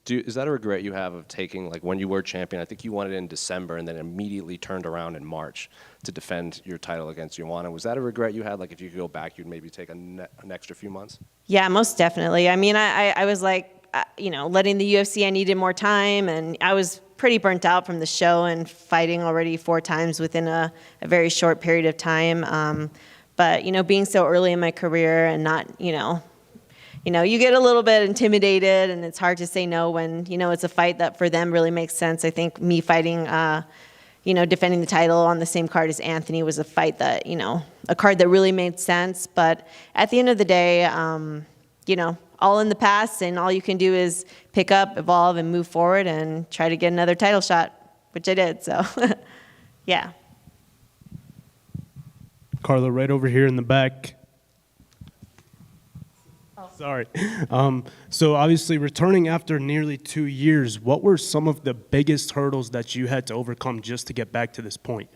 [SPEAKER 3] Is that a regret you have of taking, like when you were champion, I think you won it in December and then immediately turned around in March to defend your title against Joanna. Was that a regret you had? Like if you could go back, you'd maybe take an extra few months?
[SPEAKER 12] Yeah, most definitely. I mean, I was like, you know, letting the UFC, I needed more time, and I was pretty burnt out from the show and fighting already 4 times within a very short period of time. But, you know, being so early in my career and not, you know, you get a little bit intimidated, and it's hard to say no when, you know, it's a fight that for them really makes sense. I think me fighting, you know, defending the title on the same card as Anthony was a fight that, you know, a card that really made sense. But at the end of the day, you know, all in the past, and all you can do is pick up, evolve, and move forward and try to get another title shot, which I did. So, yeah.
[SPEAKER 8] Carla, right over here in the back. Sorry. So obviously returning after nearly 2 years, what were some of the biggest hurdles that you had to overcome just to get back to this point?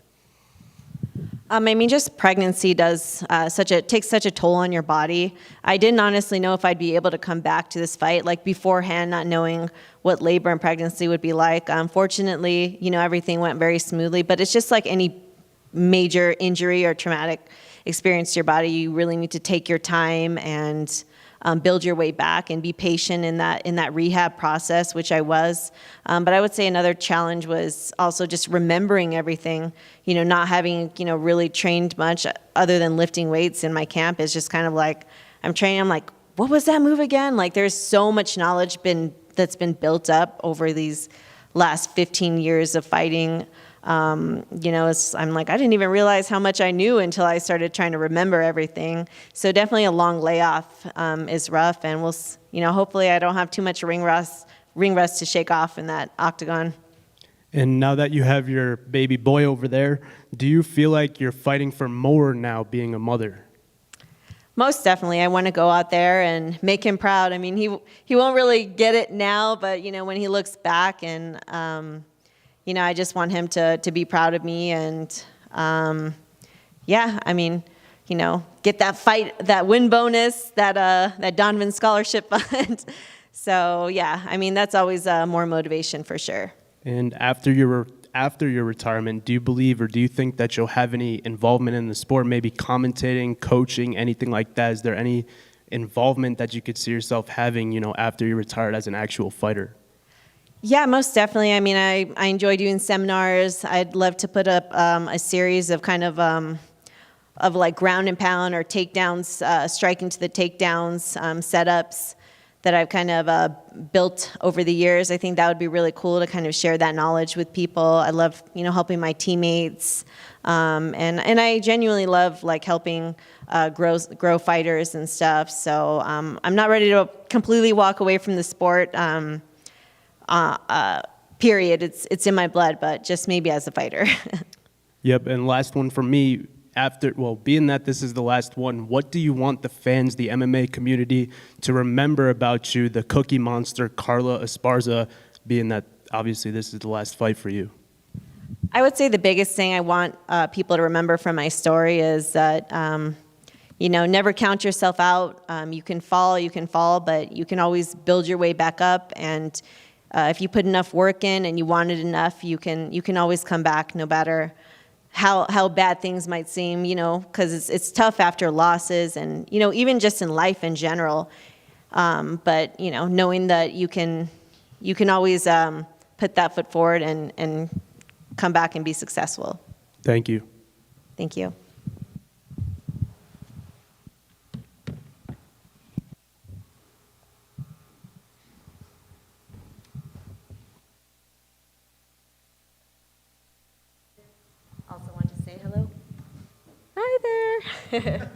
[SPEAKER 12] I mean, just pregnancy takes such a toll on your body. I didn't honestly know if I'd be able to come back to this fight, like beforehand, not knowing what labor and pregnancy would be like. Fortunately, you know, everything went very smoothly, but it's just like any major injury or traumatic experience to your body. You really need to take your time and build your way back and be patient in that rehab process, which I was. But I would say another challenge was also just remembering everything, you know, not having, you know, really trained much other than lifting weights in my camp. Is just kind of like, I'm training, I'm like, what was that move again? Like there's so much knowledge that's been built up over these last 15 years of fighting. I'm like, I didn't even realize how much I knew until I started trying to remember everything. So definitely a long layoff is rough, and hopefully I don't have too much ring rust to shake off in that octagon.
[SPEAKER 8] And now that you have your baby boy over there, do you feel like you're fighting for more now being a mother?
[SPEAKER 12] Most definitely. I want to go out there and make him proud. I mean, he won't really get it now, but, when he looks back and, I just want him to be proud of me and, get that fight, that win bonus, that Donovan scholarship fund. So, that's always more motivation for sure.
[SPEAKER 8] And after your retirement, do you believe or do you think that you'll have any involvement in the sport, maybe commentating, coaching, anything like that? Is there any involvement that you could see yourself having, after you're retired as an actual fighter?
[SPEAKER 12] Yeah, most definitely. I mean, I enjoy doing seminars. I'd love to put up a series of kind of like ground and pound or takedowns, striking to the takedowns, setups that I've kind of built over the years. I think that would be really cool to kind of share that knowledge with people. I love, helping my teammates. And I genuinely love like helping grow fighters and stuff. So I'm not ready to completely walk away from the sport, period. It's in my blood, but just maybe as a fighter.
[SPEAKER 8] Yep, and last one from me. Being that this is the last one, what do you want the fans, the MMA community, to remember about you, the Cookie Monster, Carla Esparza, being that obviously this is the last fight for you?
[SPEAKER 12] I would say the biggest thing I want people to remember from my story is that, never count yourself out. You can fall, but you can always build your way back up. And if you put enough work in and you want it enough, you can always come back, no matter how bad things might seem, because it's tough after losses and, even just in life in general. But, knowing that you can always put that foot forward and come back and be successful.
[SPEAKER 8] Thank you.
[SPEAKER 12] Thank you. Also want to say hello. Hi there.